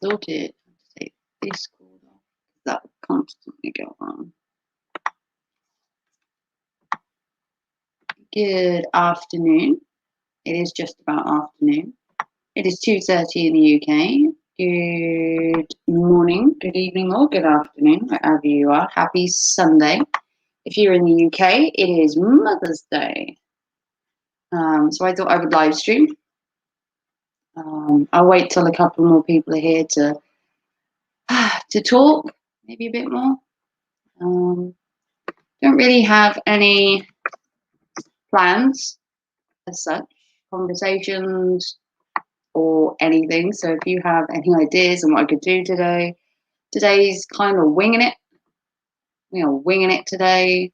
sorted. Take this cord off. That will constantly go on. Good afternoon. It is just about afternoon. It is 2:30 in the UK. Good morning, good evening, or good afternoon, wherever you are. Happy Sunday. If you're in the UK, it is Mother's Day. So I thought I would live stream. I'll wait till a couple more people are here to talk, maybe a bit more. Don't really have any plans as such, conversations or anything. So if you have any ideas on what I could do today, today's kind of winging it. Winging it today.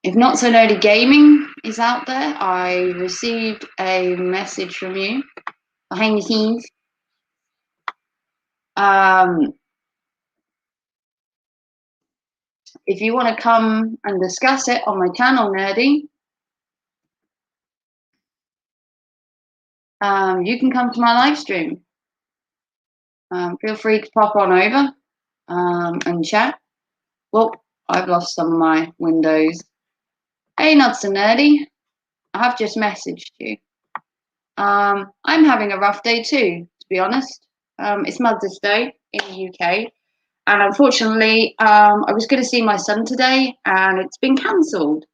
If Not So Nerdy Gaming is out there, I received a message from you behind the scenes. If you want to come and discuss it on my channel, Nerdy, you can come to my live stream. Feel free to pop on over and chat. Well, I've lost some of my windows. Hey, Not So Nerdy, I have just messaged you. I'm having a rough day too, to be honest. It's Mother's Day in the UK, and unfortunately, I was going to see my son today, and it's been cancelled.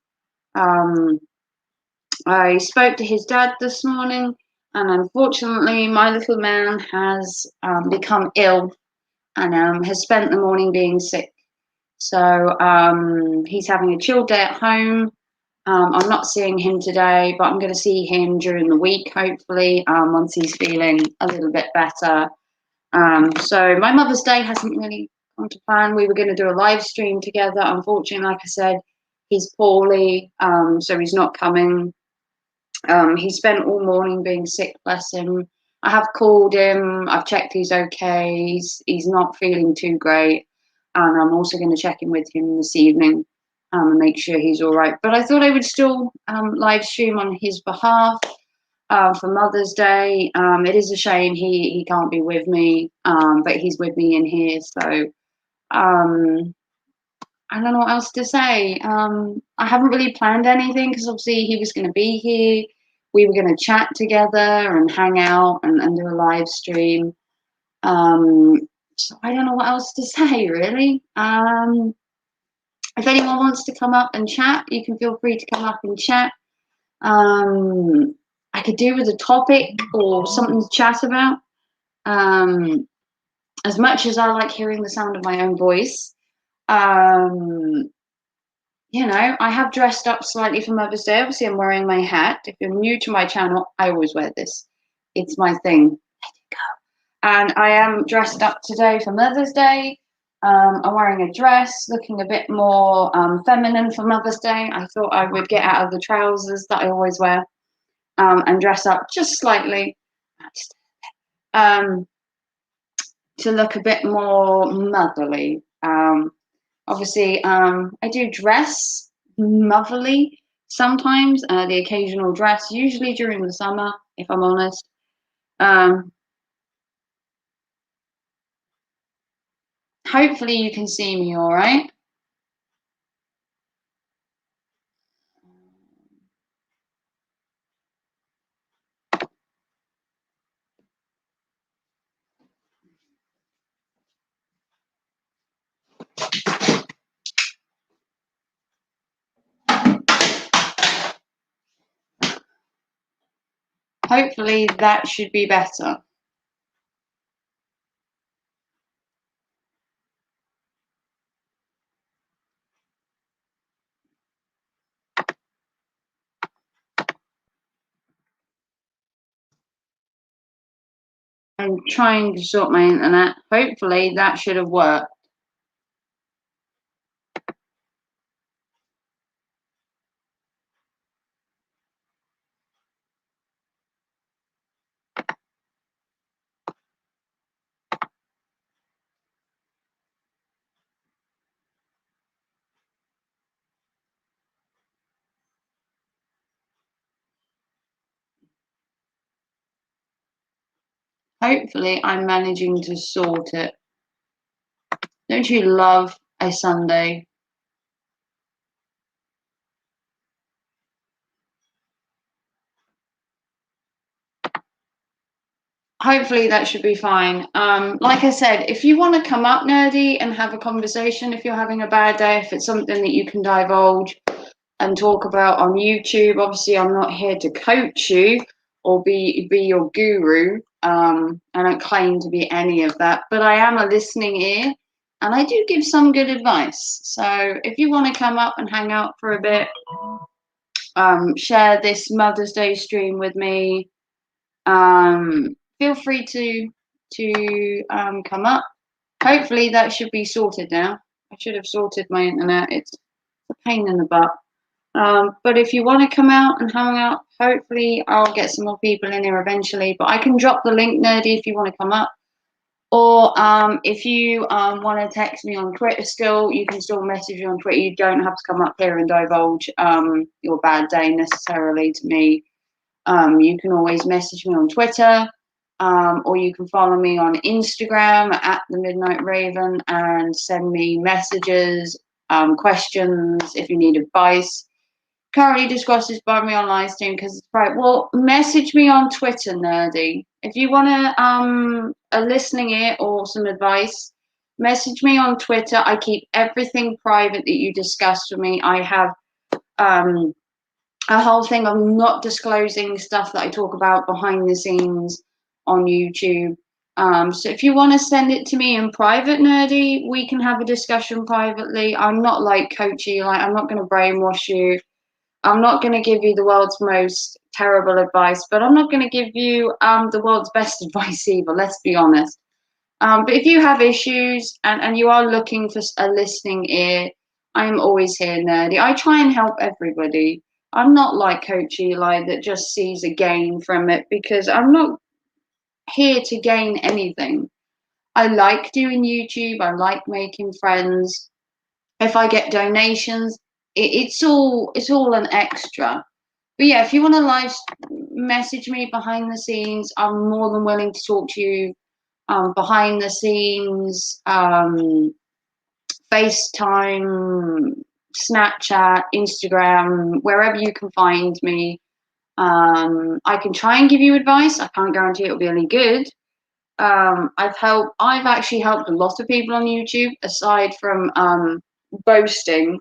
I spoke to his dad this morning, and unfortunately, my little man has become ill and has spent the morning being sick. So he's having a chill day at home. I'm not seeing him today, but I'm going to see him during the week, hopefully, once he's feeling a little bit better. So my Mother's Day hasn't really gone to plan. We were going to do a live stream together. Unfortunately, like I said, he's poorly, so he's not coming. He spent all morning being sick, bless him. I have called him. I've checked he's okay. He's not feeling too great. And I'm also going to check in with him this evening and make sure he's all right. But I thought I would still live stream on his behalf for Mother's Day. It is a shame he can't be with me, but he's with me in here. So I don't know what else to say. I haven't really planned anything because obviously he was going to be here. We were going to chat together and hang out and do a live stream. So I don't know what else to say, really. If anyone wants to come up and chat, you can feel free to come up and chat. I could do with a topic or something to chat about. As much as I like hearing the sound of my own voice, I have dressed up slightly for Mother's Day. Obviously, I'm wearing my hat. If you're new to my channel, I always wear this. It's my thing. Let it go. And I am dressed up today for Mother's Day. I'm wearing a dress, looking a bit more feminine for Mother's Day. I thought I would get out of the trousers that I always wear and dress up just slightly to look a bit more motherly. Obviously, I do dress motherly sometimes, the occasional dress, usually during the summer, if I'm honest. Hopefully you can see me all right. Hopefully that should be better. I'm trying to sort my internet. Hopefully that should have worked. Hopefully I'm managing to sort it. Don't you love a Sunday? Hopefully that should be fine. Like I said, if you want to come up, Nerdy, and have a conversation, if you're having a bad day, if it's something that you can divulge and talk about on YouTube, obviously I'm not here to coach you or be your guru. I don't claim to be any of that, but I am a listening ear and I do give some good advice. So if you want to come up and hang out for a bit, share this Mother's Day stream with me, feel free to come up. Hopefully that should be sorted now. I should have sorted my internet. It's a pain in the butt. But if you want to come out and hang out, hopefully I'll get some more people in here eventually. But I can drop the link, Nerdy, if you want to come up. Or if you want to text me on Twitter still, you can still message me on Twitter. You don't have to come up here and divulge your bad day necessarily to me. You can always message me on Twitter, or you can follow me on Instagram at the Midnight Raven and send me messages, questions if you need advice. Currently discuss this by me on live stream because it's private. Well, message me on Twitter, Nerdy. If you want a listening ear or some advice, message me on Twitter. I keep everything private that you discuss with me. I have a whole thing of not disclosing stuff that I talk about behind the scenes on YouTube. So if you want to send it to me in private, Nerdy, we can have a discussion privately. I'm not like coachy, like I'm not going to brainwash you. I'm not going to give you the world's most terrible advice, but I'm not going to give you the world's best advice either, let's be honest. But if you have issues and you are looking for a listening ear, I'm always here, Nerdy. I try and help everybody. I'm not like Coach Eli that just sees a gain from it because I'm not here to gain anything. I like doing YouTube. I like making friends. If I get donations, it's all an extra. But yeah, if you want to live message me behind the scenes, I'm more than willing to talk to you behind the scenes, FaceTime, Snapchat, Instagram, wherever you can find me. I can try and give you advice. I can't guarantee it'll be any good. I've actually helped a lot of people on YouTube, aside from boasting,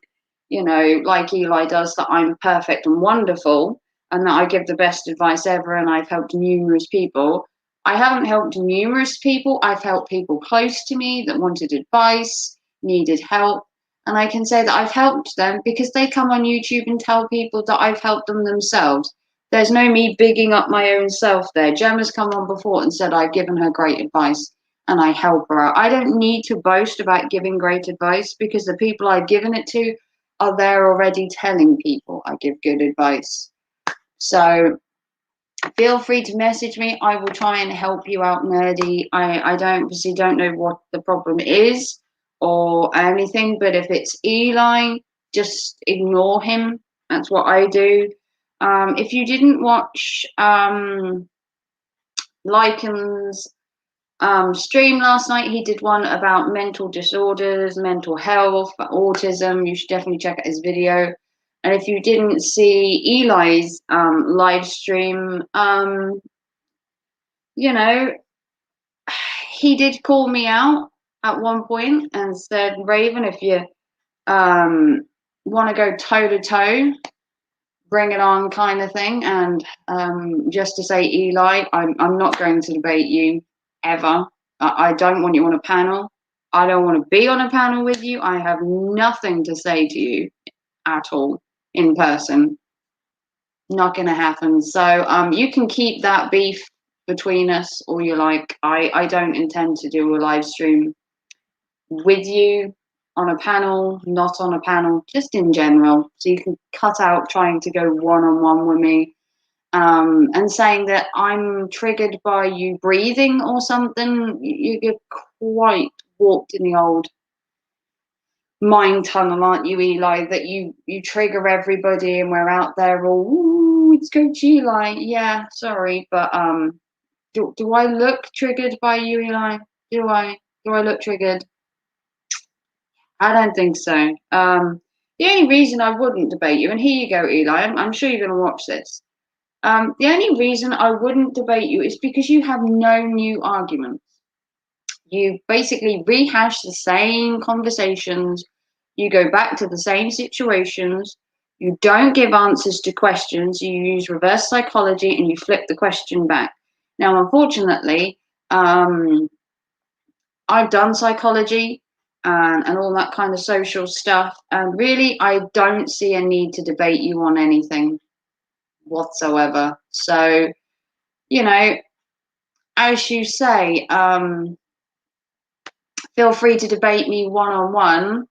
like Eli does, that I'm perfect and wonderful and that I give the best advice ever and I've helped numerous people. I haven't helped numerous people. I've helped people close to me that wanted advice, needed help. And I can say that I've helped them because they come on YouTube and tell people that I've helped them themselves. There's no me bigging up my own self there. Gemma's come on before and said I've given her great advice and I help her out. I don't need to boast about giving great advice because the people I've given it to are there already telling people I give good advice. So feel free to message me. I will try and help you out, Nerdy. I don't know what the problem is or anything, but if it's Eli, just ignore him. That's what I do. If you didn't watch Lycan's stream last night, he did one about mental disorders, mental health, autism. You should definitely check out his video. And if you didn't see Eli's live stream, he did call me out at one point and said, Raven, if you want to go toe to toe, bring it on, kind of thing. And just to say, Eli, I'm not going to debate you ever. I don't want you on a panel. I don't want to be on a panel with you. I have nothing to say to you at all in person. Not going to happen. So you can keep that beef between us all you like. I don't intend to do a live stream with you on a panel, not on a panel, just in general. So you can cut out trying to go one-on-one with me and saying that I'm triggered by you breathing or something. You're quite walked in the old mind tunnel, aren't you, Eli? That you trigger everybody and we're out there all, ooh, it's Coach Eli. Yeah, sorry, but Do I look triggered by you, Eli? Do I look triggered? I don't think so. The only reason I wouldn't debate you, and here you go, Eli. I'm sure you're going to watch this. The only reason I wouldn't debate you is because you have no new arguments. You basically rehash the same conversations. You go back to the same situations. You don't give answers to questions. You use reverse psychology and you flip the question back. Now, unfortunately, I've done psychology and all that kind of social stuff. And really, I don't see a need to debate you on anything whatsoever. So, you know, as you say, feel free to debate me one on one,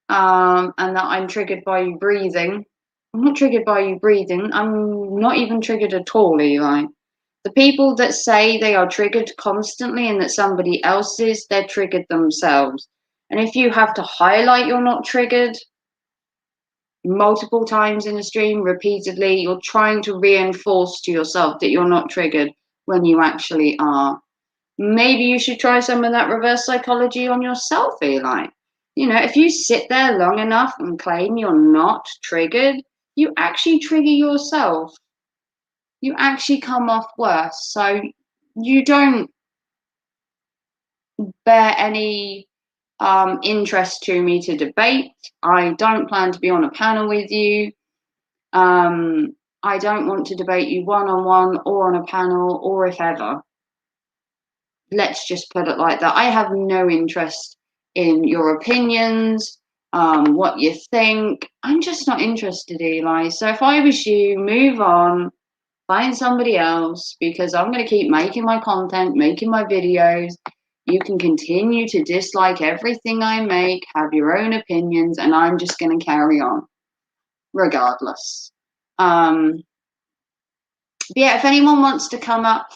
and that I'm triggered by you breathing. I'm not triggered by you breathing. I'm not even triggered at all, Eli. The people that say they are triggered constantly and that somebody else is, they're triggered themselves. And if you have to highlight you're not triggered multiple times in a stream repeatedly, you're trying to reinforce to yourself that you're not triggered when you actually are. Maybe you should try some of that reverse psychology on yourself, Eli. You know, if you sit there long enough and claim you're not triggered, you actually trigger yourself. You actually come off worse. So you don't bear any interest to me to debate. I don't plan to be on a panel with you. I don't want to debate you one on one or on a panel or if ever. Let's just put it like that. I have no interest in your opinions, what you think. I'm just not interested, Eli. So if I was you, move on, find somebody else, because I'm going to keep making my content, making my videos. You can continue to dislike everything I make, have your own opinions, and I'm just going to carry on regardless. Yeah, if anyone wants to come up,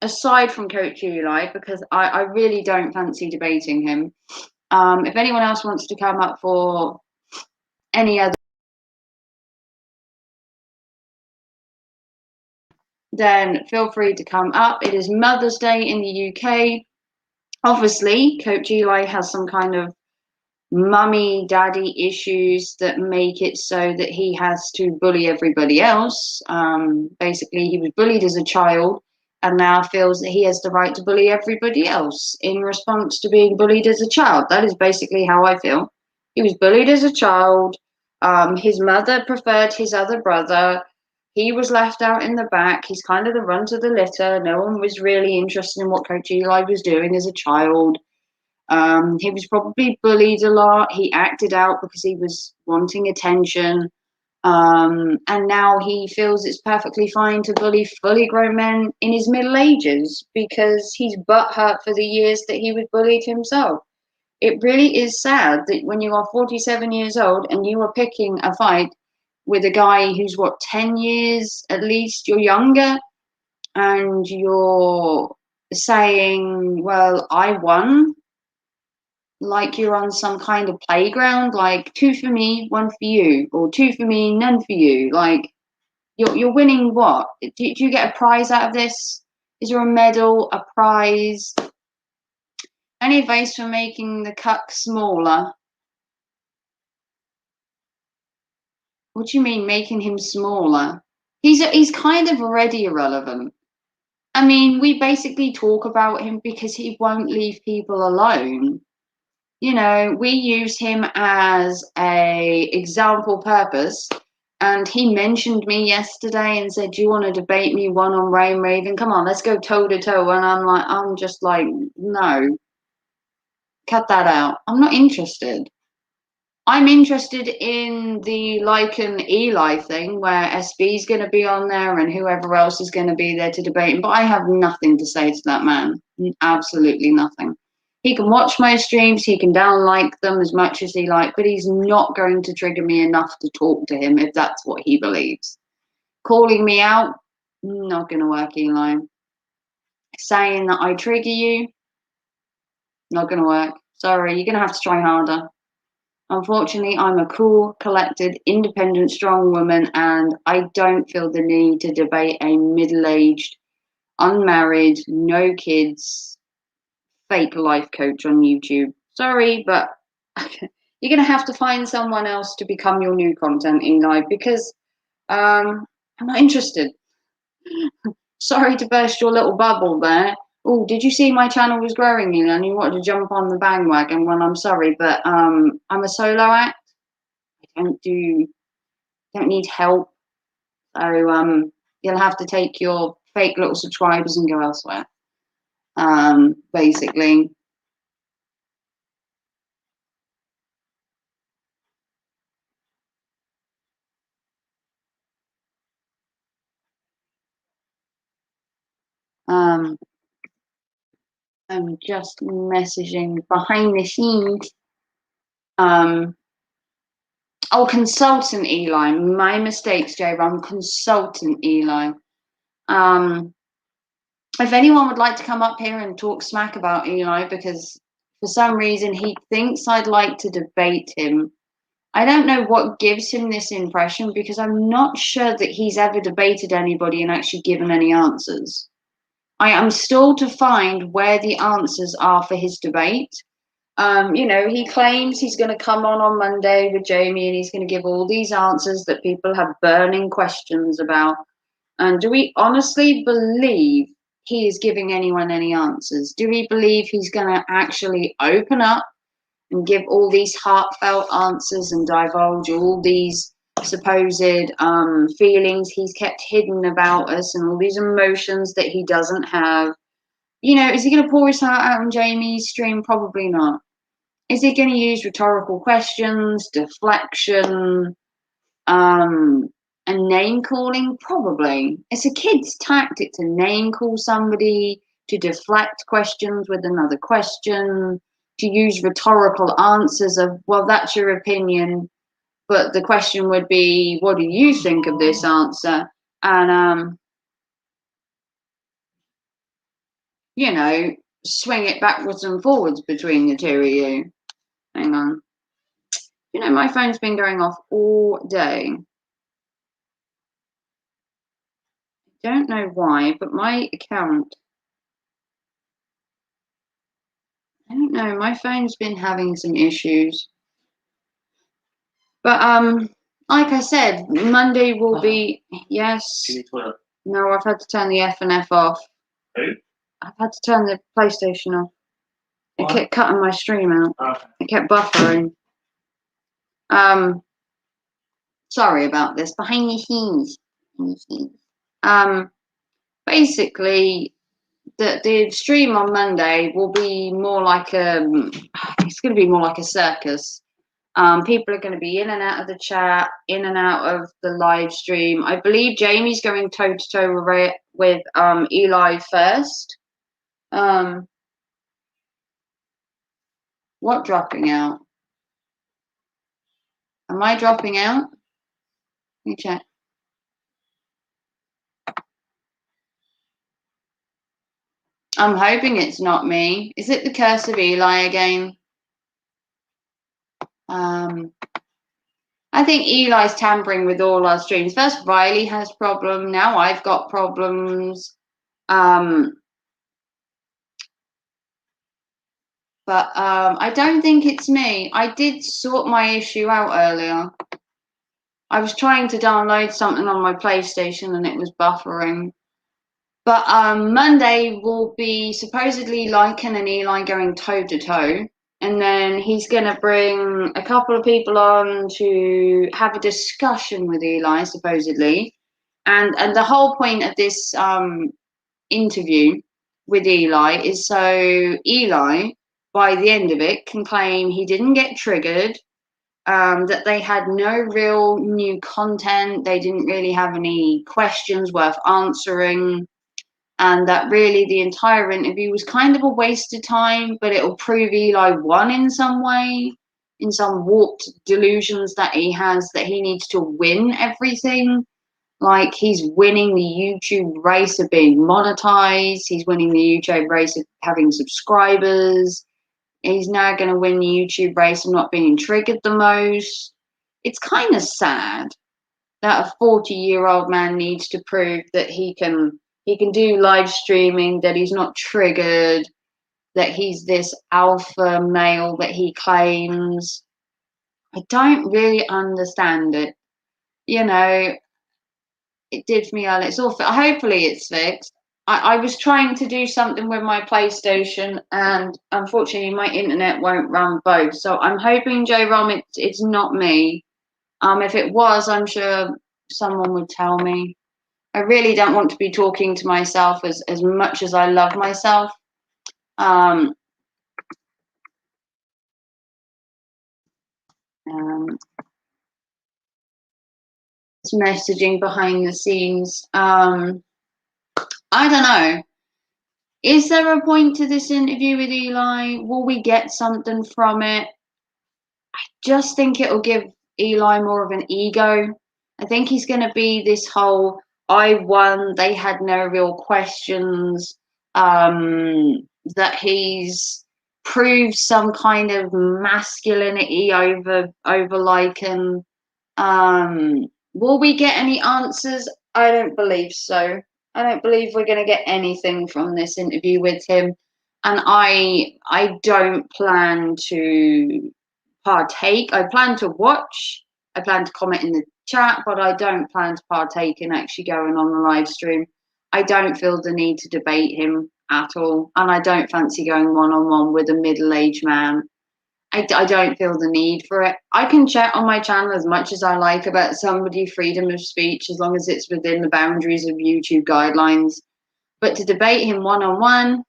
aside from Coach Eli, because I really don't fancy debating him, if anyone else wants to come up for any other, then feel free to come up. It is Mother's Day in the UK. Obviously, Coach Eli has some kind of mummy daddy issues that make it so that he has to bully everybody else. Basically, he was bullied as a child and now feels that he has the right to bully everybody else in response to being bullied as a child. That is basically how I feel. He was bullied as a child. His mother preferred his other brother. He was left out in the back. He's kind of the runt of the litter. No one was really interested in what Coach Eli was doing as a child. He was probably bullied a lot. He acted out because he was wanting attention. And now he feels it's perfectly fine to bully fully grown men in his middle ages because he's butthurt for the years that he was bullied himself. It really is sad that when you are 47 years old and you are picking a fight with a guy who's, what, 10 years at least, you're younger, and you're saying, well, I won, like you're on some kind of playground, like 2 for me, 1 for you, or 2 for me, none for you. Like you're winning what? Do you get a prize out of this? Is there a medal, a prize? Any advice for making the cuck smaller? What do you mean making him smaller? He's kind of already irrelevant. I mean, we basically talk about him because he won't leave people alone. You know, we use him as a example purpose. And he mentioned me yesterday and said, do you want to debate me one on Rain Raven? Come on, let's go toe to toe. And I'm just like, no, cut that out. I'm not interested. I'm interested in the Lycan Eli thing where SB is going to be on there and whoever else is going to be there to debate him. But I have nothing to say to that man. Absolutely nothing. He can watch my streams, he can downlike them as much as he likes, but he's not going to trigger me enough to talk to him if that's what he believes. Calling me out, not going to work, Eli. Saying that I trigger you, not going to work. Sorry, you're going to have to try harder. Unfortunately, I'm a cool, collected, independent, strong woman, and I don't feel the need to debate a middle-aged unmarried, no kids, fake life coach on YouTube. Sorry, but you're going to have to find someone else to become your new content in life, because I'm not interested. Sorry to burst your little bubble there. Oh, did you see my channel was growing and you wanted to jump on the bandwagon? Well, I'm sorry, but I'm a solo act. I don't need help. So you'll have to take your fake little subscribers and go elsewhere. Basically. I'm just messaging behind the scenes. Oh, consultant Eli. My mistakes, Jay. I'm consultant Eli. If anyone would like to come up here and talk smack about Eli, because for some reason he thinks I'd like to debate him. I don't know what gives him this impression, because I'm not sure that he's ever debated anybody and actually given any answers. I am still to find where the answers are for his debate. He claims he's going to come on Monday with Jamie and he's going to give all these answers that people have burning questions about. And do we honestly believe he is giving anyone any answers? Do we believe he's going to actually open up and give all these heartfelt answers and divulge all these supposed feelings he's kept hidden about us and all these emotions that he doesn't have? Is he going to pour his heart out on Jamie's stream? Probably not. Is he going to use rhetorical questions, deflection, and name calling? Probably. It's a kid's tactic to name call somebody, to deflect questions with another question, to use rhetorical answers of, well, that's your opinion, but the question would be, what do you think of this answer? And swing it backwards and forwards between the two of you. Hang on. My phone's been going off all day. Don't know why, but my account, I don't know, my phone's been having some issues. But like I said, Monday will be, yes. No, I've had to turn the F and F off. Who? I've had to turn the PlayStation off. It kept cutting my stream out. Okay. It kept buffering. Sorry about this. Behind the scenes. Basically, the stream on Monday will be more like it's going to be more like a circus. People are going to be in and out of the chat, in and out of the live stream. I believe Jamie's going toe to toe with Eli first. What dropping out? Am I dropping out? Let me check. I'm hoping it's not me. Is it the curse of Eli again? I think Eli's tampering with all our streams. First, Riley has problem. Now I've got problems. But I don't think it's me. I did sort my issue out earlier. I was trying to download something on my PlayStation and it was buffering. But Monday will be supposedly Lycan and Eli going toe to toe. And then he's going to bring a couple of people on to have a discussion with Eli, supposedly. And the whole point of this interview with Eli is so Eli, by the end of it, can claim he didn't get triggered, that they had no real new content, they didn't really have any questions worth answering, and that really the entire interview was kind of a waste of time, but it'll prove Eli won in some way, in some warped delusions that he has, that he needs to win everything. Like, he's winning the YouTube race of being monetized. He's winning the YouTube race of having subscribers. He's now going to win the YouTube race of not being triggered the most. It's kind of sad that a 40-year-old man needs to prove that he can he can do live streaming, that he's not triggered, that he's this alpha male that he claims. I don't really understand it. You know, it did for me earlier. It's awful. Hopefully it's fixed. I was trying to do something with my PlayStation, and unfortunately my internet won't run both. So I'm hoping, J-Rom, it's not me. If it was, I'm sure someone would tell me. I really don't want to be talking to myself as much as I love myself. Um, um, it's messaging behind the scenes. I don't know. Is there a point to this interview with Eli? Will we get something from it? Just think it'll give Eli more of an ego. I think he's going to be this whole I won, they had no real questions, that he's proved some kind of masculinity over Lycan. Will we get any answers? I don't believe so. I don't believe we're going to get anything from this interview with him, and I don't plan to partake. I plan to watch. I plan to comment in the chat, but I don't plan to partake in actually going on the live stream. I don't feel the need to debate him at all, and I don't fancy going one-on-one with a middle-aged man. I don't feel the need for it. I can chat on my channel as much as I like about somebody, freedom of speech, as long as it's within the boundaries of YouTube guidelines. But to debate him one-on-one,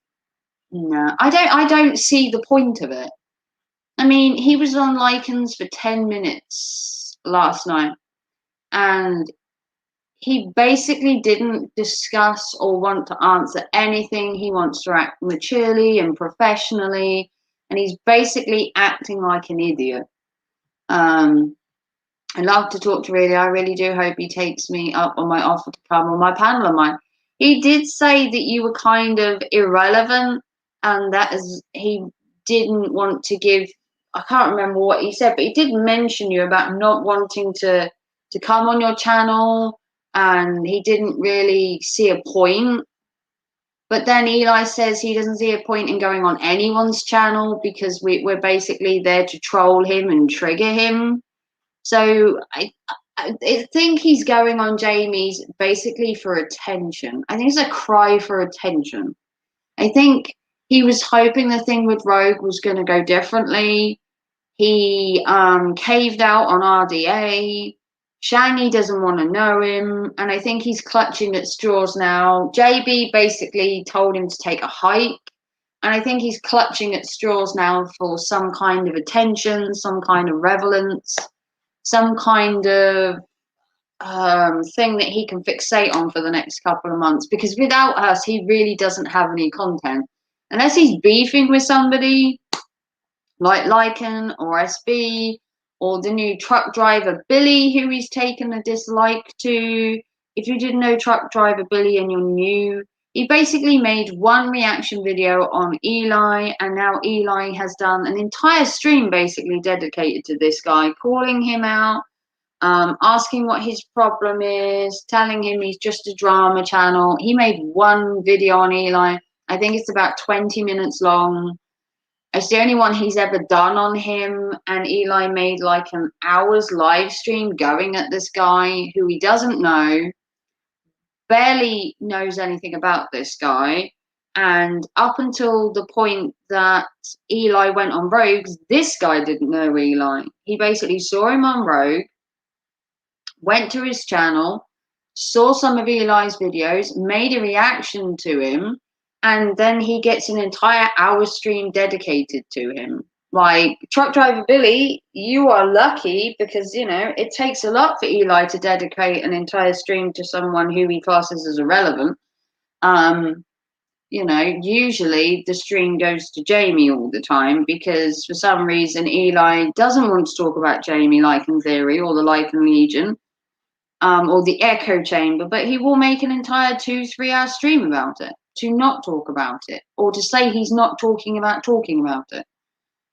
no, I don't see the point of it. I mean, he was on Lycans for 10 minutes last night, and he basically didn't discuss or want to answer anything. He wants to act maturely and professionally, and he's basically acting like an idiot. I love to talk to Really. I really do hope he takes me up on my offer to come on my panel of mine. He did say that you were kind of irrelevant, and that is, he didn't want to give, I can't remember what he said, but he did mention you about not wanting to come on your channel, and he didn't really see a point. But then Eli says he doesn't see a point in going on anyone's channel because we're basically there to troll him and trigger him. So I think he's going on Jamie's basically for attention. I think it's a cry for attention. I think he was hoping the thing with Rogue was going to go differently. He caved out on RDA. Shangy doesn't want to know him, and I think he's clutching at straws now. JB basically told him to take a hike, and I think he's clutching at straws now for some kind of attention, some kind of relevance, some kind of thing that he can fixate on for the next couple of months, because without us he really doesn't have any content unless he's beefing with somebody like Lycan or SB or the new truck driver Billy, who he's taken a dislike to. If you didn't know truck driver Billy and you're new, he basically made one reaction video on Eli, and now Eli has done an entire stream basically dedicated to this guy, calling him out, asking what his problem is, telling him he's just a drama channel. He made one video on Eli. I think it's about 20 minutes long. It's the only one he's ever done on him, and Eli made like an hour's live stream going at this guy who he doesn't know, barely knows anything about this guy. And up until the point that Eli went on Rogue, this guy didn't know Eli. He basically saw him on Rogue, went to his channel, saw some of Eli's videos, made a reaction to him, and then he gets an entire hour stream dedicated to him. Like, truck driver Billy, you are lucky, because, you know, it takes a lot for Eli to dedicate an entire stream to someone who he classes as irrelevant. You know, usually the stream goes to Jamie all the time, because for some reason Eli doesn't want to talk about Jamie Lycan Theory or the Lycan Legion, or the Echo Chamber, but he will make an entire 2-3 hour stream about it, to not talk about it, or to say he's not talking about it.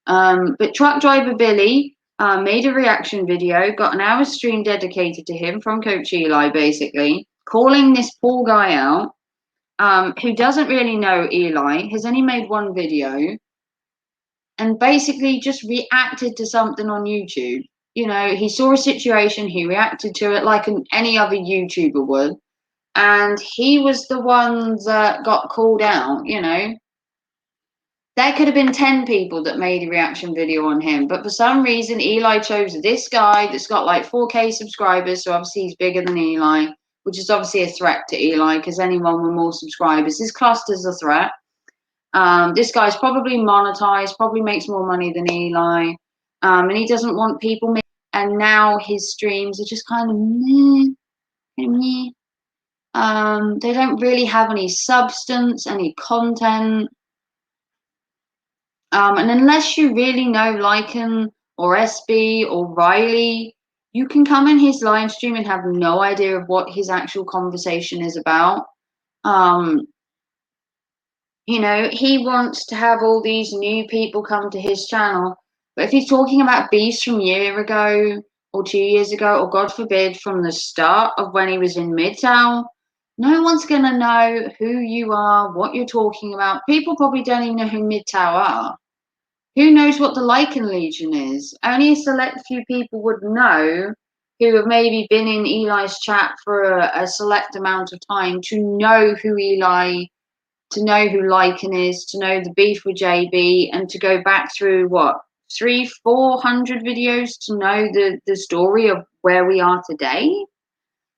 But truck driver Billy made a reaction video, got an hour stream dedicated to him from Coach Eli, basically calling this poor guy out, who doesn't really know Eli, has only made one video, and basically just reacted to something on YouTube. You know, he saw a situation, he reacted to it like any other YouTuber would, and he was the one that got called out, you know. There could have been 10 people that made a reaction video on him, but for some reason, Eli chose this guy that's got like 4K subscribers, so obviously he's bigger than Eli, which is obviously a threat to Eli, because anyone with more subscribers is classed as a threat. This guy's probably monetized, probably makes more money than Eli, and he doesn't want people. And now his streams are just kind of meh, meh. They don't really have any substance, any content. And unless you really know Lycan or SB or Riley, you can come in his live stream and have no idea of what his actual conversation is about. You know, he wants to have all these new people come to his channel, but if he's talking about beefs from a year ago or 2 years ago, or God forbid, from the start of when he was in Midtown, no one's going to know who you are, what you're talking about. People probably don't even know who Midtown are. Who knows what the Lycan Legion is? Only a select few people would know, who have maybe been in Eli's chat for a select amount of time, to know who Eli, to know who Lycan is, to know the beef with JB, and to go back through what, 300-400 videos to know the story of where we are today.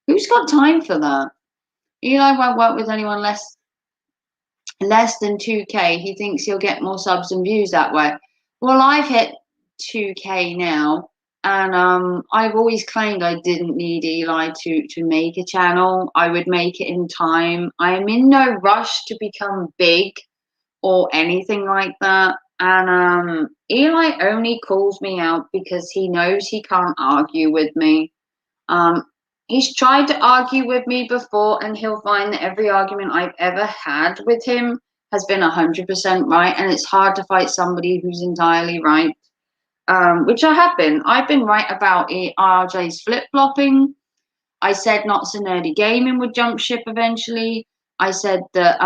Who's got time for that? Eli won't work with anyone less than 2K. He thinks he'll get more subs and views that way. Well, I've hit 2K now, and I've always claimed I didn't need Eli to make a channel. I would make it in time. I am in no rush to become big or anything like that. And Eli only calls me out because he knows he can't argue with me. He's tried to argue with me before, and he'll find that every argument I've ever had with him has been 100% right, and it's hard to fight somebody who's entirely right, which I have been. I've been right about RJ's flip-flopping. I said Not So Nerdy Gaming would jump ship eventually. I said that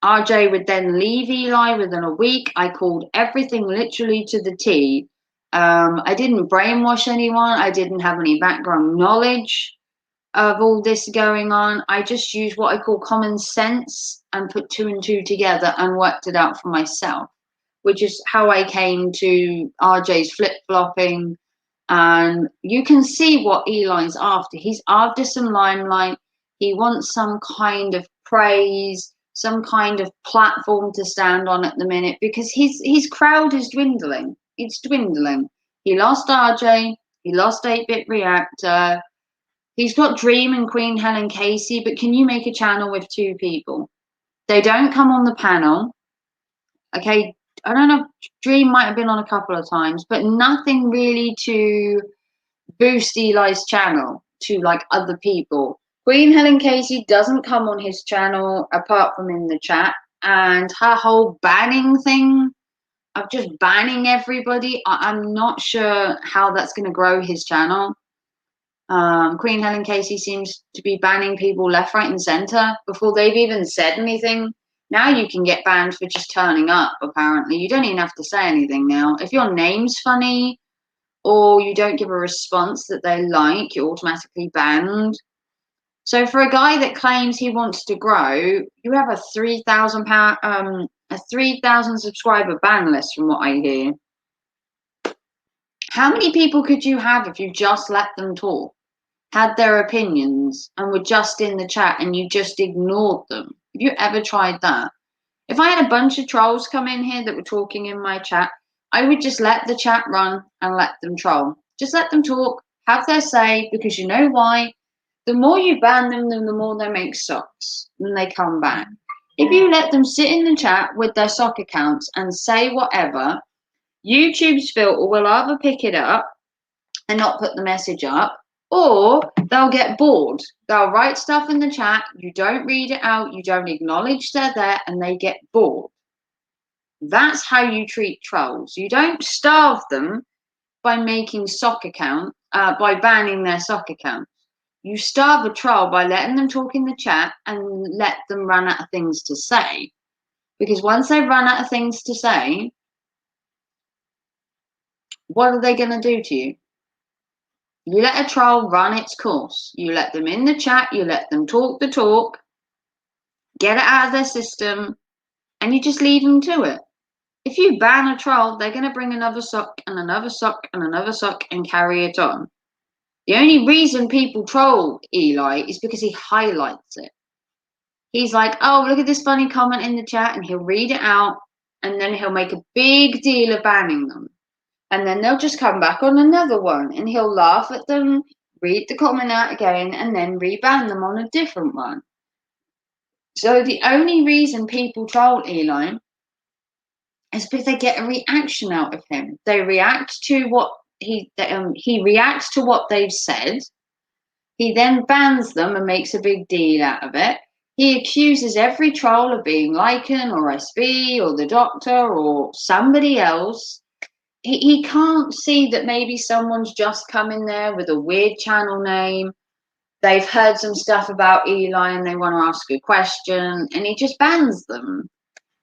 RJ would then leave Eli within a week. I called everything literally to the T. I didn't brainwash anyone. I didn't have any background knowledge of all this going on. I just used what I call common sense and put 2 and 2 together and worked it out for myself, which is how I came to RJ's flip-flopping. And you can see what Eli's after. He's after some limelight. He wants some kind of praise, some kind of platform to stand on at the minute, because his crowd is dwindling. It's dwindling. He lost RJ. He lost 8-Bit Reactor. He's got Dream and Queen Helen Casey, but can you make a channel with 2 people? They don't come on the panel. Okay, I don't know. Dream might have been on a couple of times, but nothing really to boost Eli's channel to like other people. Queen Helen Casey doesn't come on his channel apart from in the chat, and her whole banning thing of just banning everybody, I'm not sure how that's going to grow his channel. Queen Helen Casey seems to be banning people left, right, and center before they've even said anything. Now you can get banned for just turning up, apparently. You don't even have to say anything now. If your name's funny or you don't give a response that they like, you're automatically banned. So for a guy that claims he wants to grow, you have a 3,000 subscriber ban list, from what I hear. How many people could you have if you just let them talk, had their opinions, and were just in the chat and you just ignored them? Have you ever tried that? If I had a bunch of trolls come in here that were talking in my chat, I would just let the chat run and let them troll. Just let them talk, have their say, because you know why? The more you ban them, the more they make socks and they come back. If you let them sit in the chat with their sock accounts and say whatever, YouTube's filter will either pick it up and not put the message up, or they'll get bored. They'll write stuff in the chat, you don't read it out, you don't acknowledge they're there, and they get bored. That's how you treat trolls. You don't starve them by making sock account, by banning their sock account. You starve a troll by letting them talk in the chat and let them run out of things to say. Because once they run out of things to say, what are they going to do to you? You let a troll run its course. You let them in the chat, you let them talk the talk, get it out of their system, and you just leave them to it. If you ban a troll, they're going to bring another sock and another sock and another sock and carry it on. The only reason people troll Eli is because he highlights it. He's like, oh, look at this funny comment in the chat, and he'll read it out, and then he'll make a big deal of banning them. And then they'll just come back on another one, and he'll laugh at them, read the comment out again, and then reban them on a different one. So the only reason people troll Eli is because they get a reaction out of him. They react to what he reacts to what they've said. He then bans them and makes a big deal out of it. He accuses every troll of being Lycan or SB or the Doctor or somebody else. He can't see that maybe someone's just come in there with a weird channel name. They've heard some stuff about Eli and they want to ask a question, and he just bans them.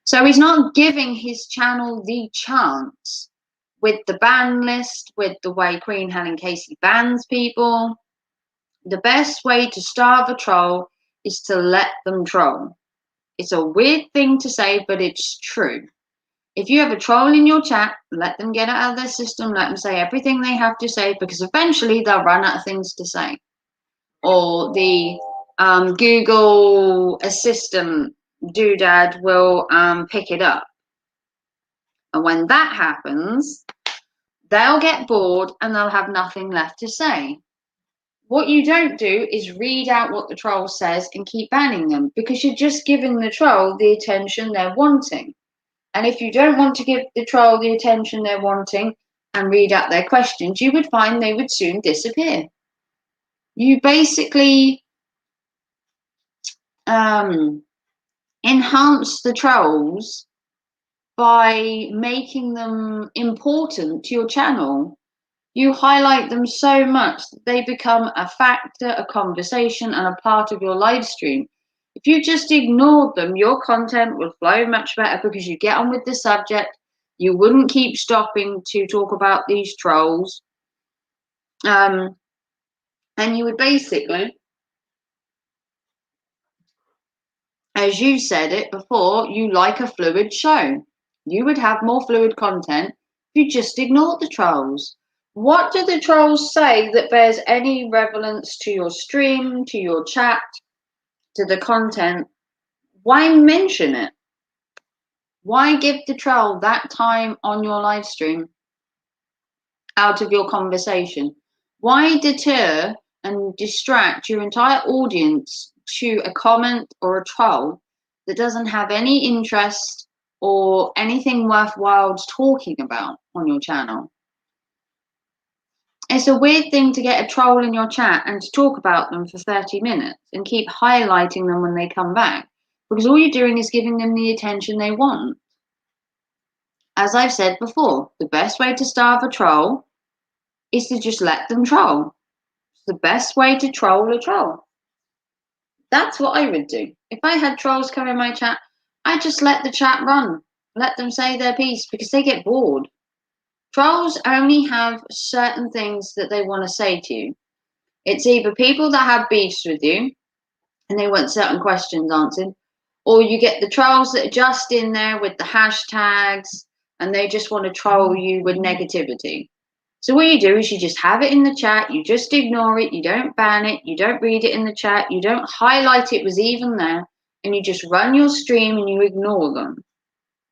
So he's not giving his channel the chance with the ban list, with the way Queen Helen Casey bans people. The best way to starve a troll is to let them troll. It's a weird thing to say, but it's true. If you have a troll in your chat, let them get it out of their system, let them say everything they have to say, because eventually they'll run out of things to say. Or the Google Assistant doodad will pick it up. And when that happens, they'll get bored and they'll have nothing left to say. What you don't do is read out what the troll says and keep banning them, because you're just giving the troll the attention they're wanting. And if you don't want to give the troll the attention they're wanting and read out their questions, you would find they would soon disappear. You basically enhance the trolls by making them important to your channel. You highlight them so much that they become a factor, a conversation, and a part of your live stream. If you just ignored them, your content would flow much better because you get on with the subject. You wouldn't keep stopping to talk about these trolls. And you would basically, as you said it before, you like a fluid show. You would have more fluid content if you just ignored the trolls. What do the trolls say that bears any relevance to your stream, to your chat, to the content? Why mention it? Why give the troll that time on your live stream out of your conversation? Why deter and distract your entire audience to a comment or a troll that doesn't have any interest or anything worthwhile talking about on your channel? It's a weird thing to get a troll in your chat and to talk about them for 30 minutes and keep highlighting them when they come back, because all you're doing is giving them the attention they want. As I've said before, the best way to starve a troll is to just let them troll. It's the best way to troll a troll. That's what I would do. If I had trolls come in my chat, I'd just let the chat run. Let them say their piece, because they get bored. Trolls only have certain things that they want to say to you. It's either people that have beefs with you and they want certain questions answered, or you get the trolls that are just in there with the hashtags and they just want to troll you with negativity. So what you do is you just have it in the chat, you just ignore it, you don't ban it, you don't read it in the chat, you don't highlight it was even there, and you just run your stream and you ignore them.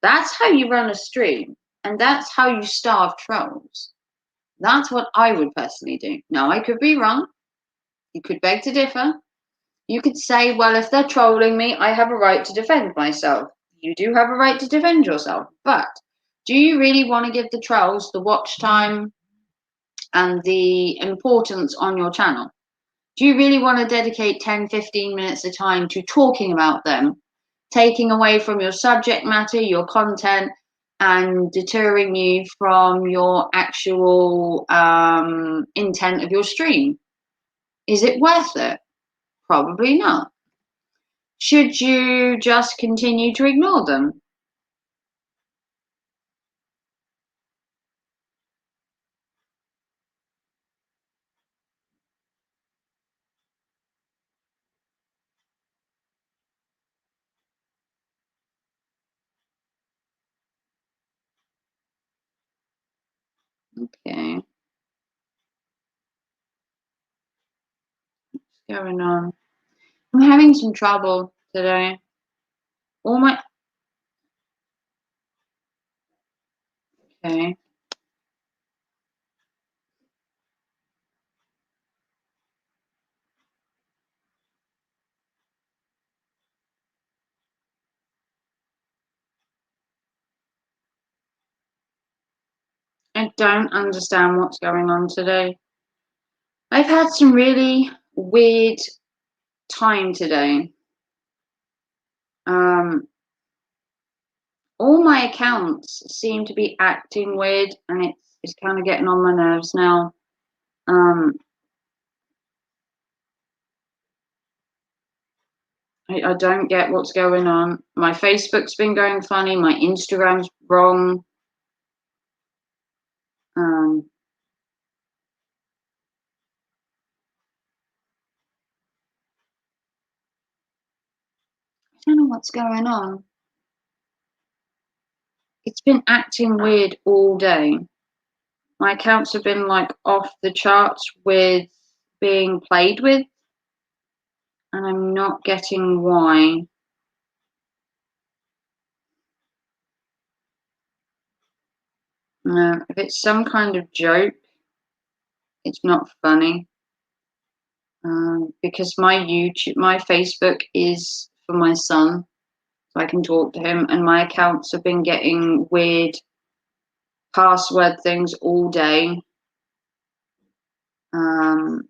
That's how you run a stream. And that's how you starve trolls. That's what I would personally do. Now, I could be wrong. You could beg to differ. You could say, well, if they're trolling me, I have a right to defend myself. You do have a right to defend yourself. But do you really want to give the trolls the watch time and the importance on your channel? Do you really want to dedicate 10, 15 minutes of time to talking about them, taking away from your subject matter, your content, and deterring you from your actual intent of your stream? Is it worth it? Probably not. Should you just continue to ignore them? Okay, what's going on? I'm having some trouble today. All my okay. I don't understand what's going on today. I've had some really weird time today. Um, all my accounts seem to be acting weird, and it's kind of getting on my nerves now. Um, I don't get what's going on. My Facebook's been going funny. My Instagram's wrong. Um, I don't know what's going on. It's been acting weird all day. My accounts have been like off the charts with being played with, and I'm not getting why. If it's some kind of joke, it's not funny. Because my Facebook is for my son, so I can talk to him, and my accounts have been getting weird password things all day. Um,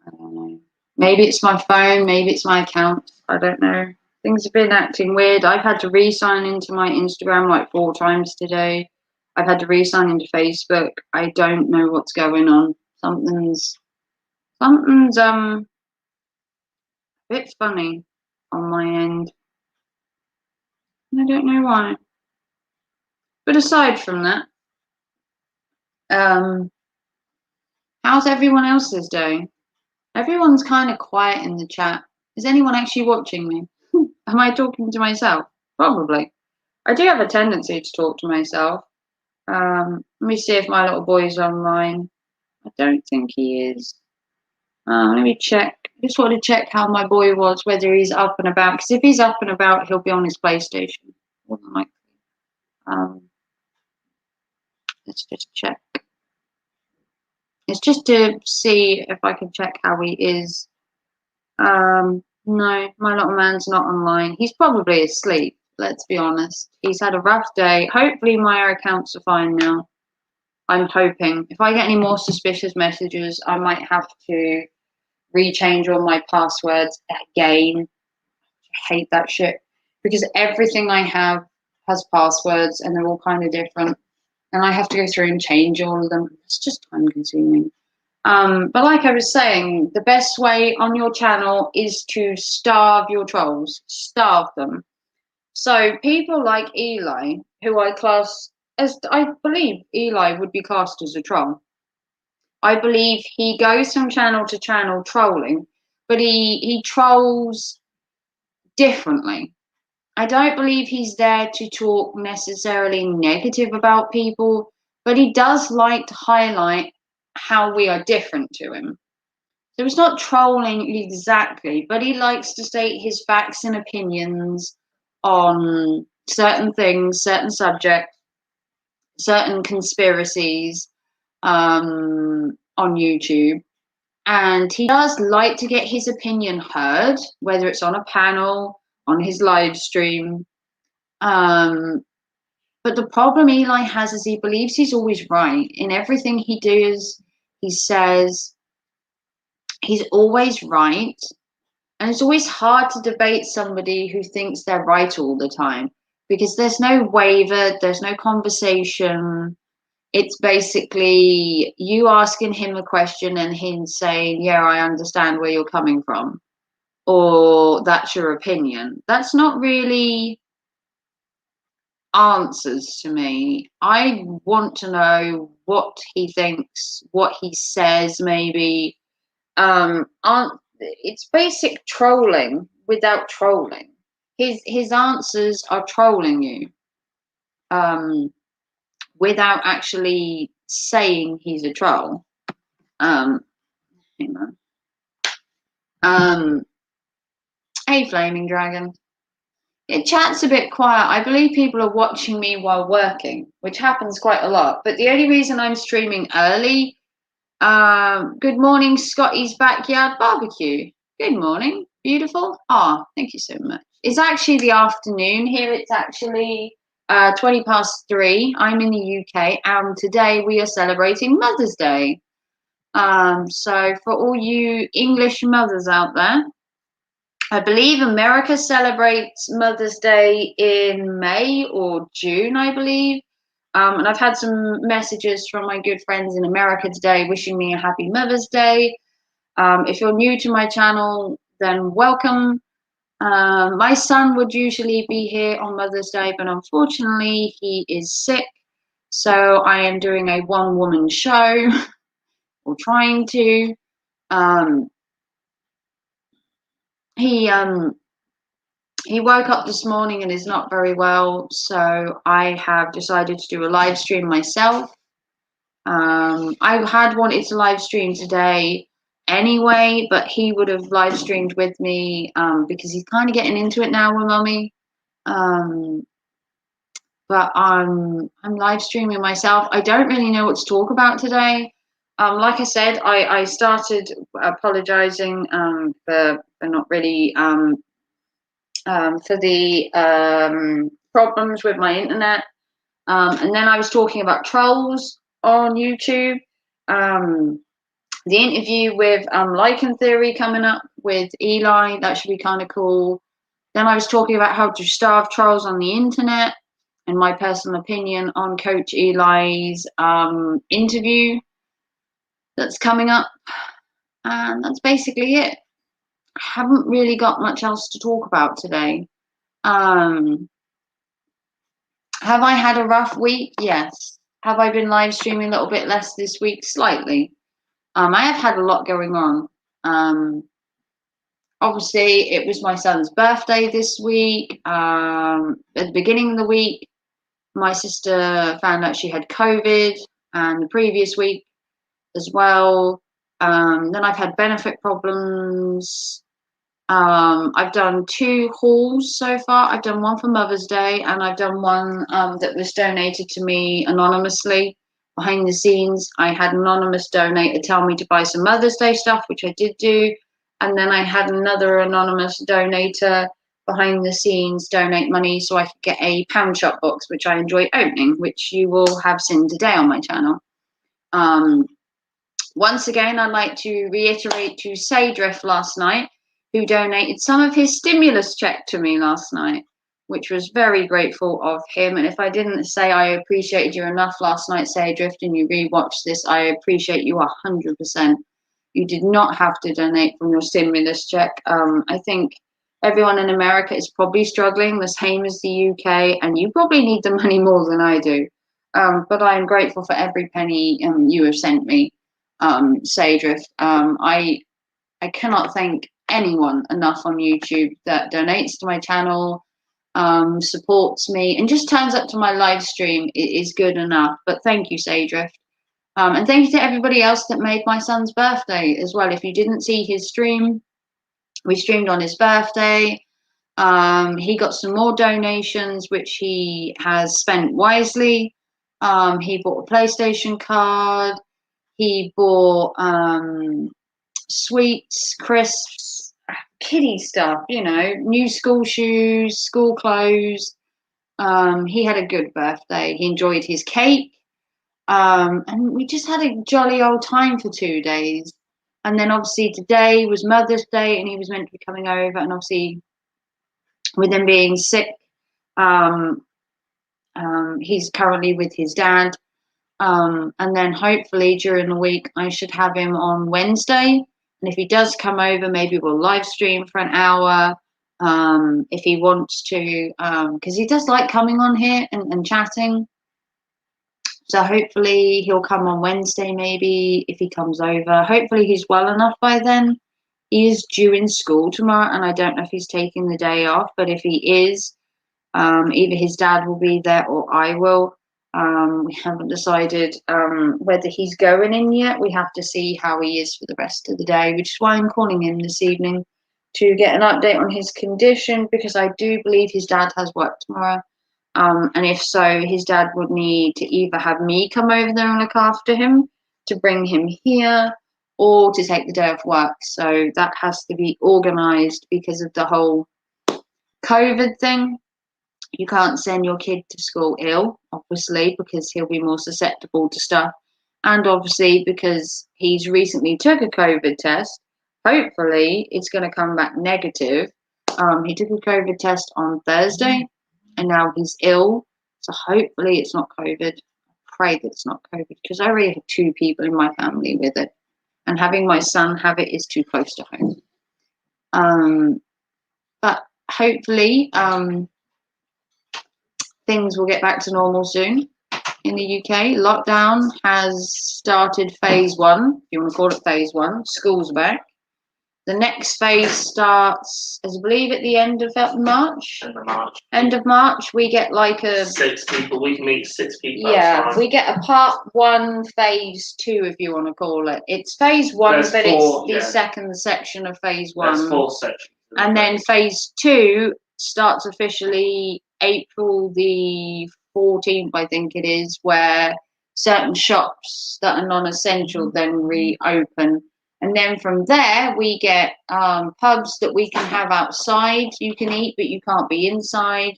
I don't know. Maybe it's my phone, maybe it's my account. I don't know. Things have been acting weird. I've had to re-sign into my Instagram like 4 times today. I've had to re-sign into Facebook. I don't know what's going on. Something's a bit funny on my end. And I don't know why. But aside from that, um, how's everyone else's day? Everyone's kind of quiet in the chat. Is anyone actually watching me? Am I talking to myself? Probably. I do have a tendency to talk to myself. Let me see if my little boy's online. I don't think he is. Let me check. I just want to check how my boy was, whether he's up and about. Because if he's up and about, he'll be on his PlayStation. More than likely. Let's just check. It's just to see if I can check how he is. No, my little man's not online. He's probably asleep, let's be honest. He's had a rough day. Hopefully my accounts are fine now. I'm hoping. If I get any more suspicious messages, I might have to rechange all my passwords again. I hate that shit. Because everything I have has passwords and they're all kind of different. And I have to go through and change all of them. It's just time consuming. But like I was saying, the best way on your channel is to starve your trolls, starve them. So people like Eli, who I class as, I believe Eli would be classed as a troll. I believe he goes from channel to channel trolling, but he trolls differently. I don't believe he's there to talk necessarily negative about people, but he does like to highlight how we are different to him. So it's not trolling exactly, but he likes to state his facts and opinions on certain things, certain subjects, certain conspiracies on YouTube. And he does like to get his opinion heard, whether it's on a panel, on his live stream. But the problem Eli has is he believes he's always right. In everything he does, he says he's always right. And it's always hard to debate somebody who thinks they're right all the time because there's no waver, there's no conversation. it's basically you asking him a question and him saying, yeah, I understand where you're coming from, or that's your opinion. That's not really answers to me. I want to know what he thinks, what he says, maybe. It's basic trolling without trolling. His answers are trolling you, without actually saying he's a troll. Hang on. Hey, Flaming Dragon. It chat's a bit quiet. I believe people are watching me while working, which happens quite a lot. But the only reason I'm streaming early, good morning, Scotty's Backyard Barbecue. Good morning. Beautiful. Oh, thank you so much. It's actually the afternoon here. It's actually 3:20. I'm in the UK, and today we are celebrating Mother's Day. So for all you English mothers out there, I believe America celebrates Mother's Day in May or June, I believe. And I've had some messages from my good friends in America today wishing me a happy Mother's Day. If you're new to my channel, then welcome. My son would usually be here on Mother's Day, but unfortunately he is sick. So I am doing a one-woman show, or trying to. He woke up this morning and is not very well, so I have decided to do a live stream myself. I had wanted to live stream today anyway, but he would have live streamed with me because he's kind of getting into it now with mummy. But I'm live streaming myself. I don't really know what to talk about today. Like I said, I started apologizing for not really for the problems with my internet. And then I was talking about trolls on YouTube. The interview with Lichen Theory coming up with Eli, that should be kind of cool. Then I was talking about how to starve trolls on the internet and my personal opinion on Coach Eli's interview that's coming up. And that's basically it. I haven't really got much else to talk about today. Have I had a rough week? Yes. Have I been live streaming a little bit less this week? Slightly. I have had a lot going on. Obviously, it was my son's birthday this week. At the beginning of the week, my sister found out she had COVID, and the previous week as well. Then I've had benefit problems. I've done 2 hauls so far. I've done one for Mother's Day, and I've done one that was donated to me anonymously behind the scenes. I had an anonymous donator tell me to buy some Mother's Day stuff, which I did do. And then I had another anonymous donator behind the scenes donate money so I could get a pound shop box, which I enjoy opening, which you will have seen today on my channel. Once again, I'd like to reiterate to Saydrift last night, who donated some of his stimulus check to me last night, which was very grateful of him. And if I didn't say I appreciated you enough last night, Saydrift, and you rewatched this, I appreciate you 100%. You did not have to donate from your stimulus check. I think everyone in America is probably struggling the same as the UK, and you probably need the money more than I do. But I am grateful for every penny you have sent me, Saydrift. I cannot thank anyone enough on YouTube that donates to my channel, supports me, and just turns up to my live stream. It is good enough. But thank you, Saydrift. And thank you to everybody else that made my son's birthday as well. If you didn't see his stream, we streamed on his birthday. He got some more donations, which he has spent wisely. He bought a PlayStation card. He bought sweets, crisps, kiddie stuff, you know, new school shoes, school clothes. He had a good birthday. He enjoyed his cake. And we just had a jolly old time for 2 days. And then obviously today was Mother's Day and he was meant to be coming over. And obviously with him being sick, he's currently with his dad. And then hopefully during the week I should have him on Wednesday. And if he does come over, maybe we'll live stream for an hour. If he wants to, because he does like coming on here and chatting. So hopefully he'll come on Wednesday, maybe, if he comes over. Hopefully he's well enough by then. He is due in school tomorrow, and I don't know if he's taking the day off, but if he is, either his dad will be there or I will. We haven't decided whether he's going in yet. We have to see how he is for the rest of the day, which is why I'm calling him this evening to get an update on his condition, because I do believe his dad has work tomorrow. And if so, his dad would need to either have me come over there and look after him to bring him here, or to take the day off work. So that has to be organised because of the whole COVID thing. You can't send your kid to school ill, obviously, because he'll be more susceptible to stuff. And obviously, because he's recently took a COVID test, hopefully it's going to come back negative. He took a COVID test on Thursday, and now he's ill. So hopefully it's not COVID. Pray that it's not COVID, because I already had 2 people in my family with it. And having my son have it is too close to home. But hopefully things will get back to normal soon in the UK. Lockdown has started phase 1, if you want to call it phase 1. School's back. The next phase starts, I believe, at the end of March. End of March. End of March, we get like a 6 people. We can meet 6 people. Yeah, we get a part 1, phase 2, if you want to call it. It's phase 1, There's but 4, it's the second section of phase 1. There's 4 sections. And then phase 2 starts officially April the 14th, I think it is, where certain shops that are non-essential then reopen. And then from there, we get pubs that we can have outside. You can eat, but you can't be inside.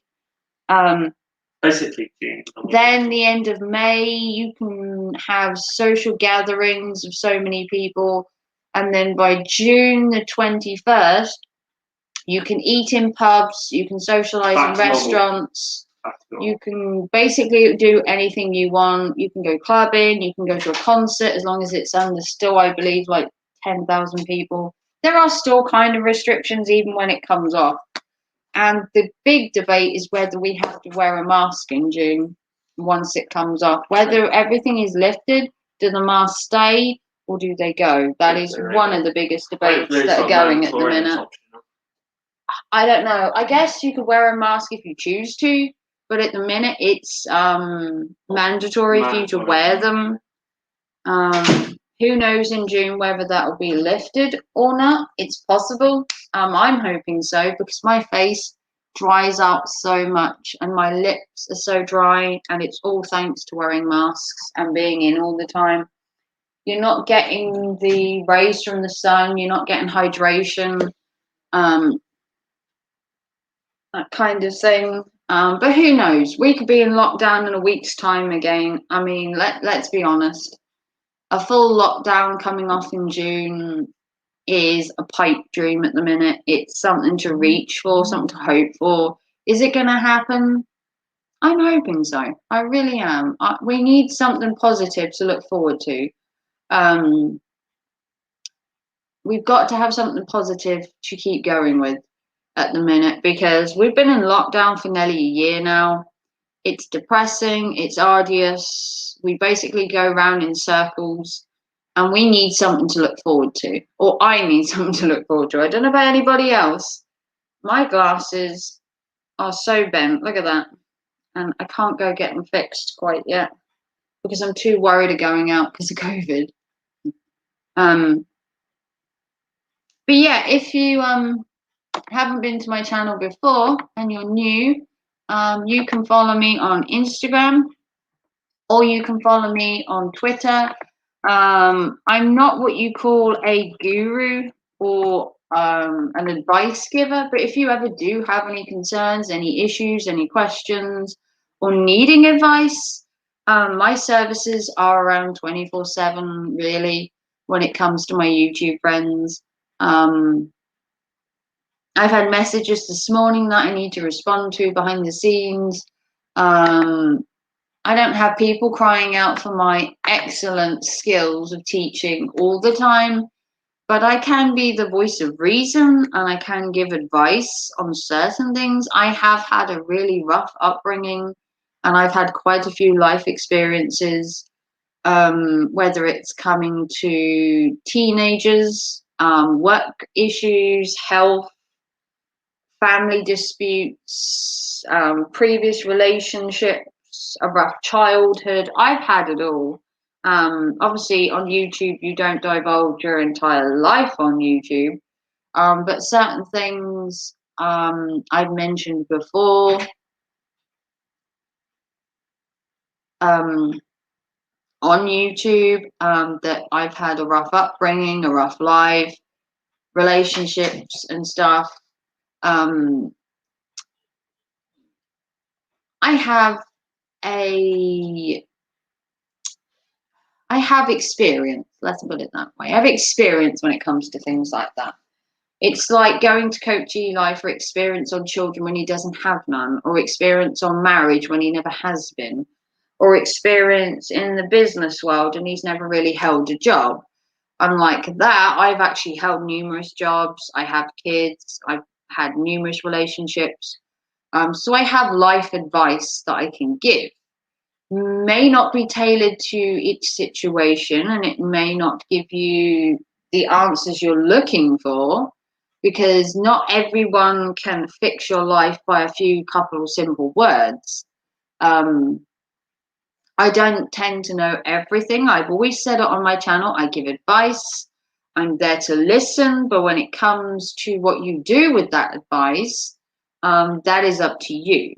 Basically June. Then the end of May, you can have social gatherings of so many people. And then by June the 21st, you can eat in pubs, you can socialise in restaurants, you can basically do anything you want. You can go clubbing, you can go to a concert, as long as it's under still, I believe, like 10,000 people. There are still kind of restrictions even when it comes off. And the big debate is whether we have to wear a mask in June once it comes off. Whether everything is lifted, do the masks stay or do they go? That is one of the biggest debates that are going at the minute. I don't know. I guess you could wear a mask if you choose to, but at the minute it's mandatory for you to wear them. Who knows in June whether that will be lifted or not. It's possible. I'm hoping so, because my face dries out so much and my lips are so dry, and it's all thanks to wearing masks and being in all the time. You're not getting the rays from the sun, you're not getting hydration, that kind of thing. But who knows? We could be in lockdown in a week's time again. I mean, let's be honest. A full lockdown coming off in June is a pipe dream at the minute. It's something to reach for, something to hope for. Is it going to happen? I'm hoping so. I really am. We need something positive to look forward to. We've got to have something positive to keep going with at the minute, because we've been in lockdown for nearly a year now. It's depressing, it's arduous. We basically go around in circles, and we need something to look forward to. Or I need something to look forward to. I don't know about anybody else. My glasses are so bent. Look at that. And I can't go get them fixed quite yet because I'm too worried of going out because of COVID. But yeah, if you haven't been to my channel before and you're new, you can follow me on Instagram, or you can follow me on Twitter. I'm not what you call a guru or an advice giver, but if you ever do have any concerns, any issues, any questions, or needing advice, my services are around 24/7, really, when it comes to my YouTube friends. I've had messages this morning that I need to respond to behind the scenes. I don't have people crying out for my excellent skills of teaching all the time, but I can be the voice of reason and I can give advice on certain things. I have had a really rough upbringing and I've had quite a few life experiences, whether it's coming to teenagers, work issues, health, family disputes, previous relationships, a rough childhood. I've had it all. Obviously, on YouTube, you don't divulge your entire life on YouTube, but certain things I've mentioned before on YouTube, that I've had a rough upbringing, a rough life, relationships, and stuff. I have a I have experience, let's put it that way. I have experience when it comes to things like that. It's like going to Coach Eli for experience on children when he doesn't have none, or experience on marriage when he never has been, or experience in the business world and he's never really held a job. Unlike that, I've actually held numerous jobs. I have kids. I've had numerous relationships. So I have life advice that I can give. May not be tailored to each situation and it may not give you the answers you're looking for, because not everyone can fix your life by a few couple of simple words. I don't tend to know everything. I've always said it on my channel. I give advice. I'm there to listen. But when it comes to what you do with that advice, that is up to you.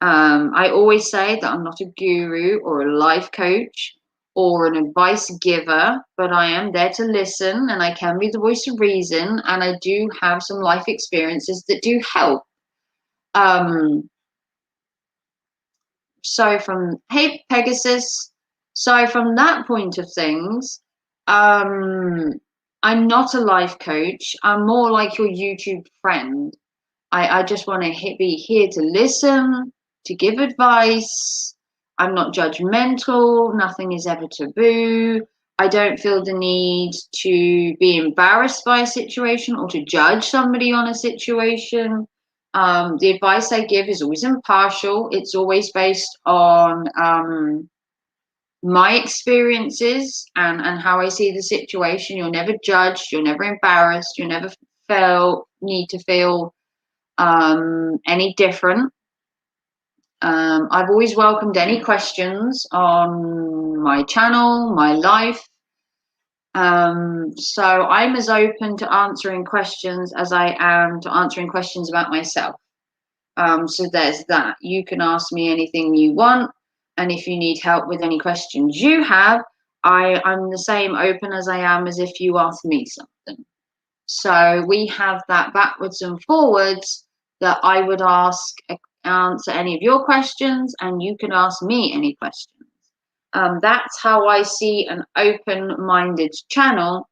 I always say that I'm not a guru or a life coach or an advice giver, but I am there to listen and I can be the voice of reason. And I do have some life experiences that do help. So from, hey, Pegasus. So from that point of things, I'm not a life coach. I'm more like your YouTube friend. I just want to be here to listen, to give advice. I'm not judgmental. Nothing is ever taboo. I don't feel the need to be embarrassed by a situation or to judge somebody on a situation. The advice I give is always impartial. It's always based on my experiences and how I see the situation. You're never judged. You're never embarrassed. You never need to feel any different. I've always welcomed any questions on my channel, my life. So I'm as open to answering questions as I am to answering questions about myself. So there's that. You can ask me anything you want. And if you need help with any questions you have, I'm the same open as I am as if you asked me something. So we have that backwards and forwards, that I would answer any of your questions and you can ask me any questions. That's how I see an open-minded channel,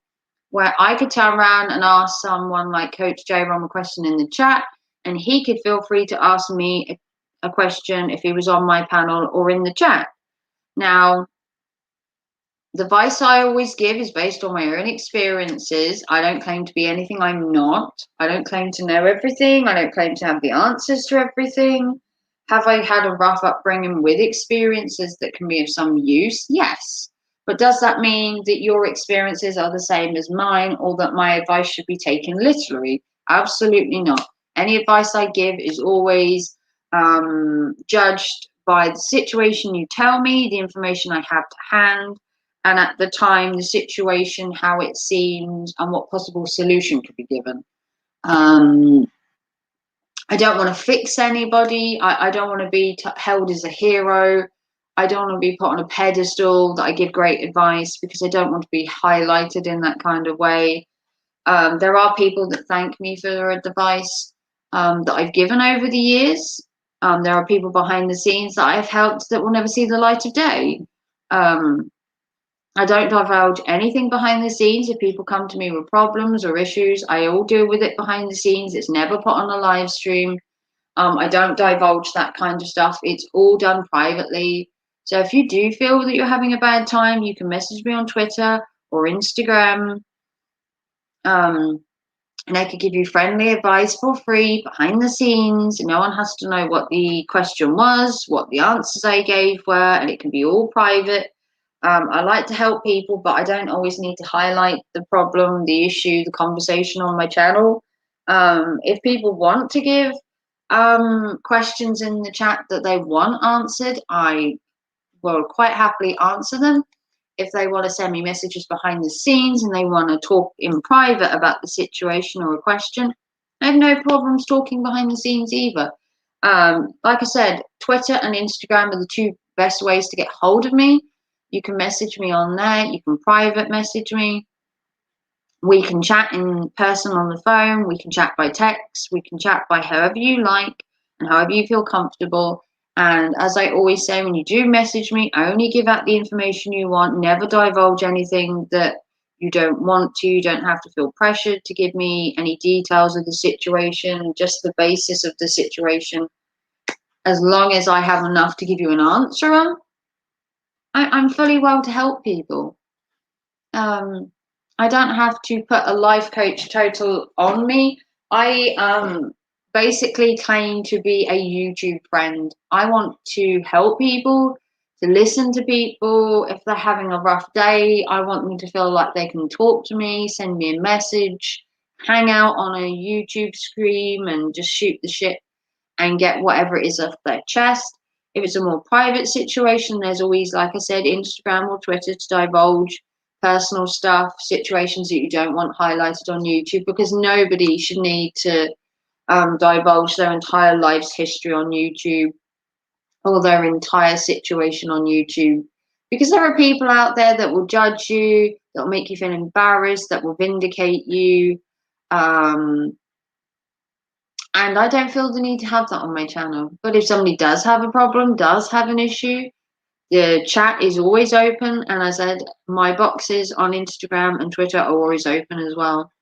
where I could turn around and ask someone like Coach J Rom a question in the chat, and he could feel free to ask me a question if he was on my panel or in the chat. Now, the advice I always give is based on my own experiences. I don't claim to be anything I'm not. I don't claim to know everything. I don't claim to have the answers to everything. Have I had a rough upbringing with experiences that can be of some use? Yes. But does that mean that your experiences are the same as mine, or that my advice should be taken literally? Absolutely not. Any advice I give is always judged by the situation you tell me, the information I have to hand, and at the time, the situation, how it seemed, and what possible solution could be given. I don't want to fix anybody. I don't want to be held as a hero. I don't want to be put on a pedestal that I give great advice, because I don't want to be highlighted in that kind of way. There are people that thank me for their advice that I've given over the years. There are people behind the scenes that I've helped that will never see the light of day. I don't divulge anything behind the scenes. If people come to me with problems or issues, I all deal with it behind the scenes. It's never put on a live stream. I don't divulge that kind of stuff. It's all done privately. So if you do feel that you're having a bad time, you can message me on Twitter or Instagram. And I could give you friendly advice for free behind the scenes. No one has to know what the question was, what the answers I gave were, and it can be all private. I like to help people, but I don't always need to highlight the problem, the issue, the conversation on my channel. If people want to give questions in the chat that they want answered, I will quite happily answer them. If they want to send me messages behind the scenes and they want to talk in private about the situation or a question, I have no problems talking behind the scenes either. Like I said, Twitter and Instagram are the two best ways to get hold of me. You can message me on there. You can private message me. We can chat in person on the phone. We can chat by text. We can chat by however you like and however you feel comfortable. And as I always say, when you do message me, only give out the information you want. Never divulge anything that you don't want to. You don't have to feel pressured to give me any details of the situation, just the basis of the situation. As long as I have enough to give you an answer on, I'm fully well to help people. I don't have to put a life coach total on me. I basically claim to be a YouTube friend. I want to help people, to listen to people. If they're having a rough day, I want them to feel like they can talk to me, send me a message, hang out on a YouTube screen and just shoot the shit and get whatever it is off their chest. If it's a more private situation, there's always, like I said, Instagram or Twitter to divulge personal stuff, situations that you don't want highlighted on YouTube, because nobody should need to divulge their entire life's history on YouTube or their entire situation on YouTube. Because there are people out there that will judge you, that will make you feel embarrassed, that will vindicate you. And I don't feel the need to have that on my channel. But if somebody does have a problem, does have an issue, the chat is always open. And as I said, my boxes on Instagram and Twitter are always open as well.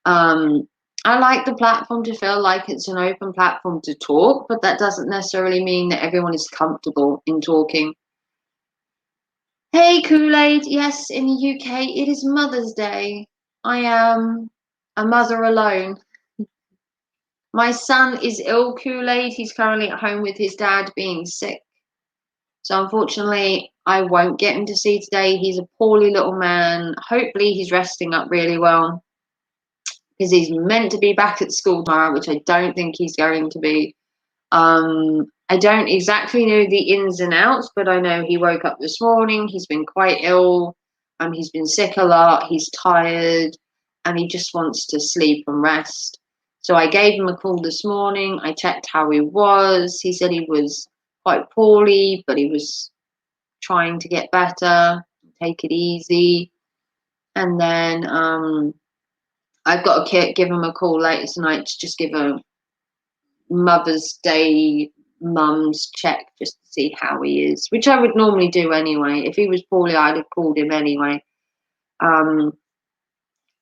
I like the platform to feel like it's an open platform to talk, but that doesn't necessarily mean that everyone is comfortable in talking. Hey, Kool-Aid. Yes, in the UK, it is Mother's Day. I am a mother alone. My son is ill, Kool-Aid. He's currently at home with his dad being sick. So unfortunately, I won't get him to see today. He's a poorly little man. Hopefully he's resting up really well, because he's meant to be back at school tomorrow, which I don't think he's going to be. I don't exactly know the ins and outs, but I know he woke up this morning. He's been quite ill. He's been sick a lot. He's tired, and he just wants to sleep and rest. So I gave him a call this morning. I checked how he was. He said he was quite poorly, but he was trying to get better, take it easy. And then I've got to give him a call later tonight to just give a Mother's Day mum's check, just to see how he is, which I would normally do anyway. If he was poorly, I'd have called him anyway.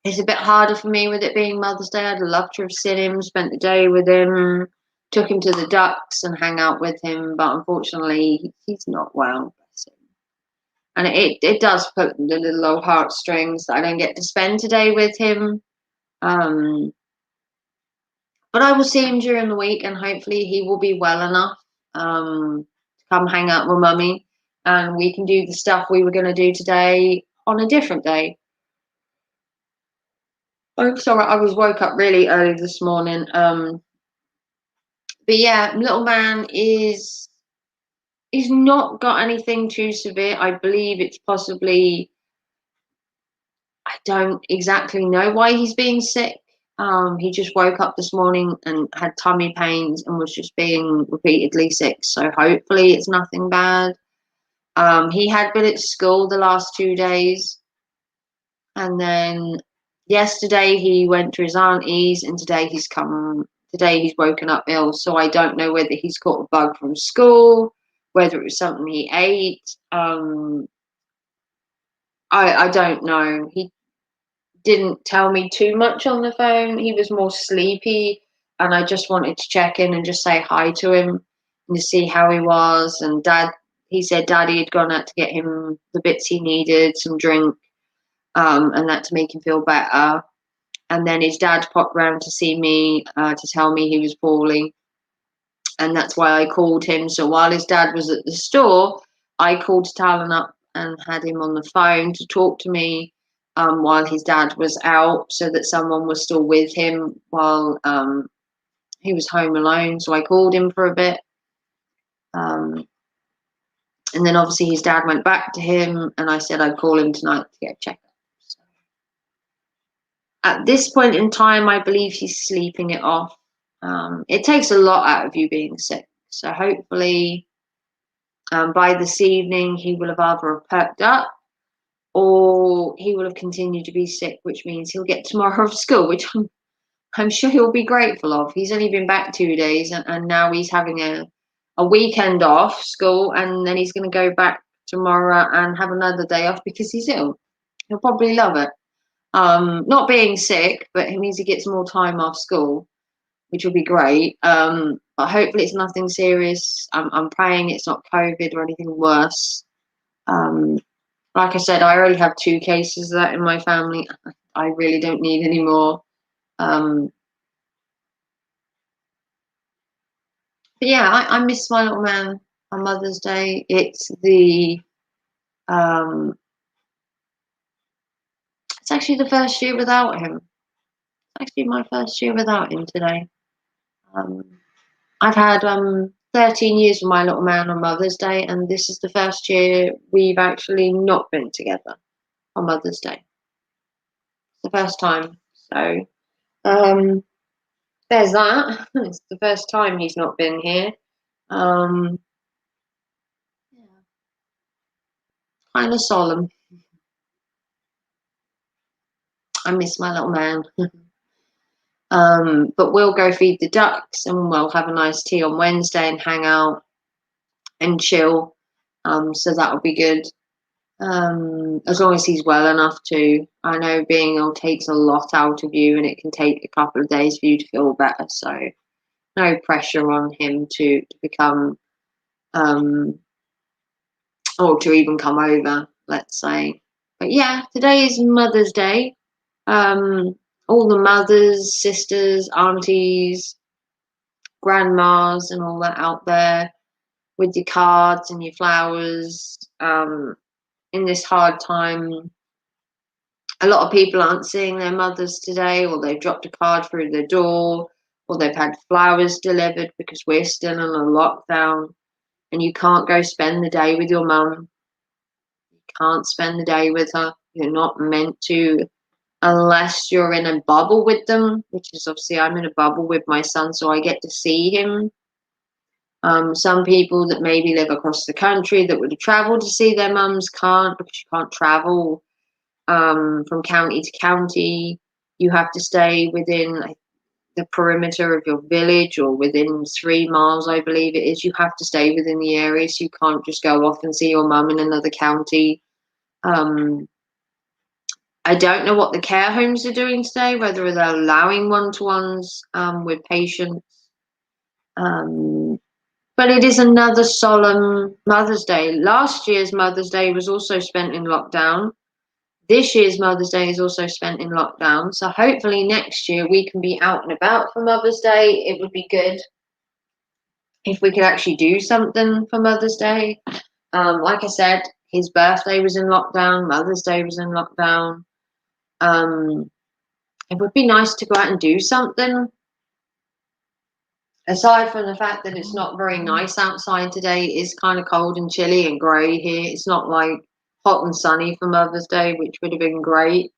It's a bit harder for me with it being Mother's Day. I'd love to have seen him, spent the day with him, took him to the ducks and hang out with him, but unfortunately he's not well. And it does put the little old heartstrings that I don't get to spend today with him. But I will see him during the week, and hopefully he will be well enough to come hang out with Mummy, and we can do the stuff we were going to do today on a different day. I'm sorry, I was woke up really early this morning. But yeah, little man he's not got anything too severe. I believe it's possibly, I don't exactly know why he's being sick. He just woke up this morning and had tummy pains and was just being repeatedly sick. So hopefully it's nothing bad. He had been at school the last 2 days. And then yesterday he went to his auntie's, and today he's woken up ill. So I don't know whether he's caught a bug from school, whether it was something he ate. I don't know. He didn't tell me too much on the phone. He was more sleepy, and I just wanted to check in and just say hi to him and to see how he was. And Dad he said Daddy had gone out to get him the bits he needed, some drink, and that to make him feel better. And then his dad popped round to see me to tell me he was poorly, and that's why I called him. So while his dad was at the store, I called Talon up and had him on the phone to talk to me while his dad was out, so that someone was still with him while he was home alone. So I called him for a bit. And then obviously his dad went back to him, and I said I'd call him tonight to get a checkup. So at this point in time, I believe he's sleeping it off. It takes a lot out of you being sick. So hopefully by this evening, he will have either perked up or he will have continued to be sick, which means he'll get tomorrow off school, which I'm sure he'll be grateful of. He's only been back 2 days, and now he's having a weekend off school, and then he's going to go back tomorrow and have another day off because he's ill. He'll probably love it. Not being sick, but it means he gets more time off school, which will be great. But hopefully it's nothing serious. I'm praying it's not COVID or anything worse. Like I said, I already have 2 cases of that in my family. I really don't need any more. But yeah, I miss my little man on Mother's Day. It's actually the first year without him. It's actually my first year without him today. I've had 13 years with my little man on Mother's Day, and this is the first year we've actually not been together on Mother's Day. It's the first time. So there's that. It's the first time he's not been here. Yeah. Kind of solemn. I miss my little man. But we'll go feed the ducks, and we'll have a nice tea on Wednesday and hang out and chill. So that'll be good. As long as he's well enough to. I know being ill takes a lot out of you, and it can take a couple of days for you to feel better. So no pressure on him to become or to even come over, let's say. But yeah, today is Mother's Day. All the mothers, sisters, aunties, grandmas, and all that out there with your cards and your flowers in this hard time. A lot of people aren't seeing their mothers today, or they've dropped a card through their door, or they've had flowers delivered because we're still in a lockdown and you can't go spend the day with your mum. You can't spend the day with her. You're not meant to, unless you're in a bubble with them, which is obviously I'm in a bubble with my son, so I get to see him. Some people that maybe live across the country that would have traveled to see their mums can't, because you can't travel from county to county. You have to stay within the perimeter of your village, or within 3 miles, I believe it is. You have to stay within the area, so you can't just go off and see your mum in another county. I don't know what the care homes are doing today, whether they're allowing one-to-ones with patients. But it is another solemn Mother's Day. Last year's Mother's Day was also spent in lockdown. This year's Mother's Day is also spent in lockdown. So hopefully next year we can be out and about for Mother's Day. It would be good if we could actually do something for Mother's Day. Like I said, his birthday was in lockdown. Mother's Day was in lockdown. It would be nice to go out and do something. Aside from the fact that it's not very nice outside today, it is kind of cold and chilly and grey here. It's not like hot and sunny for Mother's Day, which would have been great.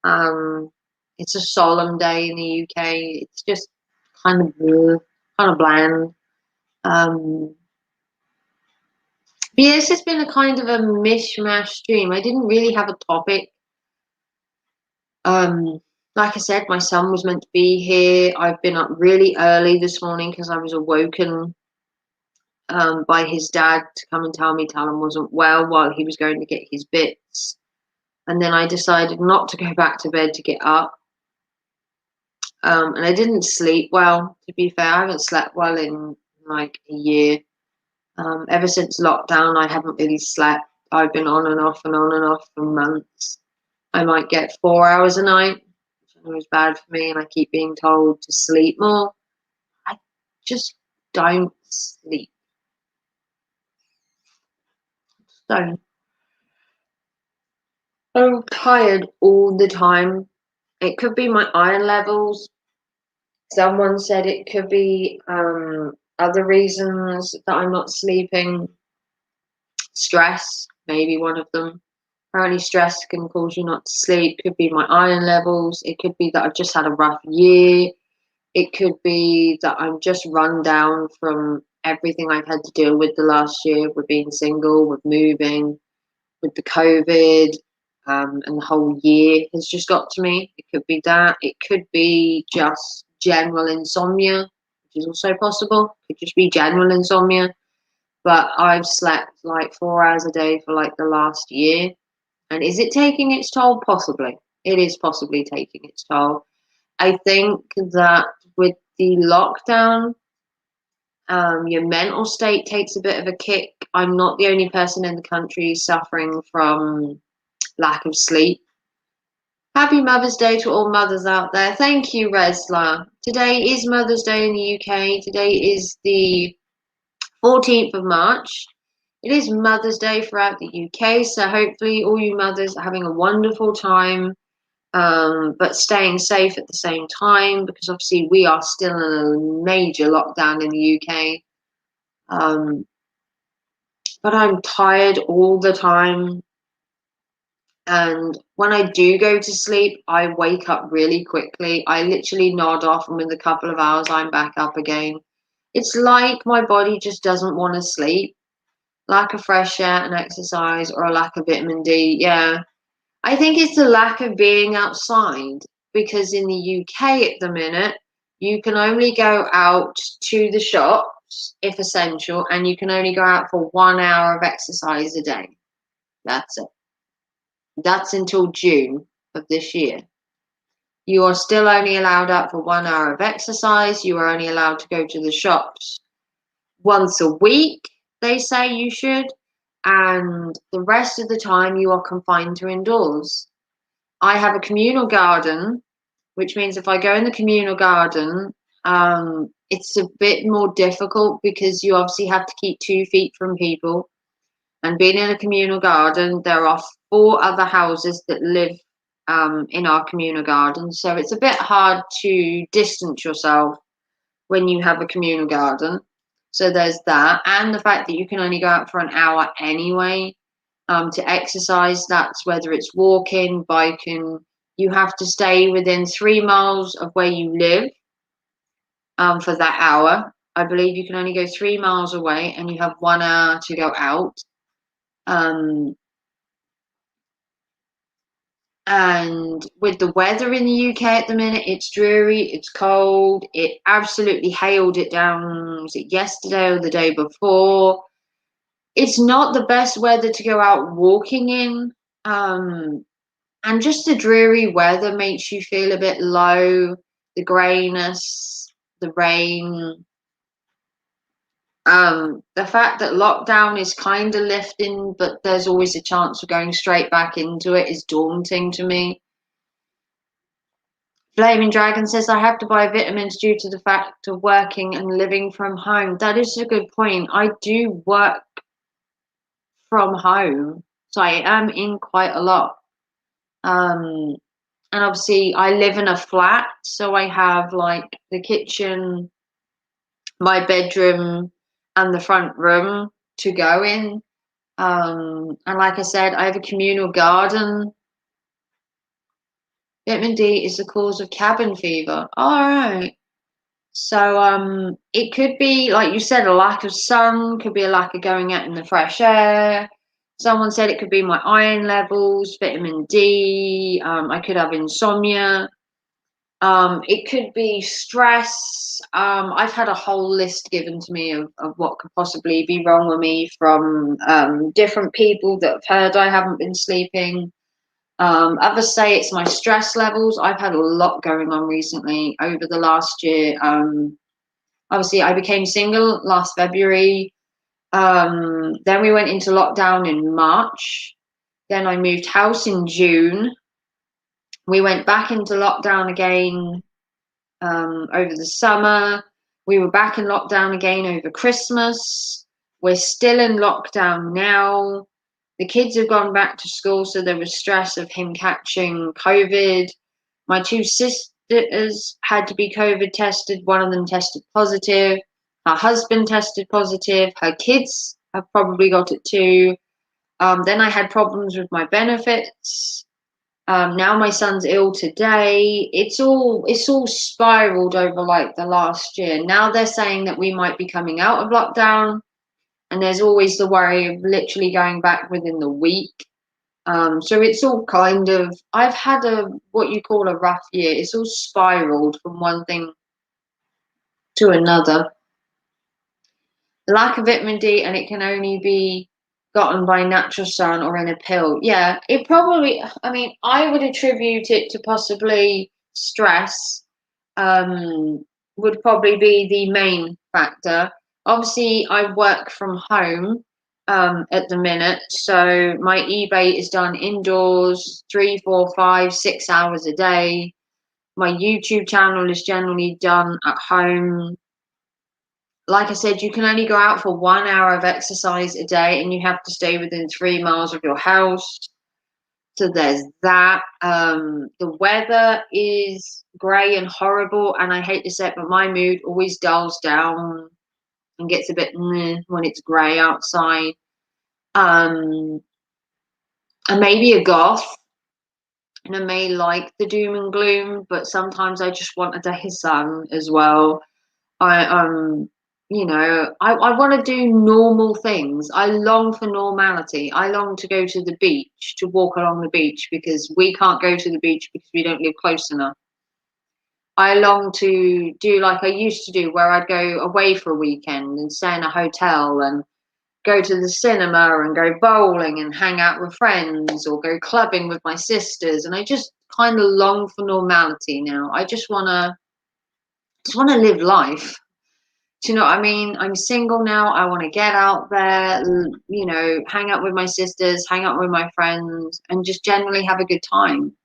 It's a solemn day in the UK. It's just kind of bland. But yeah, it's just been a kind of a mishmash stream. I didn't really have a topic. Like I said, my son was meant to be here. I've been up really early this morning because I was awoken by his dad to come and tell me Talon wasn't well while he was going to get his bits. And then I decided not to go back to bed to get up. And I didn't sleep well, to be fair. I haven't slept well in like a year. Ever since lockdown, I haven't really slept. I've been on and off and on and off for months. I might get 4 hours a night, which I know is bad for me, and I keep being told to sleep more. I just don't sleep. Don't. I'm tired all the time. It could be my iron levels. Someone said it could be other reasons that I'm not sleeping. Stress, maybe one of them. Apparently, stress can cause you not to sleep. Could be my iron levels. It could be that I've just had a rough year. It could be that I'm just run down from everything I've had to deal with the last year, with being single, with moving, with the COVID, and the whole year has just got to me. It could be that. It could be just general insomnia, which is also possible. It could just be general insomnia. But I've slept like 4 hours a day for like the last year. And is it taking its toll? Possibly. It is possibly taking its toll. I think that with the lockdown, your mental state takes a bit of a kick. I'm not the only person in the country suffering from lack of sleep. Happy Mother's Day to all mothers out there. Thank you, Resla. Today is Mother's Day in the UK. Today is the 14th of March. It is Mother's Day throughout the UK, so hopefully all you mothers are having a wonderful time, but staying safe at the same time, because obviously we are still in a major lockdown in the UK. But I'm tired all the time. And when I do go to sleep, I wake up really quickly. I literally nod off, and within a couple of hours, I'm back up again. It's like my body just doesn't want to sleep. Lack of fresh air and exercise, or a lack of vitamin D. Yeah. I think it's the lack of being outside, because in the UK at the minute, you can only go out to the shops if essential, and you can only go out for 1 hour of exercise a day. That's it. That's until June of this year. You are still only allowed out for 1 hour of exercise. You are only allowed to go to the shops once a week, they say you should. And the rest of the time, you are confined to indoors. I have a communal garden, which means if I go in the communal garden, it's a bit more difficult because you obviously have to keep 2 feet from people. And being in a communal garden, there are 4 other houses that live in our communal garden. So it's a bit hard to distance yourself when you have a communal garden. So there's that. And the fact that you can only go out for an hour anyway to exercise. That's whether it's walking, biking. You have to stay within 3 miles of where you live for that hour. I believe you can only go 3 miles away, and you have 1 hour to go out. And with the weather in the UK at the minute, it's dreary, it's cold, it absolutely hailed it down, was it yesterday or the day before? It's not the best weather to go out walking in. And just the dreary weather makes you feel a bit low, the greyness, the rain. The fact that lockdown is kind of lifting, but there's always a chance of going straight back into it, is daunting to me. Flaming Dragon says, I have to buy vitamins due to the fact of working and living from home. That is a good point. I do work from home, so I am in quite a lot. And obviously, I live in a flat, so I have like the kitchen, my bedroom, and the front room to go in. And like I said, I have a communal garden. Vitamin D is the cause of cabin fever. All right. So it could be, like you said, a lack of sun, could be a lack of going out in the fresh air. Someone said it could be my iron levels, vitamin D. I could have insomnia. It could be stress. I've had a whole list given to me of what could possibly be wrong with me from different people that have heard I haven't been sleeping. Others say it's my stress levels. I've had a lot going on recently over the last year. Obviously, I became single last February. Then we went into lockdown in March. Then I moved house in June. We went back into lockdown again over the summer. We were back in lockdown again over Christmas. We're still in lockdown now. The kids have gone back to school, so there was stress of him catching COVID. My two sisters had to be COVID tested. One of them tested positive. Her husband tested positive. Her kids have probably got it too. Then I had problems with my benefits. Now my son's ill today. It's all spiraled over like the last year. Now they're saying that we might be coming out of lockdown, and there's always the worry of literally going back within the week. So it's all kind of, I've had what you call a rough year. It's all spiraled from one thing to another. The lack of vitamin D, and it can only be gotten by natural sun or in a pill. Yeah, it probably, I mean, I would attribute it to possibly stress, would probably be the main factor. Obviously, I work from home at the minute, so my eBay is done indoors 3, 4, 5, 6 hours a day. My YouTube channel is generally done at home. Like I said, you can only go out for 1 hour of exercise a day, and you have to stay within 3 miles of your house. So there's that. The weather is grey and horrible, and I hate to say it, but my mood always dulls down and gets a bit when it's grey outside. I'm maybe a goth, and I may like the doom and gloom, but sometimes I just want a day of sun as well. I want to do normal things. I long for normality. I long to go to the beach, to walk along the beach, because we can't go to the beach because we don't live close enough. I long to do like I used to do, where I'd go away for a weekend and stay in a hotel and go to the cinema and go bowling and hang out with friends or go clubbing with my sisters. And I just kind of long for normality now. I just want to live life. Do you know what I mean? I'm single now. I want to get out there, hang out with my sisters, hang out with my friends, and just generally have a good time.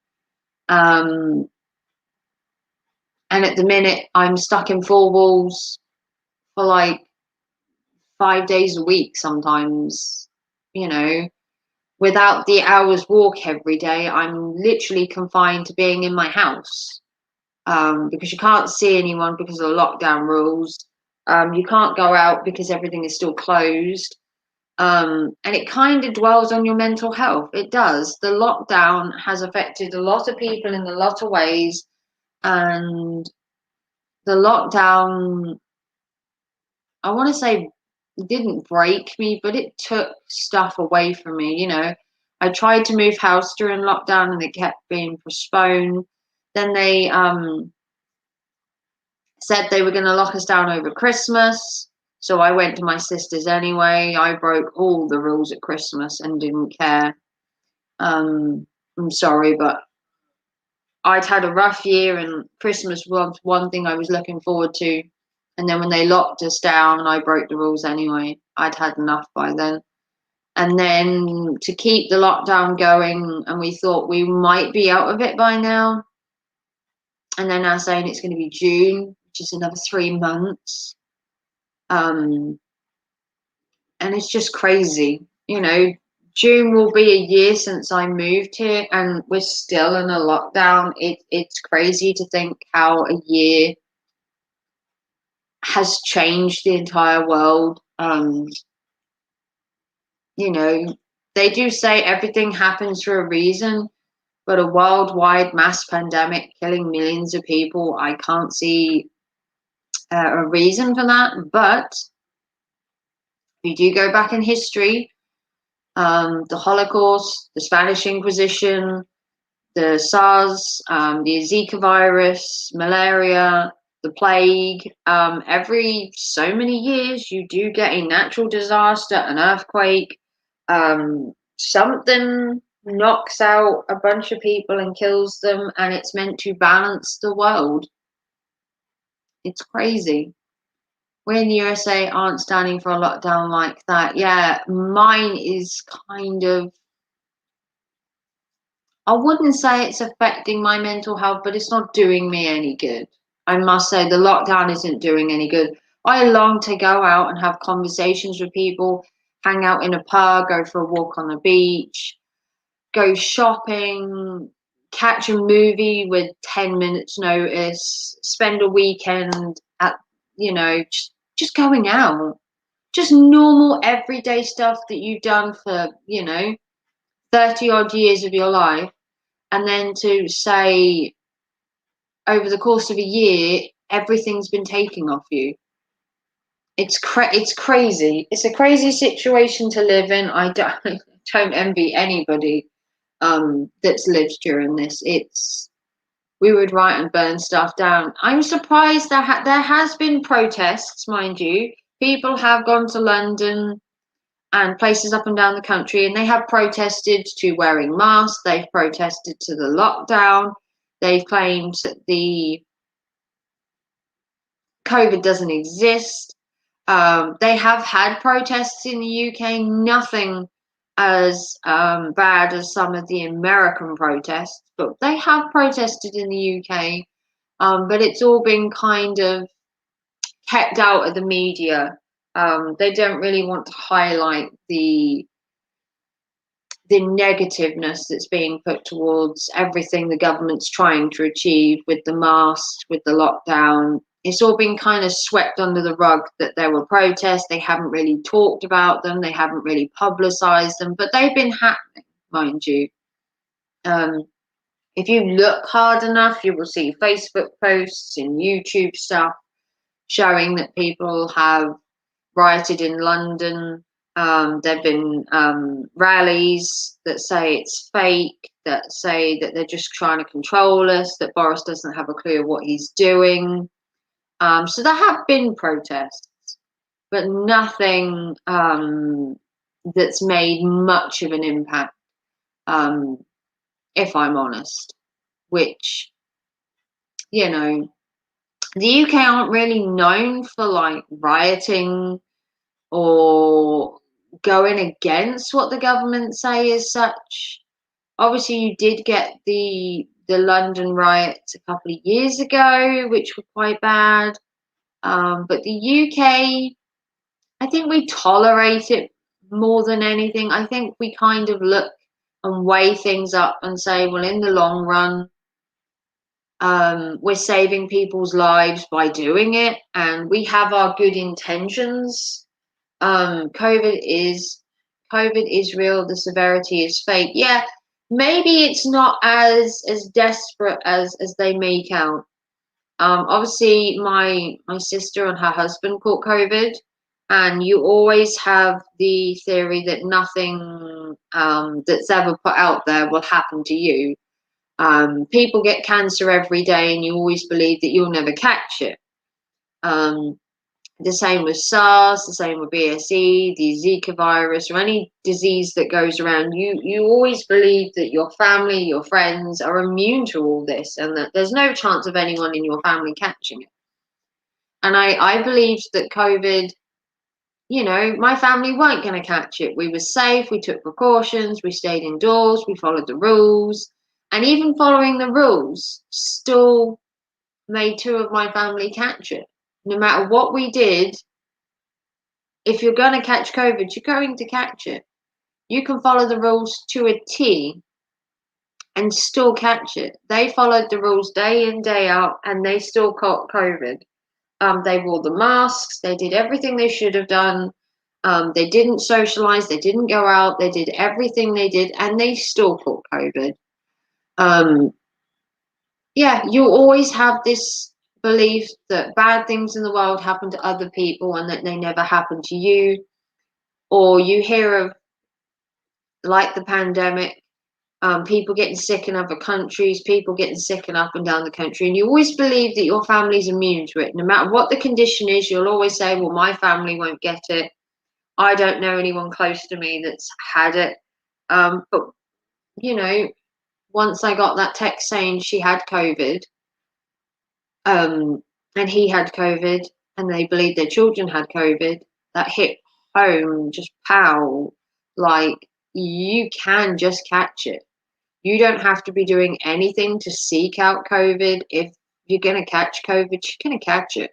And at the minute, I'm stuck in four walls for like 5 days a week sometimes, without the hours walk every day. I'm literally confined to being in my house because you can't see anyone because of the lockdown rules. You can't go out because everything is still closed. And it kind of dwells on your mental health. It does. The lockdown has affected a lot of people in a lot of ways. And the lockdown, I want to say, didn't break me, but it took stuff away from me. I tried to move house during lockdown and it kept being postponed. Then they said they were going to lock us down over Christmas. So I went to my sister's anyway. I broke all the rules at Christmas and didn't care. I'm sorry, but I'd had a rough year, and Christmas was one thing I was looking forward to. And then when they locked us down, I broke the rules anyway. I'd had enough by then. And then to keep the lockdown going, and we thought we might be out of it by now. And they're now saying it's going to be June, which is another 3 months. And it's just crazy. June will be a year since I moved here, and we're still in a lockdown. It's crazy to think how a year has changed the entire world. They do say everything happens for a reason, but a worldwide mass pandemic killing millions of people, I can't see a reason for that. But if you do go back in history, the Holocaust, the Spanish Inquisition, the SARS, the Zika virus, malaria, the plague, every so many years you do get a natural disaster, an earthquake, something knocks out a bunch of people and kills them, and it's meant to balance the world. It's crazy. we in the USA aren't standing for a lockdown like that. Yeah, mine is kind of, I wouldn't say it's affecting my mental health, but it's not doing me any good. I must say the lockdown isn't doing any good. I long to go out and have conversations with people, hang out in a pub, go for a walk on the beach, go shopping, catch a movie with 10 minutes notice, spend a weekend at, just going out. Just normal everyday stuff that you've done for, 30 odd years of your life. And then to say over the course of a year, everything's been taken off you. It's crazy. It's a crazy situation to live in. I don't envy anybody that's lived during this. We would write and burn stuff down. I'm surprised that there has been protests, mind you. People have gone to London and places up and down the country, and they have protested to wearing masks. They've protested to the lockdown. They've claimed that the COVID doesn't exist. They have had protests in the UK, nothing as bad as some of the American protests, but they have protested in the UK. But it's all been kind of kept out of the media. They don't really want to highlight the negativeness that's being put towards everything the government's trying to achieve with the masks, with the lockdown. It's all been kind of swept under the rug that there were protests. They haven't really talked about them. They haven't really publicized them, but they've been happening, mind you. If you look hard enough, you will see Facebook posts and YouTube stuff showing that people have rioted in London. There have been rallies that say it's fake, that say that they're just trying to control us, that Boris doesn't have a clue of what he's doing. So there have been protests, but nothing that's made much of an impact, if I'm honest, which, the UK aren't really known for like rioting or going against what the government say as such. Obviously, you did get the London riots a couple of years ago, which were quite bad. But the UK, I think we tolerate it more than anything. I think we kind of look and weigh things up and say, well, in the long run, we're saving people's lives by doing it, and we have our good intentions. COVID is real. The severity is fake. Yeah, maybe it's not as desperate as they make out. Obviously, my sister and her husband caught COVID, and you always have the theory that nothing that's ever put out there will happen to you. People get cancer every day, and you always believe that you'll never catch it. The same with SARS, the same with BSE, the Zika virus, or any disease that goes around. You always believe that your family, your friends are immune to all this, and that there's no chance of anyone in your family catching it. And I believed that COVID, my family weren't going to catch it. We were safe, we took precautions, we stayed indoors, we followed the rules. And even following the rules still made 2 of my family catch it. No matter what we did, if you're going to catch COVID, you're going to catch it. You can follow the rules to a T and still catch it. They followed the rules day in, day out, and they still caught COVID. They wore the masks. They did everything they should have done. They didn't socialize. They didn't go out. They did everything they did, and they still caught COVID. Yeah, you always have this belief that bad things in the world happen to other people and that they never happen to you. Or you hear of, like the pandemic, people getting sick in other countries, people getting sick and up and down the country, and you always believe that your family's immune to it. No matter what the condition is, you'll always say, well, my family won't get it. I don't know anyone close to me that's had it. But, once I got that text saying she had COVID, and he had COVID, and they believed their children had COVID, that hit home just pow. Like, you can just catch it. You don't have to be doing anything to seek out COVID. If you're going to catch COVID, you're going to catch it.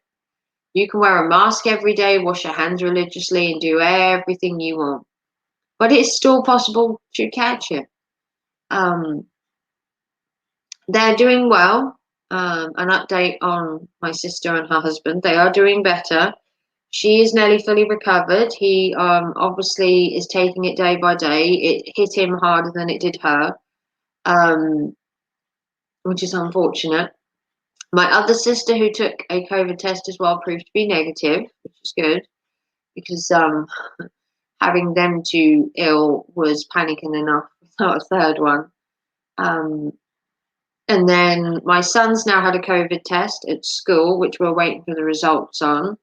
You can wear a mask every day, wash your hands religiously, and do everything you want. But it's still possible to catch it. They're doing well. An update on my sister and her husband. They are doing better. She is nearly fully recovered. He obviously is taking it day by day. It hit him harder than it did her, which is unfortunate. My other sister, who took a COVID test as well, proved to be negative, which is good, because having them two ill was panicking enough without a third one. And then my son's now had a COVID test at school, which we're waiting for the results on,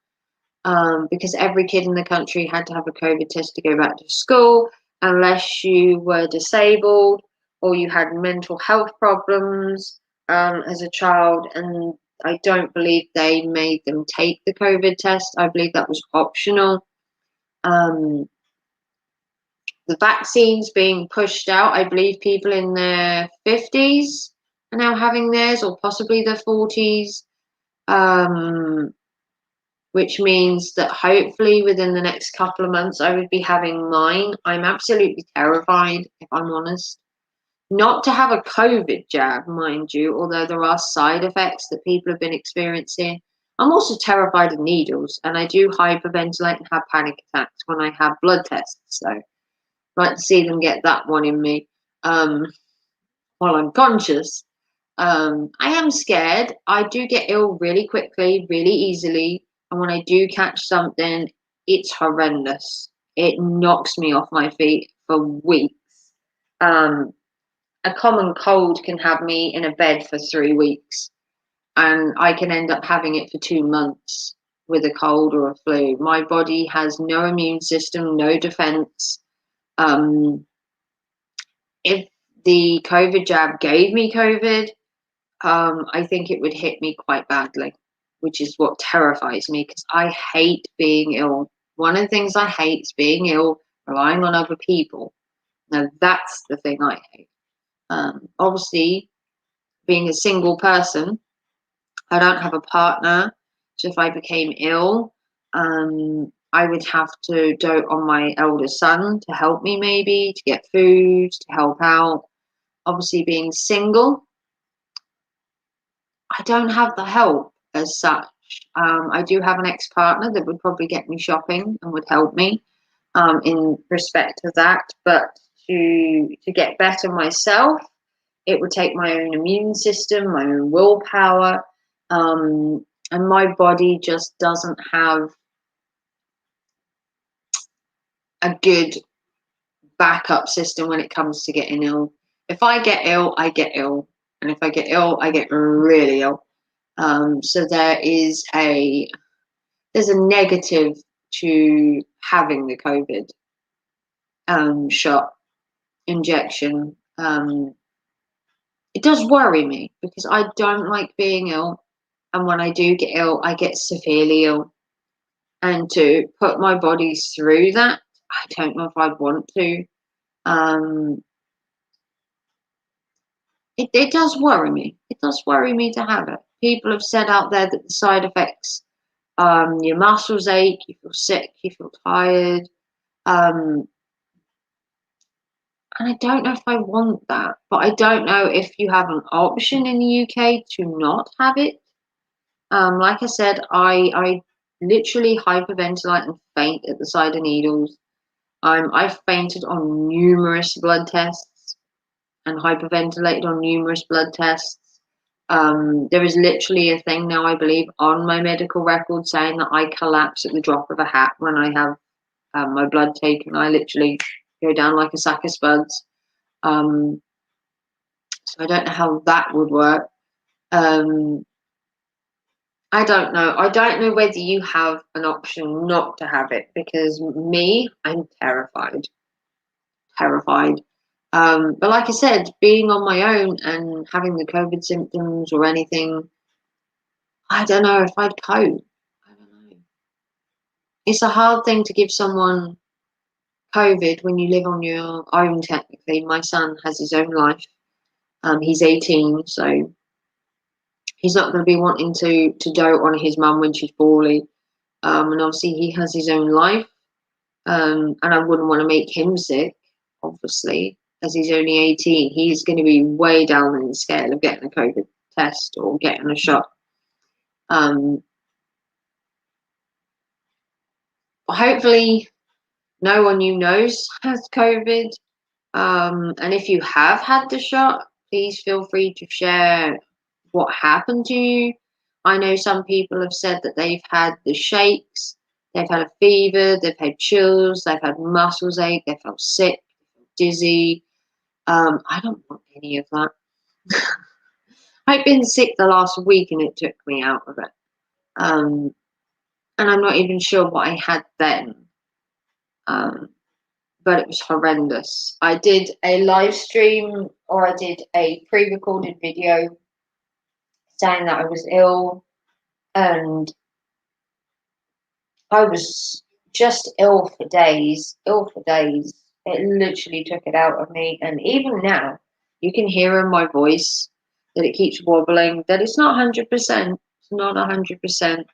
because every kid in the country had to have a COVID test to go back to school, unless you were disabled or you had mental health problems as a child. And I don't believe they made them take the COVID test. I believe that was optional. The vaccine's being pushed out. I believe people in their 50s are now having theirs, or possibly their 40s, which means that hopefully within the next couple of months I would be having mine. I'm absolutely terrified, if I'm honest. Not to have a COVID jab, mind you, although there are side effects that people have been experiencing. I'm also terrified of needles, and I do hyperventilate and have panic attacks when I have blood tests. So I'd like to see them get that one in me while I'm conscious. I am scared. I do get ill really quickly, really easily. And when I do catch something, it's horrendous. It knocks me off my feet for weeks. A common cold can have me in a bed for 3 weeks, and I can end up having it for 2 months with a cold or a flu. My body has no immune system, no defense. If the COVID jab gave me COVID, I think it would hit me quite badly, which is what terrifies me, because I hate being ill. One of the things I hate is being ill, relying on other people. Now, that's the thing I hate. Obviously, being a single person, I don't have a partner. So if I became ill, I would have to dote on my elder son to help me, maybe, to get food, to help out. Obviously, being single, I don't have the help as such. I do have an ex-partner that would probably get me shopping and would help me in respect of that. But to get better myself, it would take my own immune system, my own willpower, and my body just doesn't have a good backup system when it comes to getting ill. If I get ill, I get ill. And if I get ill, I get really ill. So there's a negative to having the COVID shot injection. It does worry me, because I don't like being ill, and when I do get ill, I get severely ill. And to put my body through that, I don't know if I'd want to. It does worry me. It does worry me to have it. People have said out there that the side effects, your muscles ache, you feel sick, you feel tired. And I don't know if I want that, but I don't know if you have an option in the UK to not have it. Like I said, I literally hyperventilate and faint at the sight of needles. I've fainted on numerous blood tests and hyperventilated on numerous blood tests. There is literally a thing now, I believe, on my medical record saying that I collapse at the drop of a hat when I have my blood taken. I literally go down like a sack of spuds. So I don't know how that would work. I don't know. I don't know whether you have an option not to have it, because me, I'm terrified. Terrified. But like I said, being on my own and having the COVID symptoms or anything, I don't know if I'd cope. I don't know. it's a hard thing to give someone COVID when you live on your own. Technically, my son has his own life. He's 18, so he's not going to be wanting to dote on his mum when she's poorly. And obviously, he has his own life. And I wouldn't want to make him sick, obviously, as he's only 18. He's going to be way down in the scale of getting a COVID test or getting a shot. Hopefully, no one you know has COVID. And if you have had the shot, please feel free to share what happened to you. I know some people have said that they've had the shakes, they've had a fever, they've had chills, they've had muscles ache, they felt sick, dizzy. I don't want any of that. I've been sick the last week and it took me out of it. And I'm not even sure what I had then. But it was horrendous. I did a live stream, or I did a pre-recorded video saying that I was ill, and I was just ill for days, It literally took it out of me. And even now, you can hear in my voice that it keeps wobbling, that it's not 100%. It's not 100%.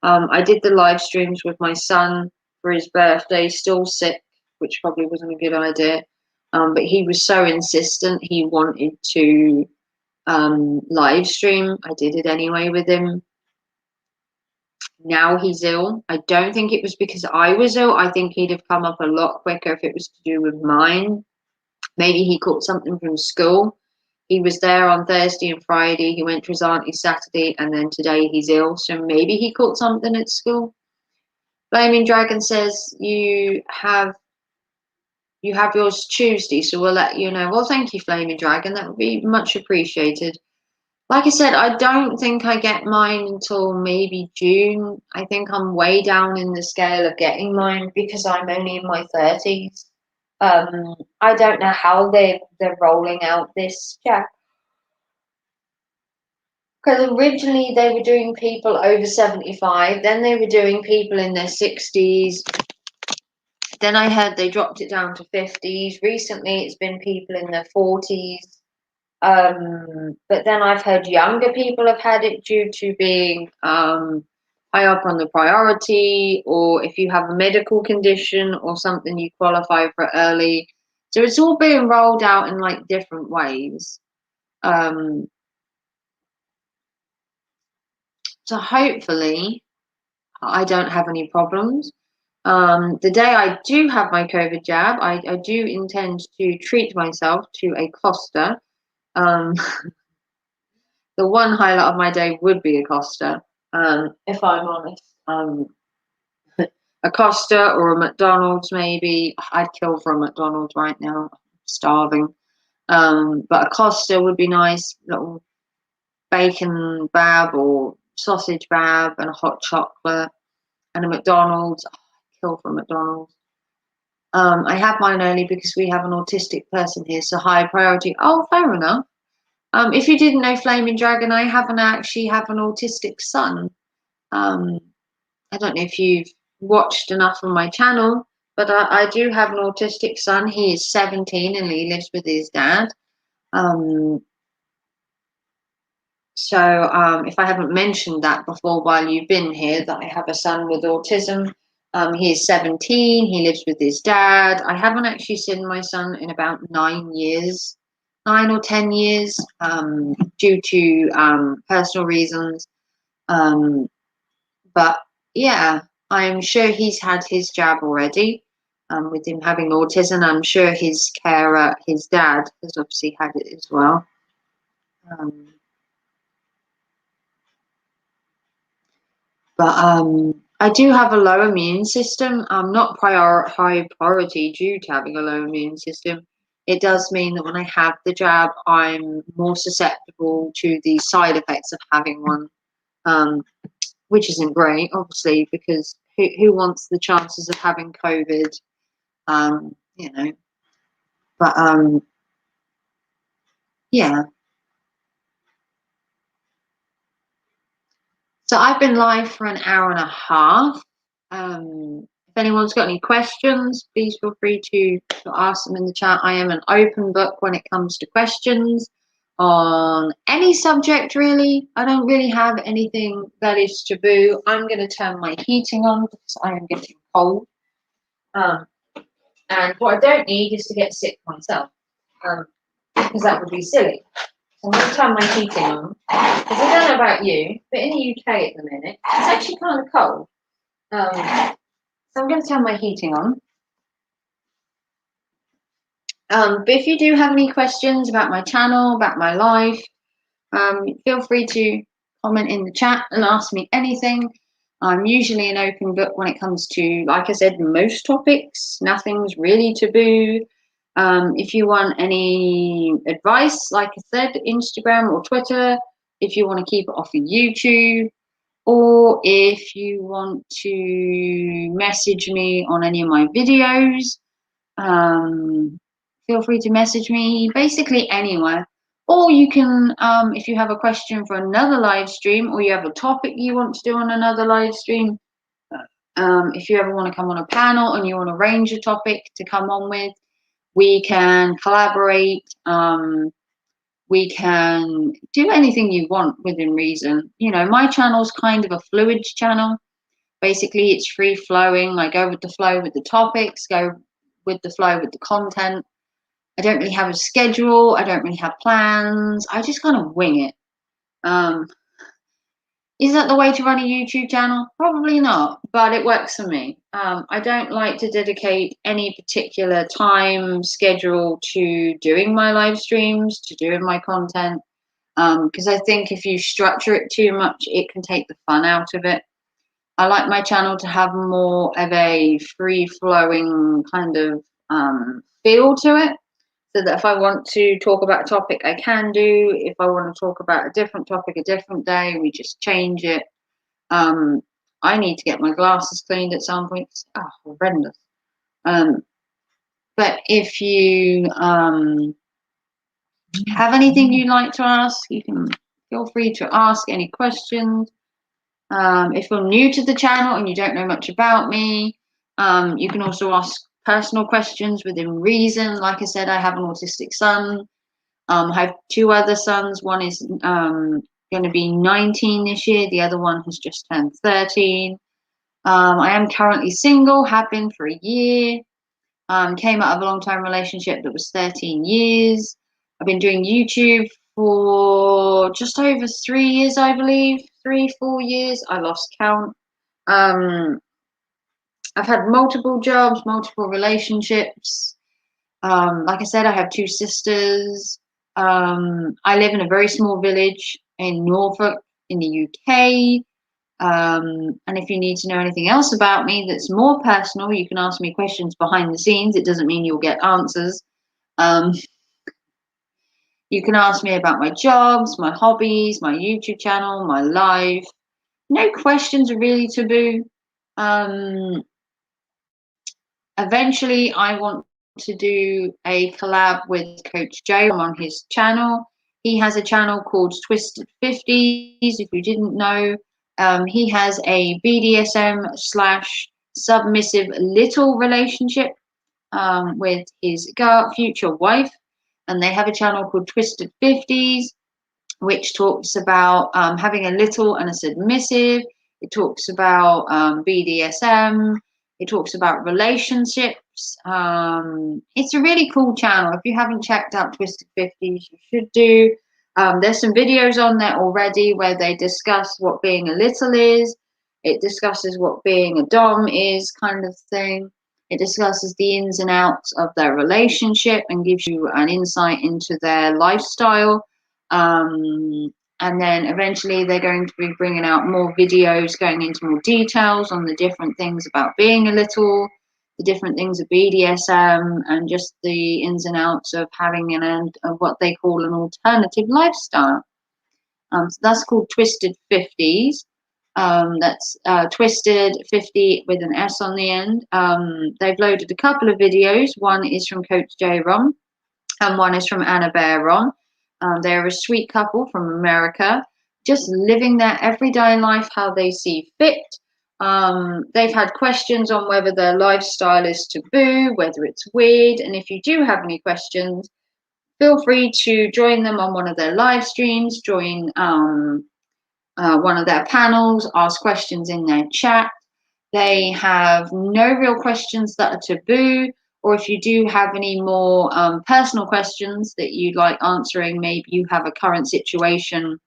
I did the live streams with my son for his birthday, still sick, which probably wasn't a good idea. But he was so insistent, he wanted to live stream. I did it anyway with him. Now he's ill. I don't think it was because I was ill. I think he'd have come up a lot quicker if it was to do with mine. Maybe he caught something from school. He was there on Thursday and Friday. He went to his auntie's Saturday, and then today he's ill. So maybe he caught something at school. Flaming Dragon says you have yours Tuesday, so we'll let you know. Well, thank you, Flaming Dragon. That would be much appreciated. Like I said, I don't think I get mine until maybe June. I think I'm way down in the scale of getting mine because I'm only in my 30s. I don't know how they're rolling out this jab. Because originally they were doing people over 75, then they were doing people in their 60s. Then I heard they dropped it down to 50s. Recently it's been people in their 40s. But then I've heard younger people have had it due to being high up on the priority, or if you have a medical condition or something, you qualify for early. So it's all being rolled out in like different ways. So hopefully I don't have any problems. The day I do have my COVID jab, I do intend to treat myself to a Costa. The one highlight of my day would be a Costa, if I'm honest. A Costa or a McDonald's, maybe. I'd kill for a McDonald's right now. I'm starving. But a Costa would be nice. Little bacon bab or sausage bab and a hot chocolate. And a McDonald's. I'd kill for a McDonald's. I have mine early because we have an autistic person here, so high priority. Oh, fair enough. If you didn't know, Flaming Dragon, I actually have an autistic son. I don't know if you've watched enough on my channel, but I do have an autistic son. He is 17 and he lives with his dad. So if I haven't mentioned that before while you've been here, that I have a son with autism. He is 17. He lives with his dad. I haven't actually seen my son in about 9 years. 9 or 10 years, due to personal reasons. But yeah, I'm sure he's had his jab already. With him having autism, I'm sure his carer, his dad, has obviously had it as well. But I do have a low immune system. I'm not high priority due to having a low immune system. It does mean that when I have the jab, I'm more susceptible to the side effects of having one, which isn't great, obviously, because who wants the chances of having COVID, you know. But yeah. So I've been live for an hour and a half. If anyone's got any questions, please feel free to ask them in the chat. I am an open book when it comes to questions on any subject, really. I don't really have anything that is taboo. I'm going to turn my heating on because I am getting cold. And what I don't need is to get sick myself, because that would be silly. So I'm going to turn my heating on, because I don't know about you, but in the UK at the minute, it's actually kind of cold. So I'm going to turn my heating on. But if you do have any questions about my channel, about my life, feel free to comment in the chat and ask me anything. I'm usually an open book when it comes to, like I said, most topics. Nothing's really taboo. If you want any advice, like I said, Instagram or Twitter, if you want to keep it off of YouTube, or if you want to message me on any of my videos, feel free to message me basically anywhere. Or you can, if you have a question for another live stream, or you have a topic you want to do on another live stream, if you ever want to come on a panel and you want to arrange a topic to come on with, we can collaborate. We can do anything you want within reason. You know, my channel's kind of a fluid channel. Basically, it's free flowing. I go with the flow with the topics, go with the flow with the content. I don't really have a schedule. I don't really have plans. I just kind of wing it. Is that the way to run a YouTube channel? Probably not, but it works for me. I don't like to dedicate any particular time schedule to doing my live streams, to doing my content, because I think if you structure it too much, it can take the fun out of it. I like my channel to have more of a free-flowing kind of feel to it, so that if I want to talk about a topic, I can do. If I want to talk about a different topic a different day, we just change it. I need to get my glasses cleaned at some point. Horrendous. But if you have anything you'd like to ask, you can feel free to ask any questions. If you're new to the channel and you don't know much about me, you can also ask personal questions within reason. Like I said, I have an autistic son. I have two other sons. One is going to be 19 this year. The other one has just turned 13. I am currently single, have been for a year. Came out of a long-term relationship that was 13 years. I've been doing YouTube for just over 3 years, I believe. 4 years. I lost count. I've had multiple jobs, multiple relationships. Like I said, I have two sisters. I live in a very small village in Norfolk in the UK. And if you need to know anything else about me that's more personal, you can ask me questions behind the scenes. It doesn't mean you'll get answers. You can ask me about my jobs, my hobbies, my YouTube channel, my life. No questions are really taboo. Eventually, I want to do a collab with Coach Joe. I'm on his channel. He has a channel called Twisted 50s. If you didn't know, he has a BDSM / submissive little relationship with his future wife, and they have a channel called Twisted 50s, which talks about having a little and a submissive. It talks about BDSM. It talks about relationships. It's a really cool channel. If you haven't checked out Twisted 50s, you should do. There's some videos on there already where they discuss what being a little is. It discusses what being a dom is, kind of thing. It discusses the ins and outs of their relationship and gives you an insight into their lifestyle. And then eventually they're going to be bringing out more videos going into more details on the different things about being a little, the different things of BDSM, and just the ins and outs of having of what they call an alternative lifestyle. So that's called Twisted 50s. That's Twisted 50 with an S on the end. They've loaded a couple of videos. One is from Coach J. Rom, and one is from Anna Bear Rom. They're a sweet couple from America, just living their everyday life how they see fit. They've had questions on whether their lifestyle is taboo, whether it's weird, and if you do have any questions, feel free to join them on one of their live streams, join one of their panels, ask questions in their chat. They have no real questions that are taboo, or if you do have any more personal questions that you'd like answering, maybe you have a current situation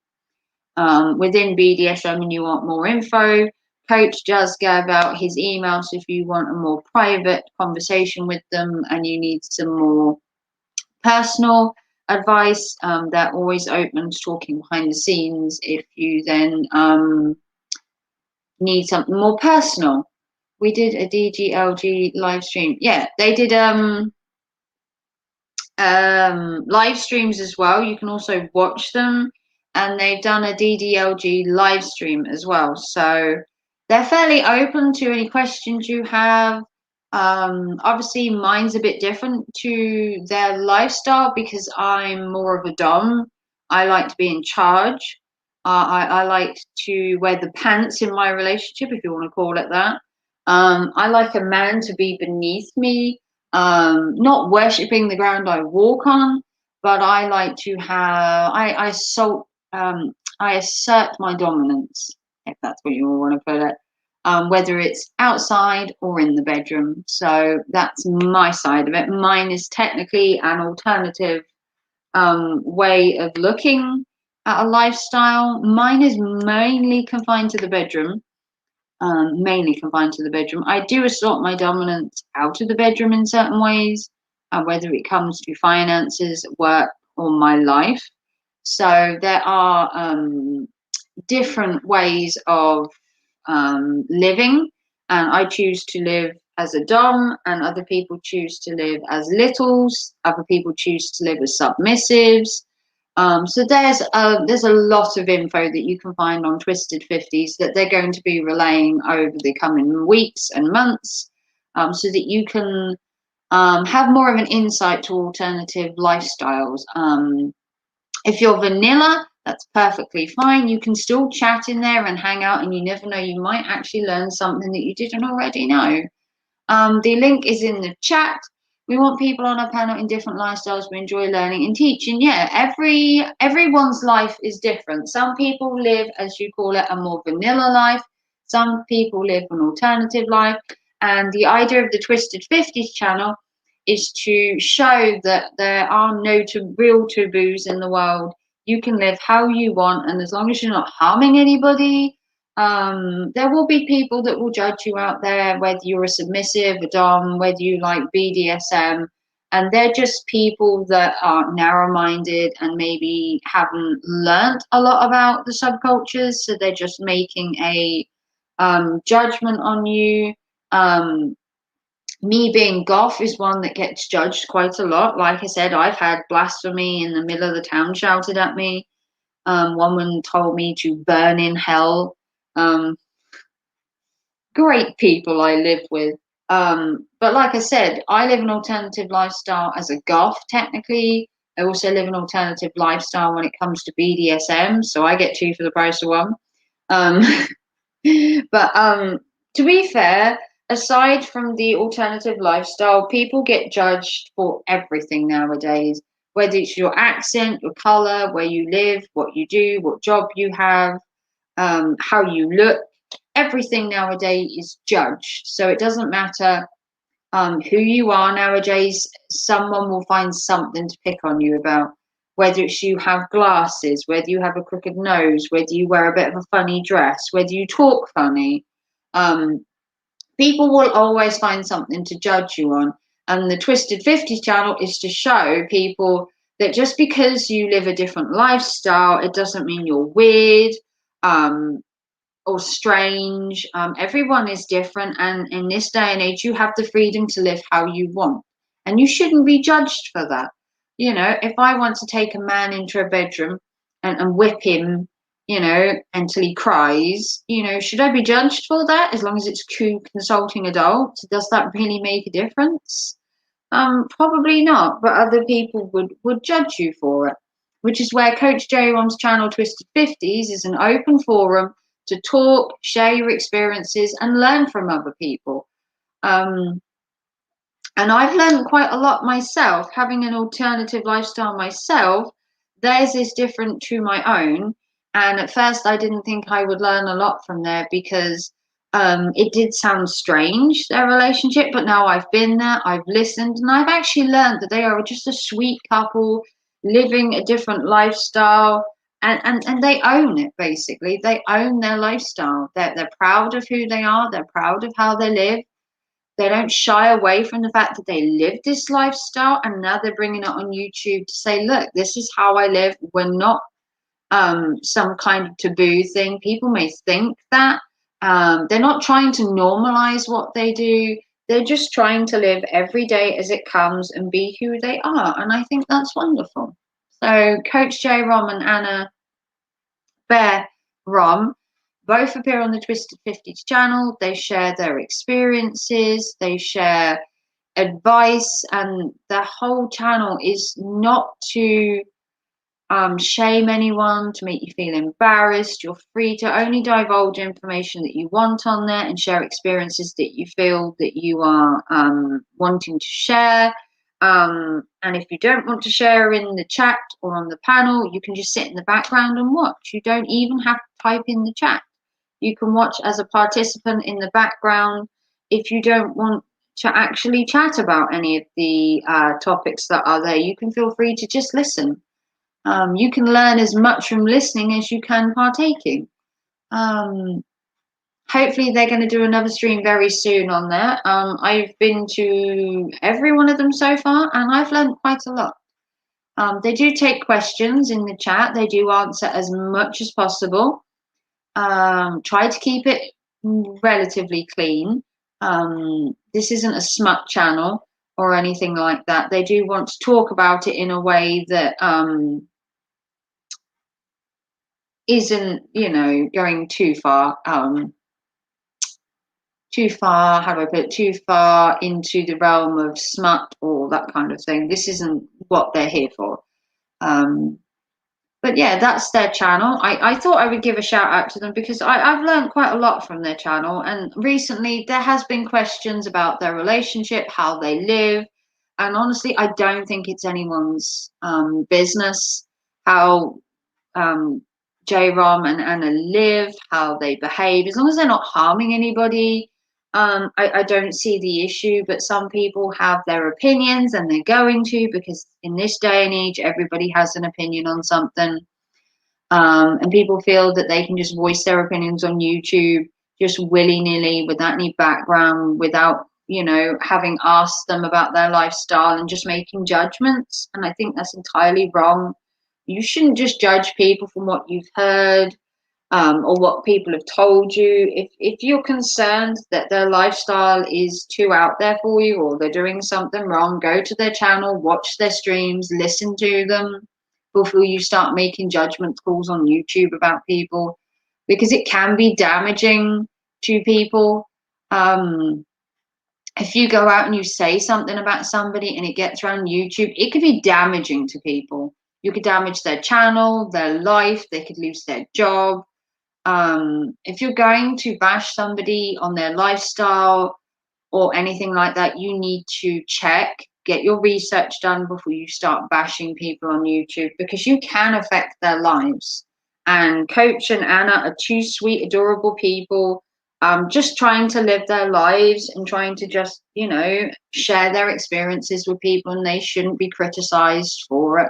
within BDSM and you want more info, Coach does give out his email. So if you want a more private conversation with them and you need some more personal advice, they're always open to talking behind the scenes if you then need something more personal. We did a DGLG live stream. Yeah, they did live streams as well. You can also watch them, and they've done a DDLG live stream as well. So they're fairly open to any questions you have. Obviously, mine's a bit different to their lifestyle because I'm more of a dom. I like to be in charge. I like to wear the pants in my relationship, if you want to call it that. I like a man to be beneath me, not worshipping the ground I walk on, but I like to have I assert my dominance, if that's what you all want to put it, whether it's outside or in the bedroom. So that's my side of it. Mine is technically an alternative way of looking at a lifestyle. Mine is mainly confined to the bedroom. Mainly confined to the bedroom. I do assert my dominance out of the bedroom in certain ways, whether it comes to finances, work, or my life. So there are different ways of living, and I choose to live as a dom, and other people choose to live as littles. Other people choose to live as submissives. So there's a lot of info that you can find on Twisted 50s that they're going to be relaying over the coming weeks and months, so that you can have more of an insight to alternative lifestyles. If you're vanilla, that's perfectly fine. You can still chat in there and hang out, and you never know, you might actually learn something that you didn't already know. The link is in the chat. We want people on our panel in different lifestyles. We enjoy learning and teaching. Yeah, everyone's life is different. Some people live, as you call it, a more vanilla life. Some people live an alternative life. And the idea of the Twisted 50s channel is to show that there are no real taboos in the world. You can live how you want, and as long as you're not harming anybody, there will be people that will judge you out there, whether you're a submissive, a dom, whether you like BDSM, and they're just people that are narrow-minded and maybe haven't learnt a lot about the subcultures, so they're just making a judgment on you. Me being goth is one that gets judged quite a lot. Like I said, I've had blasphemy in the middle of the town shouted at me. One woman told me to burn in hell. Great people I live with. But like I said, I live an alternative lifestyle as a goth, technically. I also live an alternative lifestyle when it comes to BDSM, so I get two for the price of one. But to be fair, aside from the alternative lifestyle, people get judged for everything nowadays, whether it's your accent, your color, where you live, what you do, what job you have, how you look. Everything nowadays is judged. So it doesn't matter who you are nowadays, someone will find something to pick on you about. Whether it's you have glasses, whether you have a crooked nose, whether you wear a bit of a funny dress, whether you talk funny. People will always find something to judge you on. And the Twisted 50s channel is to show people that just because you live a different lifestyle, it doesn't mean you're weird or strange. Everyone is different. And in this day and age, you have the freedom to live how you want. And you shouldn't be judged for that. You know, if I want to take a man into a bedroom and whip him, you know, until he cries, you know, should I be judged for that as long as it's two consulting adults? Does that really make a difference? Probably not, but other people would judge you for it, which is where Coach J1's channel Twisted 50s is an open forum to talk, share your experiences, and learn from other people. And I've learned quite a lot myself, having an alternative lifestyle myself. Theirs is different to my own. And at first, I didn't think I would learn a lot from there because it did sound strange, their relationship. But now I've been there, I've listened, and I've actually learned that they are just a sweet couple living a different lifestyle. And they own it, basically. They own their lifestyle. They're proud of who they are, they're proud of how they live. They don't shy away from the fact that they live this lifestyle, and now they're bringing it on YouTube to say, look, this is how I live. We're not some kind of taboo thing. People may think that. They're not trying to normalize what they do. They're just trying to live every day as it comes and be who they are. And I think that's wonderful. So Coach J. Rom and Anna Bear Rom both appear on the Twisted 50s channel. They share their experiences. They share advice. And the whole channel is not to shame anyone, to make you feel embarrassed. You're free to only divulge information that you want on there and share experiences that you feel that you are wanting to share. And if you don't want to share in the chat or on the panel, you can just sit in the background and watch. You don't even have to type in the chat. You can watch as a participant in the background. If you don't want to actually chat about any of the topics that are there, you can feel free to just listen. You can learn as much from listening as you can partaking. Hopefully they're going to do another stream very soon on there. I've been to every one of them so far, and I've learned quite a lot. They do take questions in the chat. They do answer as much as possible. Try to keep it relatively clean. This isn't a smut channel or anything like that. They do want to talk about it in a way that isn't, going too far, how do I put it, too far into the realm of smut or that kind of thing. This isn't what they're here for. But yeah, that's their channel. I thought I would give a shout out to them because I've learned quite a lot from their channel. And recently there has been questions about their relationship, how they live. And honestly, I don't think it's anyone's business how J. Rom and Anna live, how they behave. As long as they're not harming anybody, I don't see the issue. But some people have their opinions, and they're going to, because in this day and age, everybody has an opinion on something. And people feel that they can just voice their opinions on YouTube just willy-nilly without any background, without, having asked them about their lifestyle and just making judgments. And I think that's entirely wrong. You shouldn't just judge people from what you've heard or what people have told you. If you're concerned that their lifestyle is too out there for you, or they're doing something wrong, go to their channel, watch their streams, listen to them before you start making judgment calls on YouTube about people, because it can be damaging to people. If you go out and you say something about somebody and it gets around YouTube, it could be damaging to people. You could damage their channel, their life, they could lose their job. If you're going to bash somebody on their lifestyle or anything like that, you need to get your research done before you start bashing people on YouTube, because you can affect their lives. And Coach and Anna are two sweet, adorable people, just trying to live their lives and trying to just, share their experiences with people, and they shouldn't be criticized for it.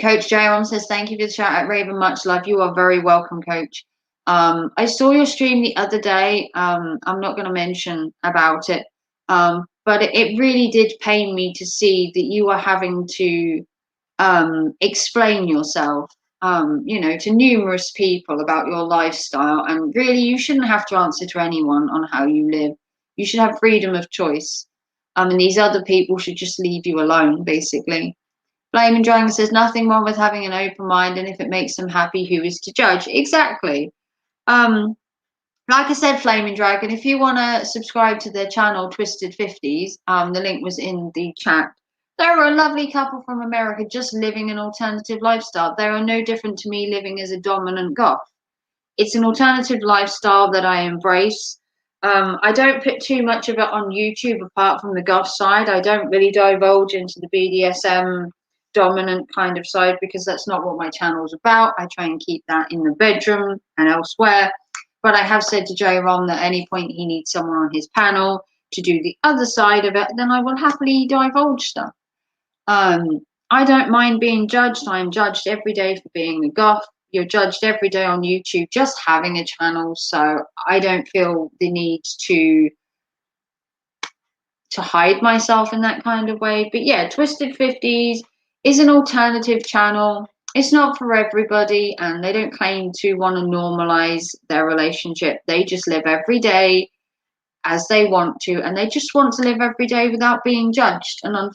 Coach J-Rom says, thank you for the shout out, Raven. Much love. You are very welcome, Coach. I saw your stream the other day. I'm not going to mention about it, but it really did pain me to see that you are having to explain yourself, to numerous people about your lifestyle. And really, you shouldn't have to answer to anyone on how you live. You should have freedom of choice. And these other people should just leave you alone, basically. Flaming Dragon says, nothing wrong with having an open mind, and if it makes them happy, who is to judge? Exactly. Like I said, Flaming Dragon, if you want to subscribe to their channel, Twisted 50s, the link was in the chat. They're a lovely couple from America just living an alternative lifestyle. They are no different to me living as a dominant goth. it's an alternative lifestyle that I embrace. I don't put too much of it on YouTube apart from the goth side. I don't really divulge into the BDSM dominant kind of side because that's not what my channel's about. I try and keep that in the bedroom and elsewhere. But I have said to J. Ron that at any point he needs someone on his panel to do the other side of it, then I will happily divulge stuff. I don't mind being judged. I'm judged every day for being a goth. You're judged every day on YouTube just having a channel, so I don't feel the need to hide myself in that kind of way. But yeah, Twisted 50s is an alternative channel. It's not for everybody, and they don't claim to want to normalize their relationship. They just live every day as they want to, and they just want to live every day without being judged. And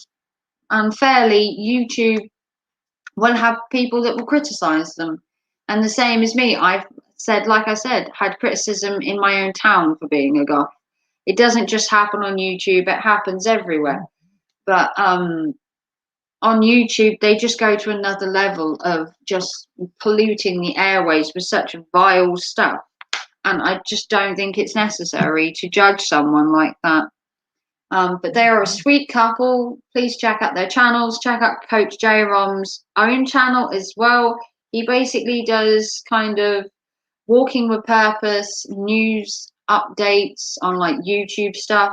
unfairly, YouTube will have people that will criticize them. And the same as me, I've said, like I said, had criticism in my own town for being a goth. It doesn't just happen on YouTube, it happens everywhere. But on YouTube, they just go to another level of just polluting the airways with such vile stuff. And I just don't think it's necessary to judge someone like that. But they are a sweet couple. Please check out their channels. Check out Coach J. Rom's own channel as well. He basically does kind of walking with purpose, news updates on like YouTube stuff.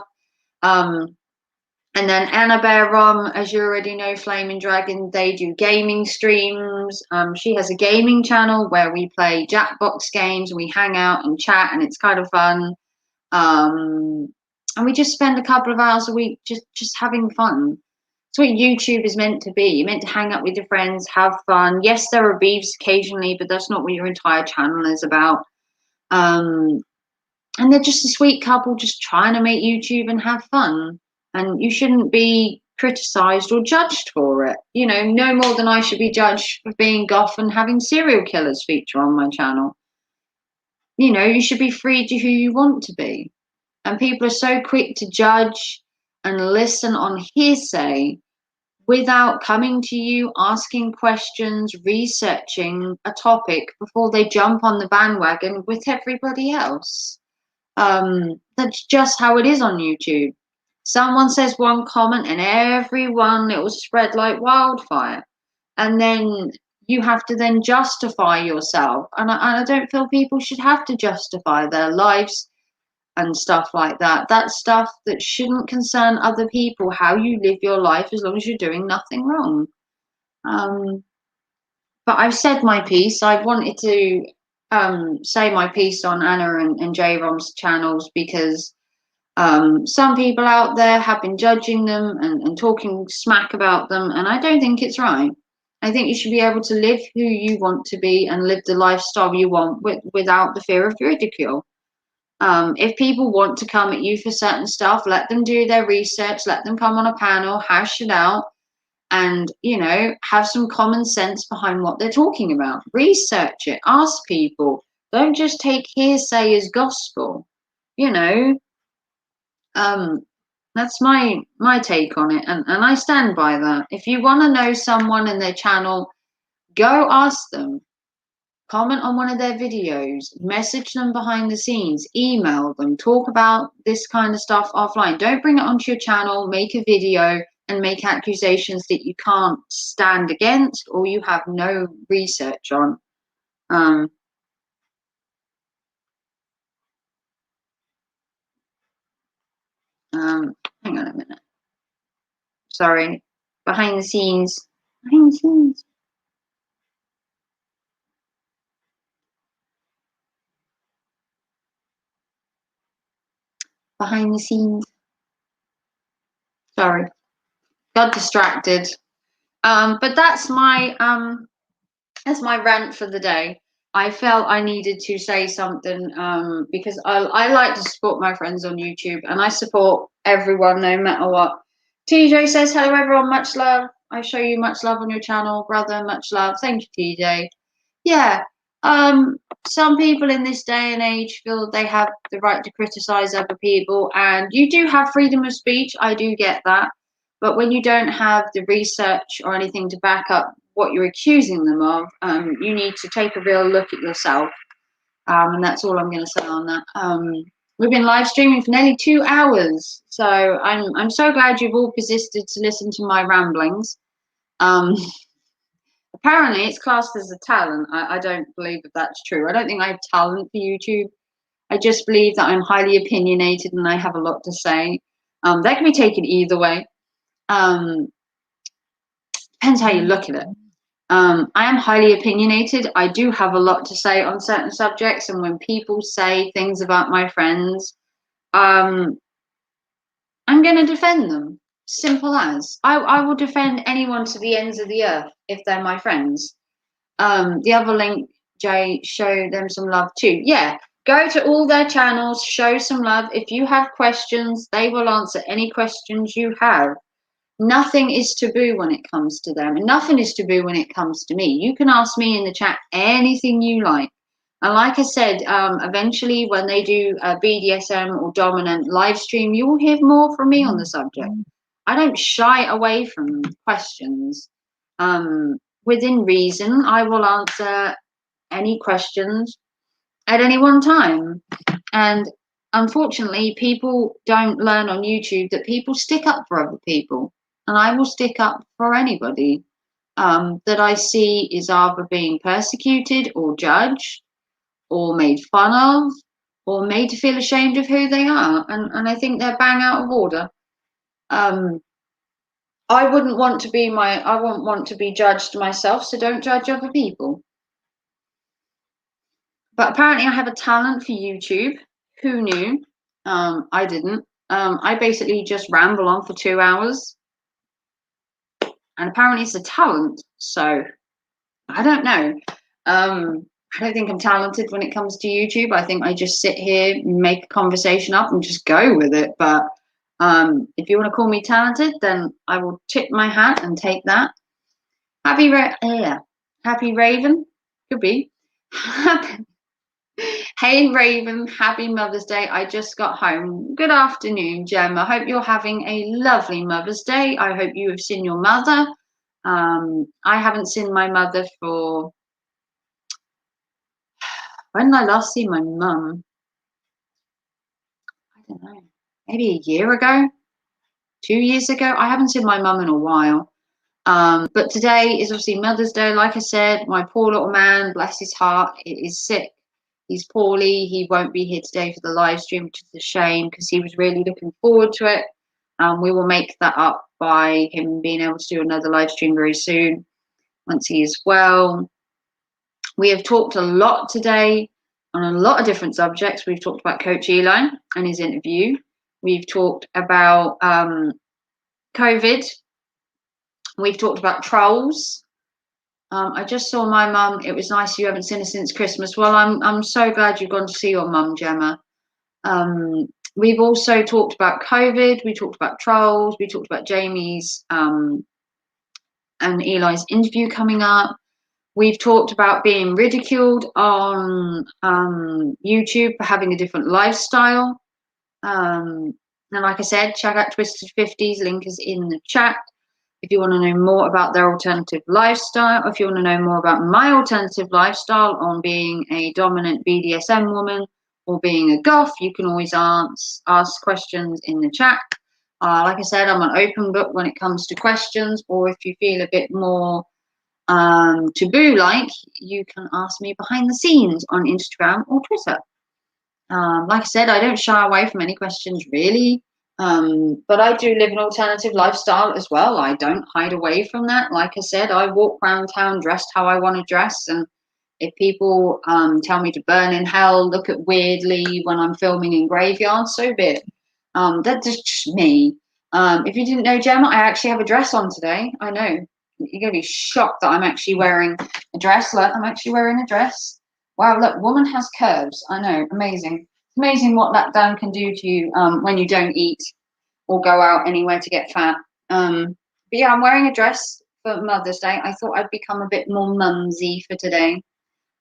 And then Annabelle Rom, as you already know, Flaming Dragon, they do gaming streams. She has a gaming channel where we play Jackbox games and we hang out and chat, and it's kind of fun. And we just spend a couple of hours a week just having fun. It's what YouTube is meant to be. You're meant to hang out with your friends, have fun. Yes, there are beefs occasionally, but that's not what your entire channel is about. And they're just a sweet couple just trying to make YouTube and have fun. And you shouldn't be criticized or judged for it. You know, no more than I should be judged for being goth and having serial killers feature on my channel. You know, you should be free to who you want to be. And people are so quick to judge and listen on hearsay without coming to you, asking questions, researching a topic before they jump on the bandwagon with everybody else. That's just how it is on YouTube. Someone says one comment and everyone, it will spread like wildfire. And then you have to then justify yourself. And I don't feel people should have to justify their lives and stuff like that. That's stuff that shouldn't concern other people, how you live your life as long as you're doing nothing wrong. But I've said my piece. I wanted to say my piece on Anna and J. Rom's channels because some people out there have been judging them and talking smack about them, and I don't think it's right. I think you should be able to live who you want to be and live the lifestyle you want without the fear of ridicule. If people want to come at you for certain stuff, let them do their research, let them come on a panel, hash it out, and, you know, have some common sense behind what they're talking about. Research it, ask people. Don't just take hearsay as gospel, you know. That's my take on it, and I stand by that. If you want to know someone and their channel, go ask them. Comment on one of their videos, message them behind the scenes, email them, talk about this kind of stuff offline. Don't bring it onto your channel, make a video and make accusations that you can't stand against or you have no research on. Hang on a minute. Sorry. Behind the scenes. Behind the scenes. Behind the scenes. Sorry. Got distracted. But that's my rant for the day. I felt I needed to say something because I like to support my friends on YouTube and I support everyone no matter what. TJ says, hello everyone, much love. I show you much love on your channel, brother, much love. Thank you, TJ. Yeah, some people in this day and age feel they have the right to criticize other people, and you do have freedom of speech, I do get that. But when you don't have the research or anything to back up what you're accusing them of, you need to take a real look at yourself. And that's all I'm going to say on that. We've been live streaming for nearly 2 hours, so I'm so glad you've all persisted to listen to my ramblings. Apparently, it's classed as a talent. I don't believe that that's true. I don't think I have talent for YouTube. I just believe that I'm highly opinionated and I have a lot to say. That can be taken either way. Depends how you look at it. I am highly opinionated. I do have a lot to say on certain subjects, and when people say things about my friends, I'm going to defend them. Simple as. I will defend anyone to the ends of the earth if they're my friends. The other link, Jay, show them some love too. Yeah, go to all their channels, show some love. If you have questions, they will answer any questions you have. Nothing is taboo when it comes to them, and nothing is taboo when it comes to me. You can ask me in the chat anything you like. And like I said, eventually when they do a BDSM or dominant live stream, you will hear more from me on the subject. I don't shy away from questions. Within reason, I will answer any questions at any one time. And unfortunately, people don't learn on YouTube that people stick up for other people. And I will stick up for anybody that I see is either being persecuted or judged or made fun of or made to feel ashamed of who they are. And I think they're bang out of order. I wouldn't want to be judged myself, so don't judge other people. But apparently I have a talent for YouTube. Who knew? I didn't. I basically just ramble on for 2 hours. And apparently it's a talent, so I don't know. I don't think I'm talented when it comes to YouTube. I think I just sit here, make a conversation up and just go with it. But if you want to call me talented, then I will tip my hat and take that. Happy Raven, could be. Hey Raven, happy Mother's Day. I just got home. Good afternoon, Gemma. I hope you're having a lovely Mother's Day. I hope you have seen your mother. I haven't seen my mother for... When did I last see my mum? I don't know. Maybe a year ago? 2 years ago? I haven't seen my mum in a while. But today is obviously Mother's Day. Like I said, my poor little man, bless his heart, is sick. He's poorly. He won't be here today for the live stream, which is a shame because he was really looking forward to it. We will make that up by him being able to do another live stream very soon once he is well. We have talked a lot today on a lot of different subjects. We've talked about Coach Eli and his interview. We've talked about COVID. We've talked about trolls. I just saw my mum. It was nice you haven't seen her since Christmas. Well, I'm so glad you've gone to see your mum, Gemma. We've also talked about COVID. We talked about trolls. We talked about Jamie's and Eli's interview coming up. We've talked about being ridiculed on YouTube for having a different lifestyle. And like I said, check out Twisted 50s. Link is in the chat. If you want to know more about their alternative lifestyle, or if you want to know more about my alternative lifestyle on being a dominant BDSM woman or being a goth, you can always ask questions in the chat. Like I said, I'm an open book when it comes to questions, or if you feel a bit more taboo-like, you can ask me behind the scenes on Instagram or Twitter. Like I said, I don't shy away from any questions, really. But I do live an alternative lifestyle as well. I don't hide away from that. Like I said, I walk around town dressed how I want to dress. And if people tell me to burn in hell, look at weirdly when I'm filming in graveyards, so be it. That's just me. If you didn't know, Gemma, I actually have a dress on today. I know. You're going to be shocked that I'm actually wearing a dress. Look, I'm actually wearing a dress. Wow, look, woman has curves. I know, amazing. Amazing what that down can do to you when you don't eat or go out anywhere to get fat. But yeah, I'm wearing a dress for Mother's Day. I thought I'd become a bit more mumsy for today.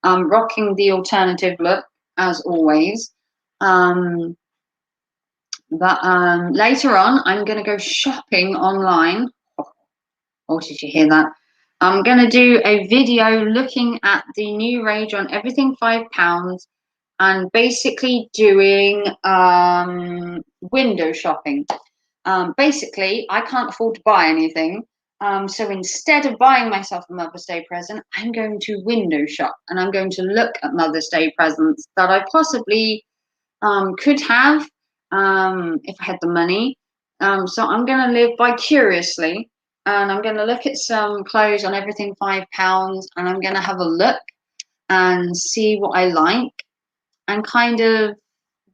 Rocking the alternative look, as always. But later on, I'm going to go shopping online. Oh, did you hear that? I'm going to do a video looking at the new range on everything £5. and basically doing window shopping. Basically, I can't afford to buy anything. So instead of buying myself a Mother's Day present, I'm going to window shop, and I'm going to look at Mother's Day presents that I possibly could have if I had the money. So I'm going to live vicariously, and I'm going to look at some clothes on everything £5, and I'm going to have a look and see what I like and kind of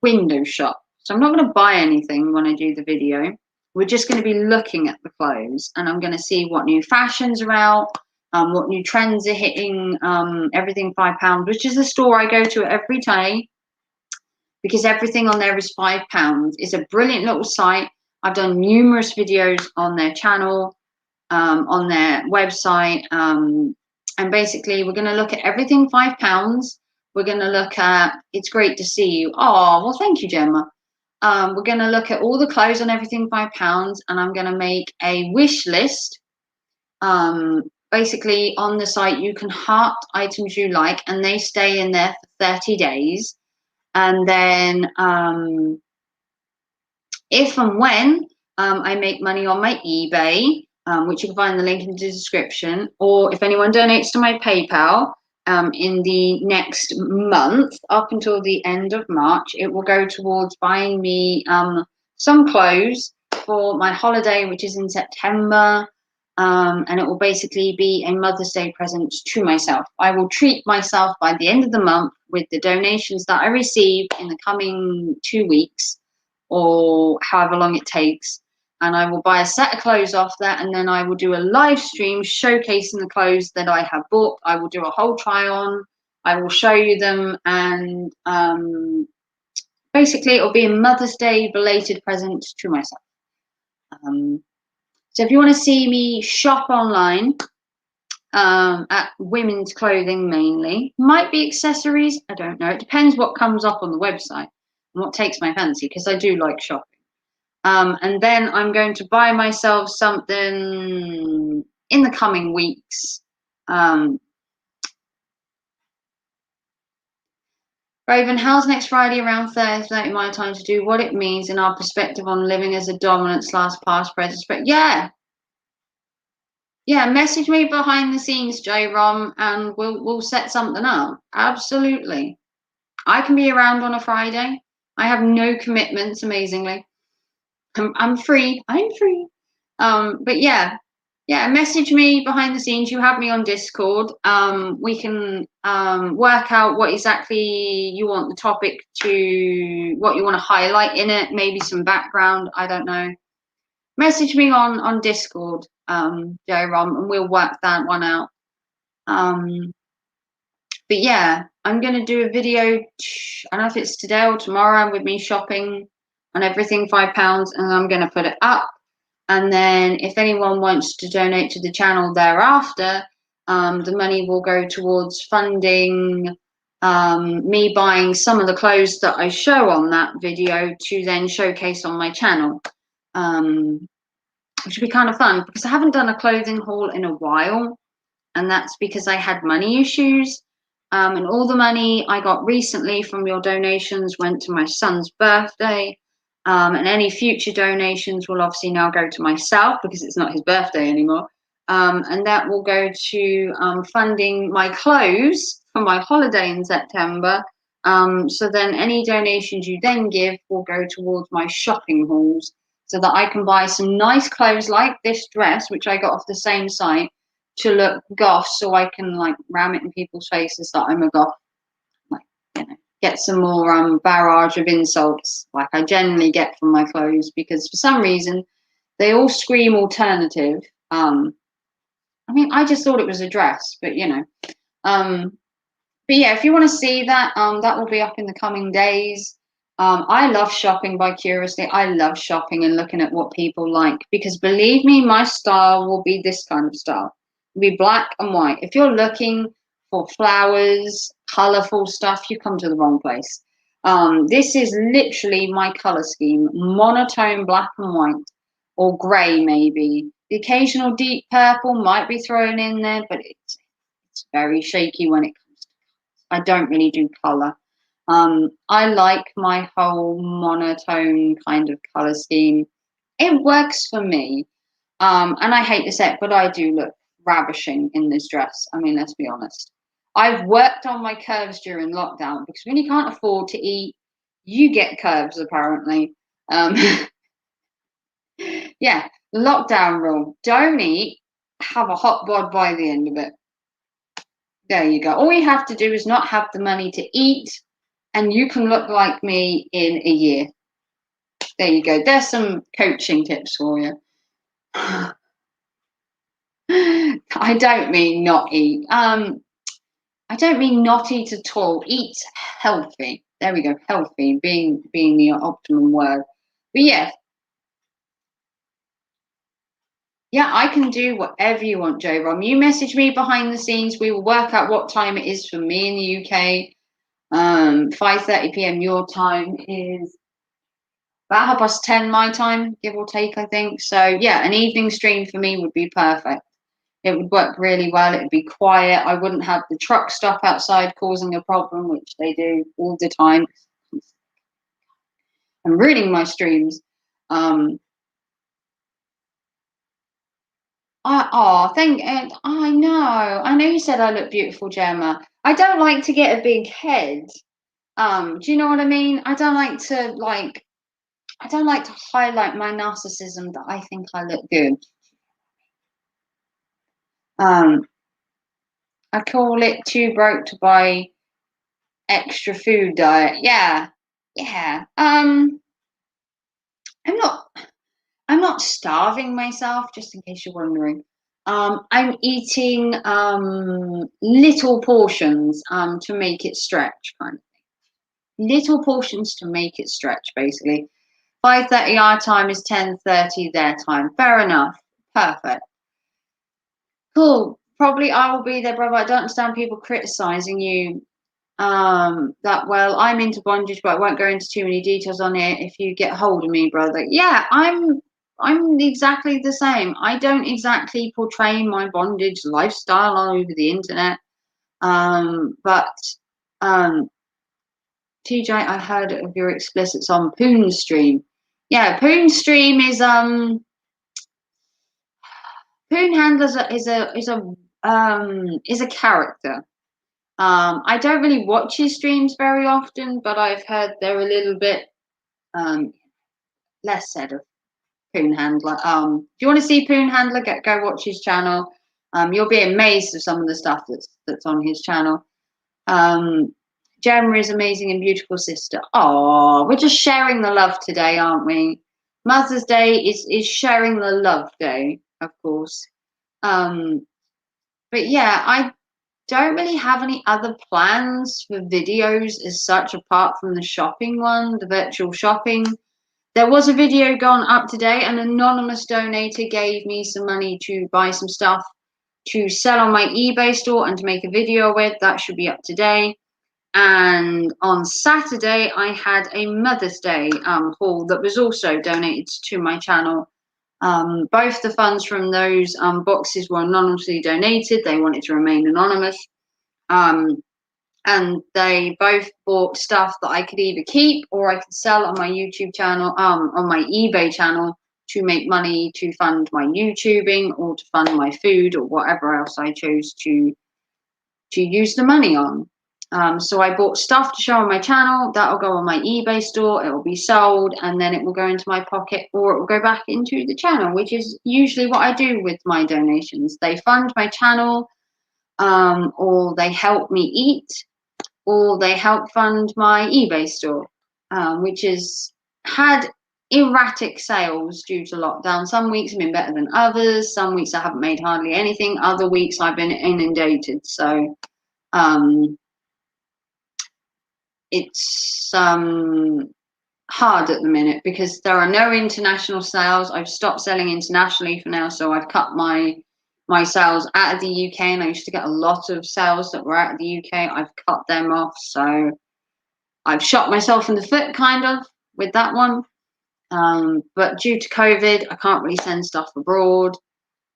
window shop. So I'm not going to buy anything when I do the video. We're just going to be looking at the clothes, and I'm going to see what new fashions are out, what new trends are hitting, everything £5, which is the store I go to every day, because everything on there is £5. It's a brilliant little site. I've done numerous videos on their channel, on their website, and basically we're going to look at everything £5. We're going to look at, it's great to see you. Oh, well, thank you, Gemma. We're going to look at all the clothes on everything £5, and I'm going to make a wish list. Basically, on the site, you can heart items you like, and they stay in there for 30 days. And then if and when I make money on my eBay, which you can find the link in the description, or if anyone donates to my PayPal in the next month, up until the end of March, it will go towards buying me some clothes for my holiday, which is in September. And it will basically be a Mother's Day present to myself. I will treat myself by the end of the month with the donations that I receive in the coming 2 weeks, or however long it takes. And I will buy a set of clothes off that, and then I will do a live stream showcasing the clothes that I have bought. I will do a whole try on. I will show you them, and basically it will be a Mother's Day belated present to myself. So if you want to see me shop online, at women's clothing mainly, might be accessories, I don't know. It depends what comes up on the website and what takes my fancy, because I do like shopping. And then I'm going to buy myself something in the coming weeks. Raven, how's next Friday around 30 my time to do what it means in our perspective on living as a dominant / past present? Yeah, message me behind the scenes, J-Rom, and we'll set something up. Absolutely. I can be around on a Friday. I have no commitments, amazingly. I'm free. I'm free. But yeah, message me behind the scenes. You have me on Discord. We can work out what exactly you want the topic to, what you want to highlight in it, maybe some background, I don't know. Message me on Discord, J-Rom, and we'll work that one out. But yeah, I'm going to do a video, I don't know if it's today or tomorrow, with me shopping on everything £5, and I'm going to put it up. And then if anyone wants to donate to the channel thereafter, the money will go towards funding me buying some of the clothes that I show on that video to then showcase on my channel. Which would be kind of fun, because I haven't done a clothing haul in a while, and that's because I had money issues. And all the money I got recently from your donations went to my son's birthday. And any future donations will obviously now go to myself, because it's not his birthday anymore. And that will go to funding my clothes for my holiday in September. So then any donations you then give will go towards my shopping hauls, so that I can buy some nice clothes like this dress, which I got off the same site, to look goth, so I can like ram it in people's faces that I'm a goth. Like, you know, get some more barrage of insults like I generally get from my clothes, because for some reason they all scream alternative. I mean, I just thought it was a dress, but you know. But yeah, if you want to see that, that will be up in the coming days. I love shopping vicariously. I love shopping and looking at what people like, because believe me, my style will be this kind of style. It'll be black and white. If you're looking for flowers, colorful stuff, you come to the wrong place. This is literally my color scheme: monotone black and white, or gray maybe. The occasional deep purple might be thrown in there, but it's very shaky when it comes to, I don't really do color. I like my whole monotone kind of color scheme. It works for me. And I hate to say it, but I do look ravishing in this dress. I mean, let's be honest. I've worked on my curves during lockdown because when you can't afford to eat, you get curves apparently. Um, yeah, lockdown rule. Don't eat, have a hot bod by the end of it. There you go. All you have to do is not have the money to eat, and you can look like me in a year. There you go. There's some coaching tips for you. I don't mean not eat. I don't mean not eat at all. Eat healthy. There we go. Healthy being the optimum word. But yeah, I can do whatever you want, Joe Rom. You message me behind the scenes. We will work out what time it is for me in the UK. 5:30 p.m. your time is about 10:30 my time, give or take, I think. So yeah, an evening stream for me would be perfect. It would work really well. It would be quiet. I wouldn't have the truck stop outside causing a problem, which they do all the time. I'm ruining my streams. I know you said I look beautiful, Gemma. I don't like to get a big head. Do you know what I mean? I don't like to highlight my narcissism that I think I look good. I call it too broke to buy extra food diet. Yeah. I'm not starving myself, just in case you're wondering. I'm eating little portions to make it stretch, kind of thing. Little portions to make it stretch, basically. 5:30 our time is 10:30 their time. Fair enough. Perfect. Cool. Probably I will be there, brother. I don't understand people criticizing you that well. I'm into bondage, but I won't go into too many details on it. If you get hold of me, brother. Yeah, I'm exactly the same. I don't exactly portray my bondage lifestyle all over the internet. But TJ, I heard of your explicits on Poon Stream. Yeah, Poon Stream is Poon Handler is a character. I don't really watch his streams very often, but I've heard they're a little bit less said of Poon Handler. If you want to see Poon Handler, go watch his channel. You'll be amazed at some of the stuff that's on his channel. Gemma is amazing and beautiful sister. Oh, we're just sharing the love today, aren't we? Mother's Day is sharing the love day, of course. But yeah, I don't really have any other plans for videos as such apart from the shopping one, the virtual shopping. There was a video gone up today. An anonymous donator gave me some money to buy some stuff to sell on my eBay store and to make a video with. That should be up today. And on Saturday, I had a Mother's Day haul that was also donated to my channel. Both the funds from those boxes were anonymously donated. They wanted to remain anonymous. And they both bought stuff that I could either keep or I could sell on my YouTube channel, on my eBay channel, to make money to fund my YouTubing or to fund my food or whatever else I chose to use the money on. So I bought stuff to show on my channel. That'll go on my eBay store. It will be sold, and then it will go into my pocket, or it will go back into the channel, which is usually what I do with my donations. They fund my channel, or they help me eat, or they help fund my eBay store, which has had erratic sales due to lockdown. Some weeks have been better than others. Some weeks I haven't made hardly anything. Other weeks I've been inundated. So it's hard at the minute because there are no international sales. I've stopped selling internationally for now, so I've cut my sales out of the UK, and I used to get a lot of sales that were out of the UK. I've cut them off, so I've shot myself in the foot kind of with that one. But due to COVID, I can't really send stuff abroad.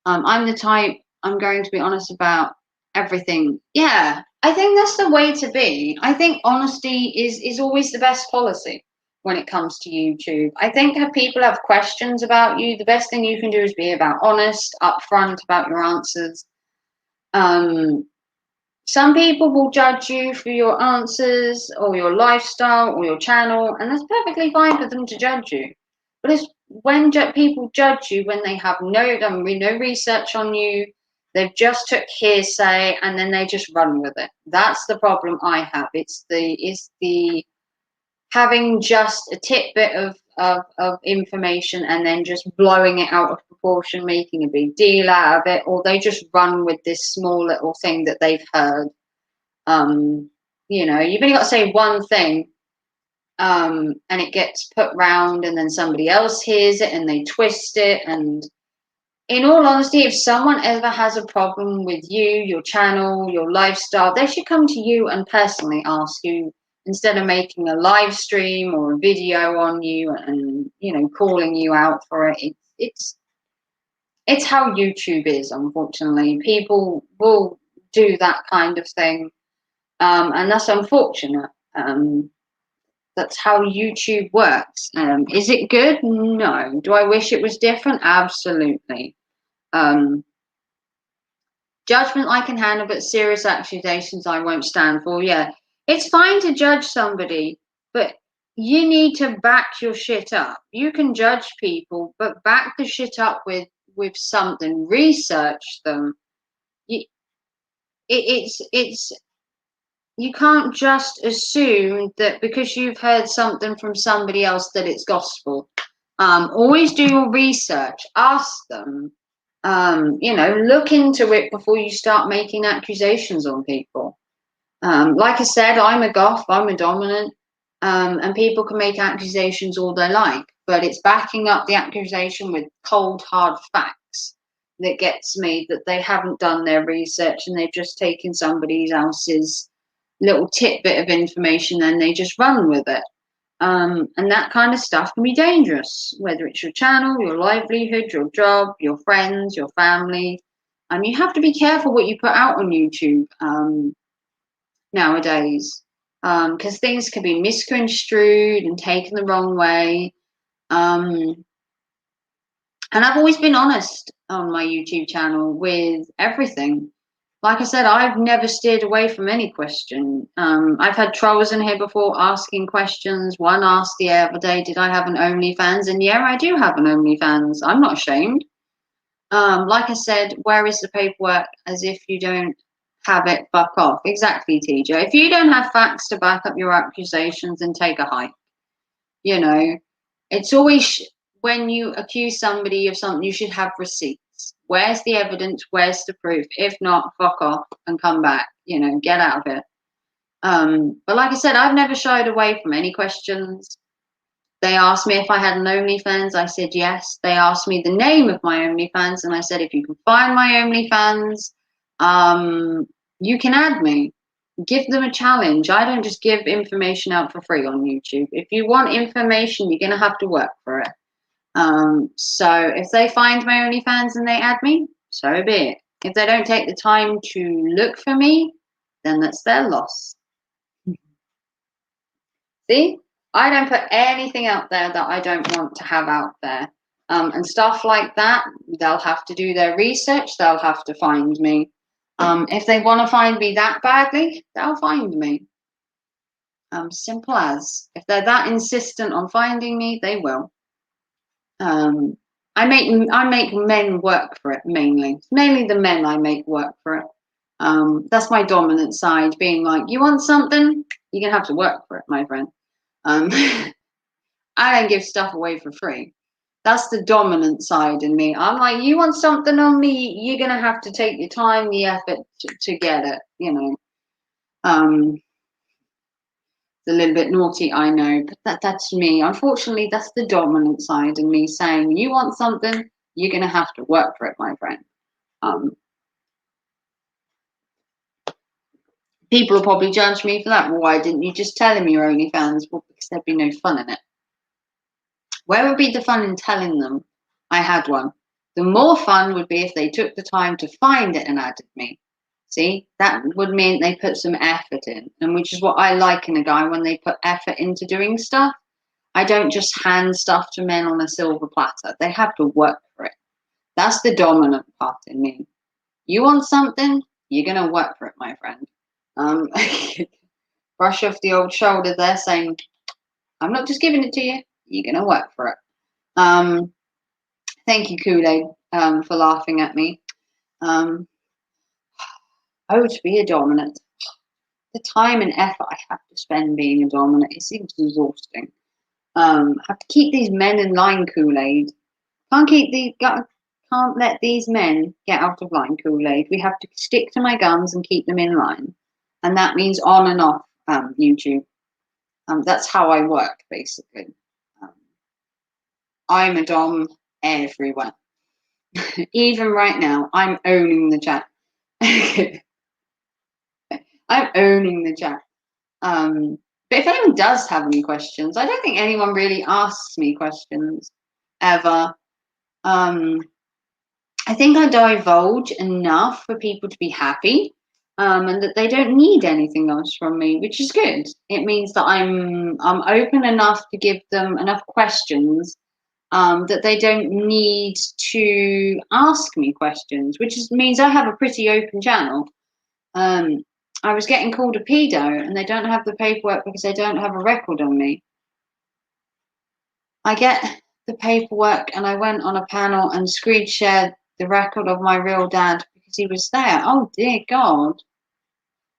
I'm the type, I'm going to be honest about everything. Yeah, I think that's the way to be. I think honesty is always the best policy when it comes to YouTube. I think if people have questions about you, the best thing you can do is be about honest, upfront about your answers. Some people will judge you for your answers or your lifestyle or your channel, and that's perfectly fine for them to judge you. But it's when people judge you when they have no research on you, they've just took hearsay and then they just run with it. That's the problem I have. It's the having just a tidbit of information and then just blowing it out of proportion, making a big deal out of it, or they just run with this small little thing that they've heard. You've only got to say one thing, and it gets put round, and then somebody else hears it and they twist it. And in all honesty, if someone ever has a problem with you, your channel, your lifestyle, they should come to you and personally ask you, instead of making a live stream or a video on you and calling you out for it. It's how YouTube is, unfortunately. People will do that kind of thing, and that's unfortunate. That's how YouTube works. Is it good? No. Do I wish it was different? Absolutely. Judgment I can handle, but serious accusations I won't stand for. Yeah, it's fine to judge somebody, but you need to back your shit up. You can judge people, but back the shit up with something. Research them. It's you can't just assume that because you've heard something from somebody else that it's gospel. Always do your research. Ask them. Look into it before you start making accusations on people. Like I said, I'm a goth, I'm a dominant, and people can make accusations all they like, but it's backing up the accusation with cold, hard facts that gets me, that they haven't done their research and they've just taken somebody else's little tidbit of information and they just run with it. And that kind of stuff can be dangerous, whether it's your channel, your livelihood, your job, your friends, your family. You have to be careful what you put out on YouTube nowadays, because things can be misconstrued and taken the wrong way. And I've always been honest on my YouTube channel with everything. Like I said, I've never steered away from any question. I've had trolls in here before asking questions. One asked the other day, did I have an OnlyFans? And yeah, I do have an OnlyFans. I'm not ashamed. Like I said, where is the paperwork? As if you don't have it, fuck off. Exactly, TJ. If you don't have facts to back up your accusations, then take a hike. It's always, when you accuse somebody of something, you should have receipts. Where's the evidence? Where's the proof? If not, fuck off and come back. Get out of it. But like I said, I've never shied away from any questions. They asked me if I had an OnlyFans. I said yes. They asked me the name of my OnlyFans, and I said, if you can find my OnlyFans, you can add me. Give them a challenge. I don't just give information out for free on YouTube. If you want information, you're going to have to work for it. So if they find my OnlyFans and they add me, so be it. If they don't take the time to look for me, then that's their loss. See, I don't put anything out there that I don't want to have out there. And stuff like that, they'll have to do their research. They'll have to find me. If they want to find me that badly, they'll find me. Simple as. If they're that insistent on finding me, they will. I make men work for it, mainly. It's mainly the men I make work for it. That's my dominant side, being like, you want something? You're going to have to work for it, my friend. I don't give stuff away for free. That's the dominant side in me. I'm like, you want something on me, you're going to have to take your time, the effort to get it, It's a little bit naughty, I know, but that's me. Unfortunately, that's the dominant side in me, saying, you want something, you're going to have to work for it, my friend. People will probably judge me for that. Well, why didn't you just tell him your OnlyFans? Well, because there'd be no fun in it. Where would be the fun in telling them I had one? The more fun would be if they took the time to find it and added me. See, that would mean they put some effort in, and which is what I like in a guy, when they put effort into doing stuff. I don't just hand stuff to men on a silver platter. They have to work for it. That's the dominant part in me. You want something, you're going to work for it, my friend. Brush off the old shoulder there, saying, I'm not just giving it to you, you're going to work for it. Thank you, Kool-Aid, for laughing at me. To be a dominant. The time and effort I have to spend being a dominant is exhausting. Have to keep these men in line, Kool-Aid. Can't let these men get out of line, Kool-Aid. We have to stick to my guns and keep them in line. And that means on and off YouTube. That's how I work, basically. I'm a dom everywhere. Even right now, I'm owning the chat. I'm owning the chat. But if anyone does have any questions, I don't think anyone really asks me questions ever. I think I divulge enough for people to be happy, and that they don't need anything else from me, which is good. It means that I'm open enough to give them enough questions that they don't need to ask me questions, which means I have a pretty open channel. I was getting called a pedo, and they don't have the paperwork because they don't have a record on me. I get the paperwork, and I went on a panel and screen shared the record of my real dad because he was there. Oh dear God.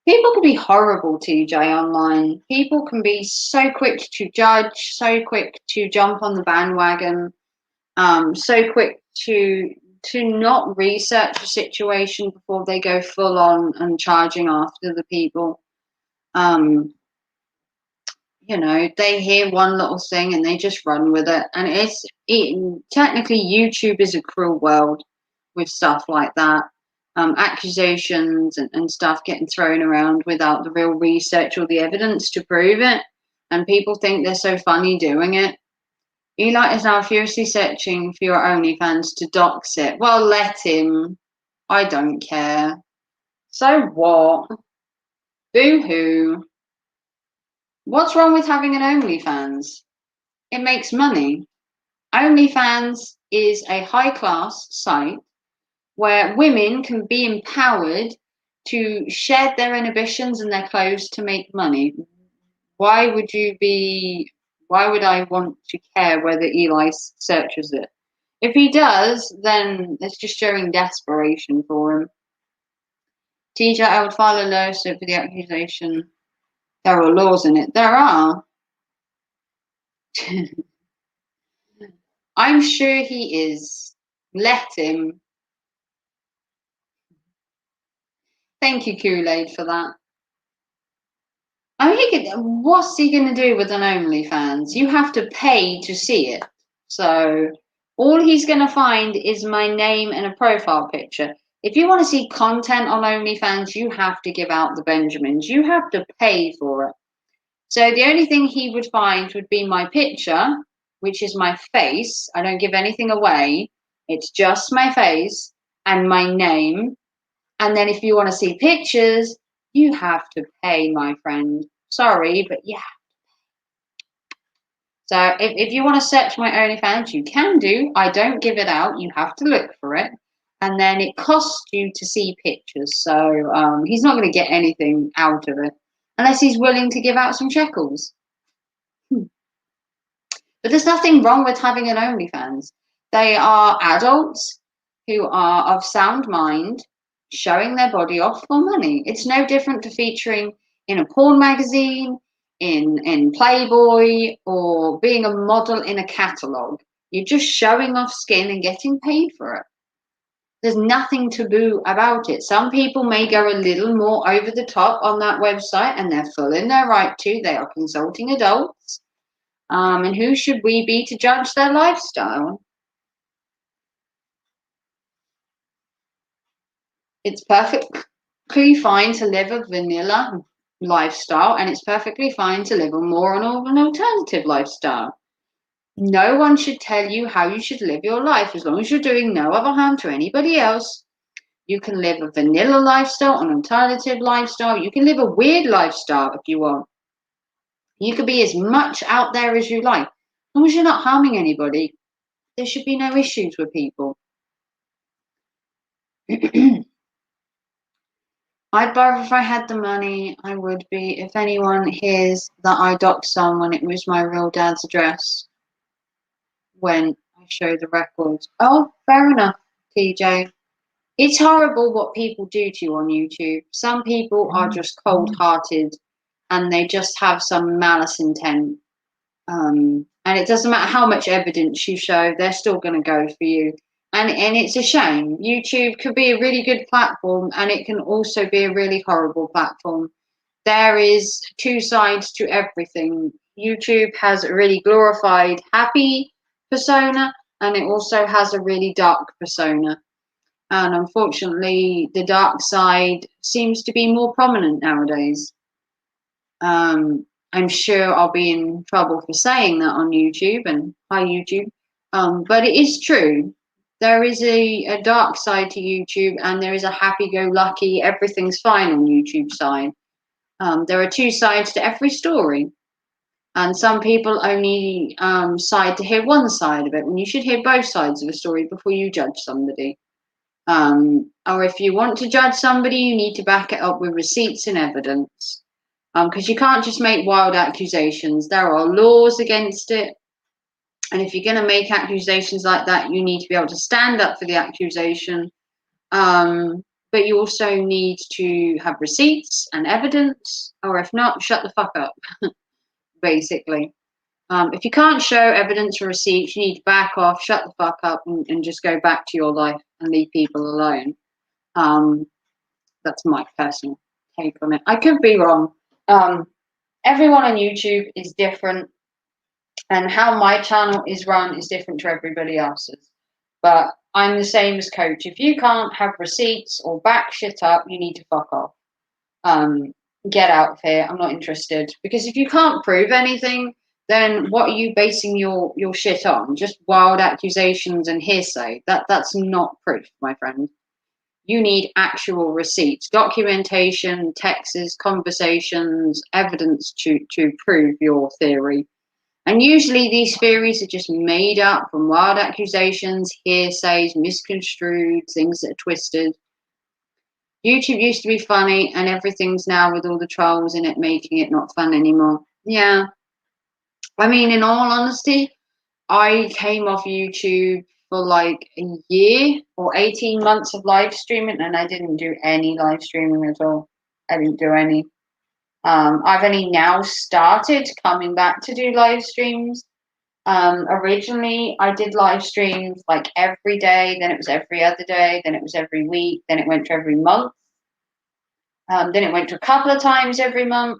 People can be horrible, TJ, online. People can be so quick to judge, so quick to jump on the bandwagon, so quick to not research a situation before they go full on and charging after the people. They hear one little thing and they just run with it. And technically YouTube is a cruel world with stuff like that. Accusations and stuff getting thrown around without the real research or the evidence to prove it. And people think they're so funny doing it. Eli is now furiously searching for your OnlyFans to dox it. Well, let him. I don't care. So what? Boo-hoo. What's wrong with having an OnlyFans? It makes money. OnlyFans is a high-class site where women can be empowered to shed their inhibitions and their clothes to make money. Why would I want to care whether Eli searches it? If he does, then it's just showing desperation for him. TJ, I would file a lawsuit for the accusation. There are laws in it. There are. I'm sure he is. Let him. Thank you, Kool-Aid, for that. I mean, what's he going to do with an OnlyFans? You have to pay to see it. So all he's going to find is my name and a profile picture. If you want to see content on OnlyFans, you have to give out the Benjamins. You have to pay for it. So the only thing he would find would be my picture, which is my face. I don't give anything away. It's just my face and my name. And then if you want to see pictures, you have to pay, my friend. Sorry, but yeah. So if you want to search my OnlyFans, you can do. I don't give it out. You have to look for it. And then it costs you to see pictures. So he's not going to get anything out of it unless he's willing to give out some shekels. But there's nothing wrong with having an OnlyFans. They are adults who are of sound mind, showing their body off for money. It's no different to featuring in a porn magazine, in Playboy, or being a model in a catalogue. You're just showing off skin and getting paid for it. There's nothing taboo about it. Some people may go a little more over the top on that website, and they're full in their right to. They are consulting adults. And who should we be to judge their lifestyle? It's perfectly fine to live a vanilla lifestyle, and it's perfectly fine to live a more of an alternative lifestyle. No one should tell you how you should live your life as long as you're doing no other harm to anybody else. You can live a vanilla lifestyle, an alternative lifestyle. You can live a weird lifestyle if you want. You can be as much out there as you like. As long as you're not harming anybody, there should be no issues with people. I'd bother if I had the money. I would be. If anyone hears that I doxed someone, it was my real dad's address when I show the records. Oh, fair enough, TJ. It's horrible what people do to you on YouTube. Some people are just cold-hearted and they just have some malice intent. And it doesn't matter how much evidence you show, they're still going to go for you. And it's a shame. YouTube could be a really good platform, and it can also be a really horrible platform. There is two sides to everything. YouTube has a really glorified, happy persona, and it also has a really dark persona. And unfortunately, the dark side seems to be more prominent nowadays. I'm sure I'll be in trouble for saying that on YouTube, and hi YouTube. But it is true. There is a dark side to YouTube, and there is a happy-go-lucky, everything's fine on YouTube side. There are two sides to every story, and some people only side to hear one side of it, when you should hear both sides of a story before you judge somebody. Or if you want to judge somebody, you need to back it up with receipts and evidence. Because you can't just make wild accusations. There are laws against it. And if you're going to make accusations like that, you need to be able to stand up for the accusation. But you also need to have receipts and evidence. Or if not, shut the fuck up, basically. If you can't show evidence or receipts, you need to back off, shut the fuck up, and just go back to your life and leave people alone. That's my personal take on it. I could be wrong. Everyone on YouTube is different, and how my channel is run is different to everybody else's. But I'm the same as Coach. If you can't have receipts or back shit up, you need to fuck off. Get out of here. I'm not interested. Because if you can't prove anything, then what are you basing your shit on? Just wild accusations and hearsay. That's not proof, my friend. You need actual receipts, documentation, texts, conversations, evidence to prove your theory. And usually these theories are just made up from wild accusations, hearsays, misconstrued, things that are twisted. YouTube used to be funny, and everything's now, with all the trolls in it, making it not fun anymore. Yeah. I mean, in all honesty, I came off YouTube for like a year or 18 months of live streaming, and I didn't do any live streaming at all. I didn't do any. I've only now started coming back to do live streams. Originally, I did live streams like every day, then it was every other day, then it was every week, then it went to every month. Then it went to a couple of times every month.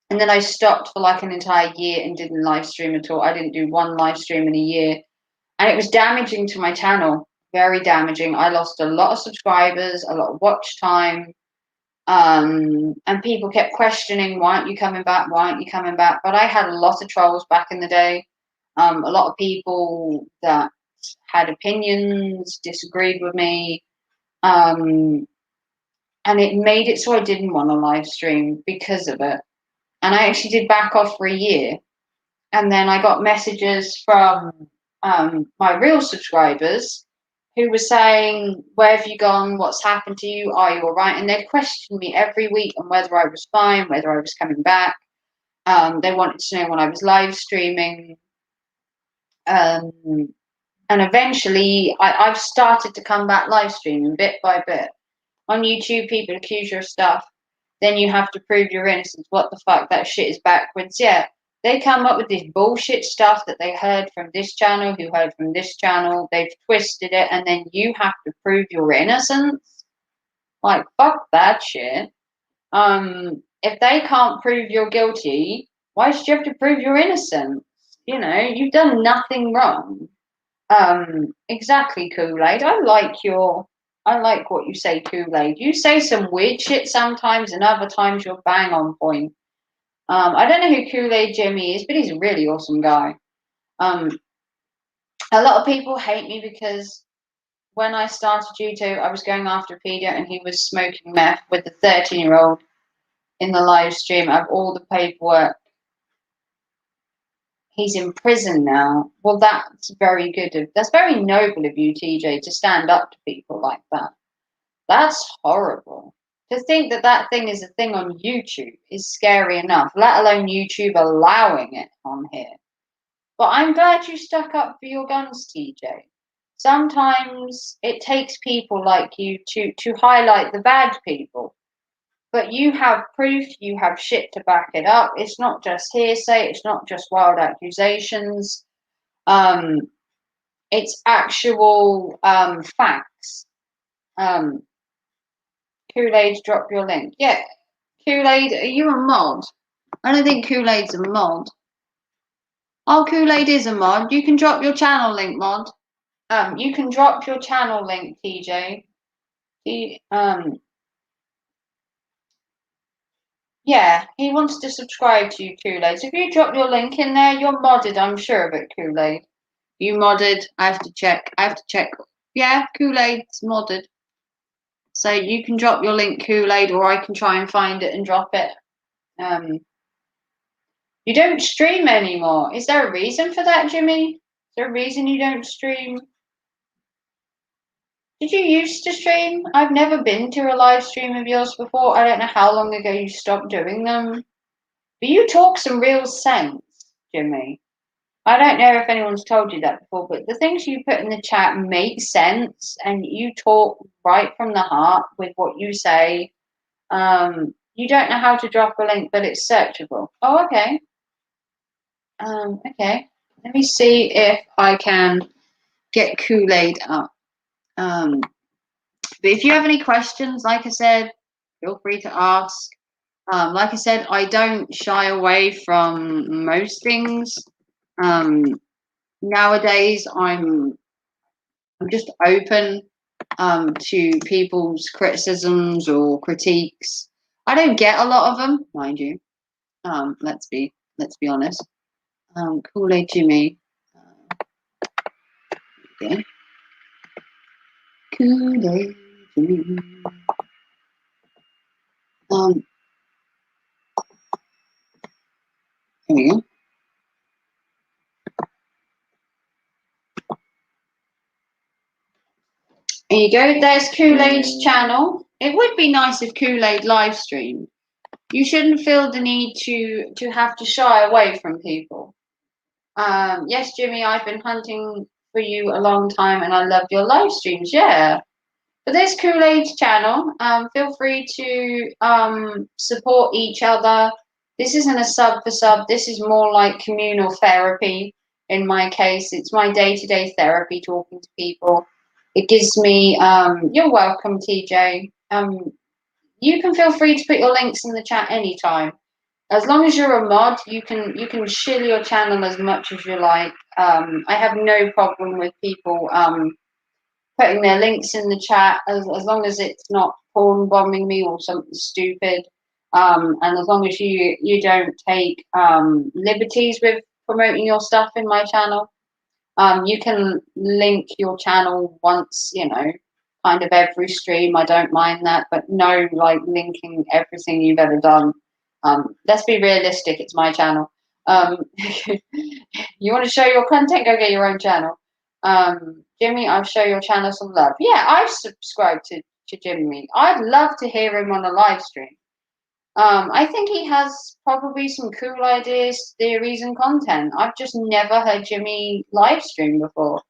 And then I stopped for like an entire year and didn't live stream at all. I didn't do one live stream in a year. And it was damaging to my channel, very damaging. I lost a lot of subscribers, a lot of watch time. And people kept questioning, why aren't you coming back? Why aren't you coming back? But I had a lot of trolls back in the day. A lot of people that had opinions, disagreed with me. And it made it so I didn't want to live stream because of it. And I actually did back off for a year. And then I got messages from my real subscribers who were saying, where have you gone? What's happened to you? Are you all right? And they'd question me every week on whether I was fine, whether I was coming back. They wanted to know when I was live streaming. And eventually, I've started to come back live streaming bit by bit. On YouTube, people accuse you of stuff. Then you have to prove your innocence. What the fuck? That shit is backwards. Yeah. They come up with this bullshit stuff that they heard from this channel, who heard from this channel. They've twisted it, and then you have to prove your innocence. Like, fuck that shit. If they can't prove you're guilty, why should you have to prove you're innocent? You know, you've done nothing wrong. Exactly, Kool-Aid. I like what you say, Kool-Aid. You say some weird shit sometimes, and other times you're bang on point. I don't know who Kool-Aid Jimmy is, but he's a really awesome guy. A lot of people hate me because when I started YouTube, I was going after Peter and he was smoking meth with the 13-year-old in the live stream. I have all the paperwork. He's in prison now. Well, that's very good. That's very noble of you, TJ, to stand up to people like that. That's horrible. To think that that thing is a thing on YouTube is scary enough, let alone YouTube allowing it on here. But I'm glad you stuck up for your guns, TJ. Sometimes it takes people like you to highlight the bad people. But you have proof, you have shit to back it up. It's not just hearsay, it's not just wild accusations. It's actual facts. Kool-Aid, drop your link. Yeah, Kool-Aid, are you a mod? I don't think Kool-Aid's a mod. Oh, Kool-Aid is a mod. You can drop your channel link, mod. You can drop your channel link, TJ. Yeah, he wants to subscribe to you, Kool-Aid. So if you drop your link in there, you're modded, I'm sure of it, Kool-Aid. You modded? I have to check. Yeah, Kool-Aid's modded. So you can drop your link, Kool-Aid, or I can try and find it and drop it. You don't stream anymore. Is there a reason for that, Jimmy? Is there a reason you don't stream? Did you used to stream? I've never been to a live stream of yours before. I don't know how long ago you stopped doing them. But you talk some real sense, Jimmy. I don't know if anyone's told you that before, but the things you put in the chat make sense, and you talk right from the heart with what you say. You don't know how to drop a link, but it's searchable. Oh, okay. Okay. Let me see if I can get Kool-Aid up. But if you have any questions, like I said, feel free to ask. Like I said, I don't shy away from most things. Nowadays, I'm just open to people's criticisms or critiques. I don't get a lot of them, mind you. Let's be honest. Kool-Aid Jimmy. Okay. Kool-Aid Jimmy. Here we go. There you go. There's Kool-Aid's channel. It would be nice if Kool-Aid live streamed. You shouldn't feel the need to have to shy away from people. Yes, Jimmy, I've been hunting for you a long time, and I love your live streams. Yeah. But there's Kool-Aid's channel. Feel free to support each other. This isn't a sub for sub. This is more like communal therapy. In my case, it's my day-to-day therapy, talking to people. It gives me. You're welcome, TJ. You can feel free to put your links in the chat anytime. As long as you're a mod, you can shill your channel as much as you like. I have no problem with people putting their links in the chat as long as it's not porn bombing me or something stupid. And as long as you don't take liberties with promoting your stuff in my channel. You can link your channel once, kind of every stream. I don't mind that, but no, like linking everything you've ever done. Let's be realistic. It's my channel. You want to show your content? Go get your own channel. Jimmy, I'll show your channel some love. Yeah, I've subscribed to Jimmy. I'd love to hear him on a live stream. I think he has probably some cool ideas, theories, and content. I've just never heard Jimmy live stream before.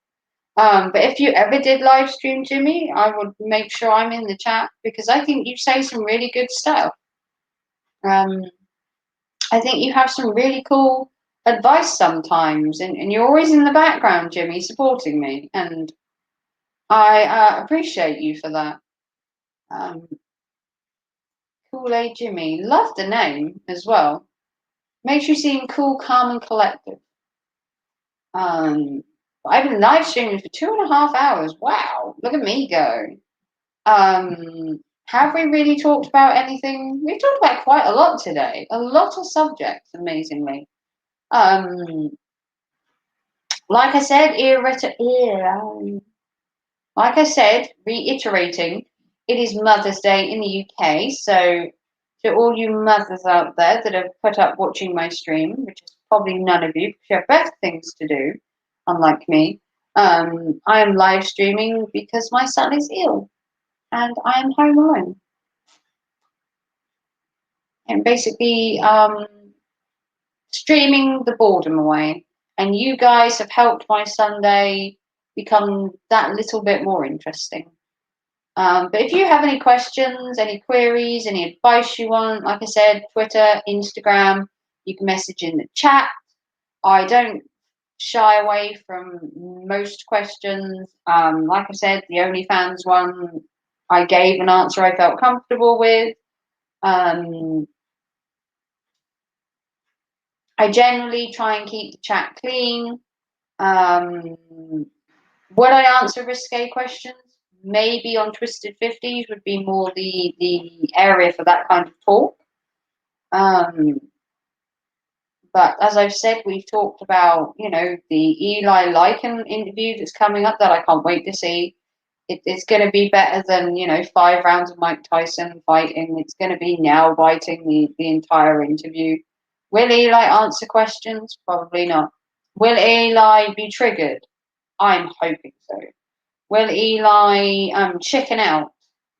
But if you ever did live stream, Jimmy, I would make sure I'm in the chat because I think you say some really good stuff. I think you have some really cool advice sometimes, and you're always in the background, Jimmy, supporting me, and I appreciate you for that. Kool-Aid Jimmy, love the name as well. Makes you seem cool, calm, and collective. I've been live streaming for 2.5 hours. Wow, look at me go. Have we really talked about anything? We've talked about quite a lot today. A lot of subjects, amazingly. Like I said, Like I said, reiterating, it is Mother's Day in the UK, so to all you mothers out there that have put up watching my stream, which is probably none of you, because you have better things to do, unlike me, I am live streaming because my son is ill and I am home alone. And basically streaming the boredom away. And you guys have helped my Sunday become that little bit more interesting. But if you have any questions, any queries, any advice you want, like I said, Twitter, Instagram, you can message in the chat. I don't shy away from most questions. Like I said, the OnlyFans one, I gave an answer I felt comfortable with. I generally try and keep the chat clean. Would I answer risque questions? Maybe on Twisted 50s would be more the area for that kind of talk. But as I've said, we've talked about, the Eli Lycan interview that's coming up that I can't wait to see. It's going to be better than, 5 rounds of Mike Tyson fighting. It's going to be nail biting the entire interview. Will Eli answer questions? Probably not. Will Eli be triggered? I'm hoping so. Will Eli chicken out?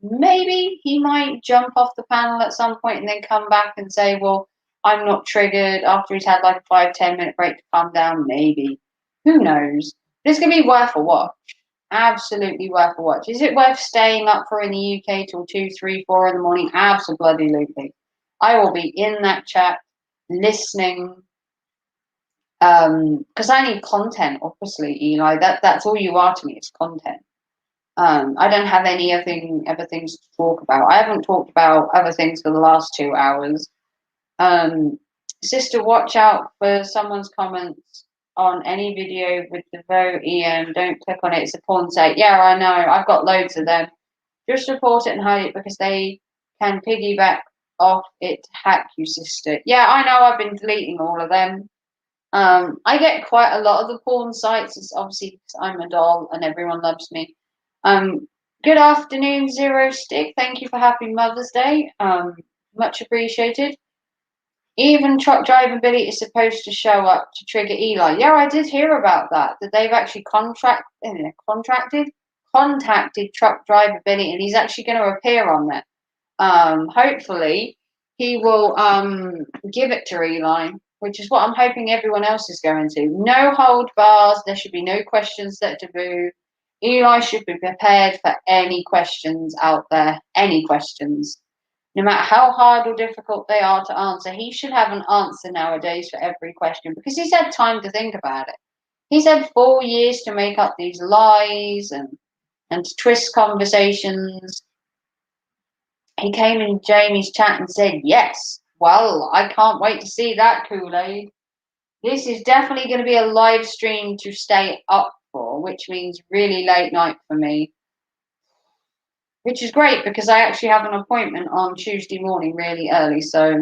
Maybe he might jump off the panel at some point and then come back and say, well, I'm not triggered after he's had like a 5-10 minute break to calm down. Maybe. Who knows? But it's going to be worth a watch. Absolutely worth a watch. Is it worth staying up for in the UK till 2, 3, 4 in the morning? Absolutely. I will be in that chat listening because I need content, obviously, Eli. That's all you are to me, it's content. I don't have any other things to talk about. I haven't talked about other things for the last 2 hours. Sister, watch out for someone's comments on any video with the vote EM. Don't click on it. It's a porn site. Yeah, I know. I've got loads of them. Just report it and hide it because they can piggyback off it to hack you, sister. Yeah, I know. I've been deleting all of them. I get quite a lot of the porn sites. It's obviously because I'm a doll and everyone loves me. Good afternoon, Zero Stick. Thank you for Happy Mother's Day. Much appreciated. Even truck driver Billy is supposed to show up to trigger Eli. Yeah, I did hear about that. That they've actually contacted truck driver Billy, and he's actually going to appear on that. Hopefully, he will give it to Eli, which is what I'm hoping everyone else is going to. No hold bars. There should be no questions that taboo. Eli should be prepared for any questions out there. Any questions. No matter how hard or difficult they are to answer, he should have an answer nowadays for every question because he's had time to think about it. He's had 4 years to make up these lies and to twist conversations. He came in Jamie's chat and said, yes. Well, I can't wait to see that, Kool-Aid. This is definitely going to be a live stream to stay up for, which means really late night for me. Which is great because I actually have an appointment on Tuesday morning really early. So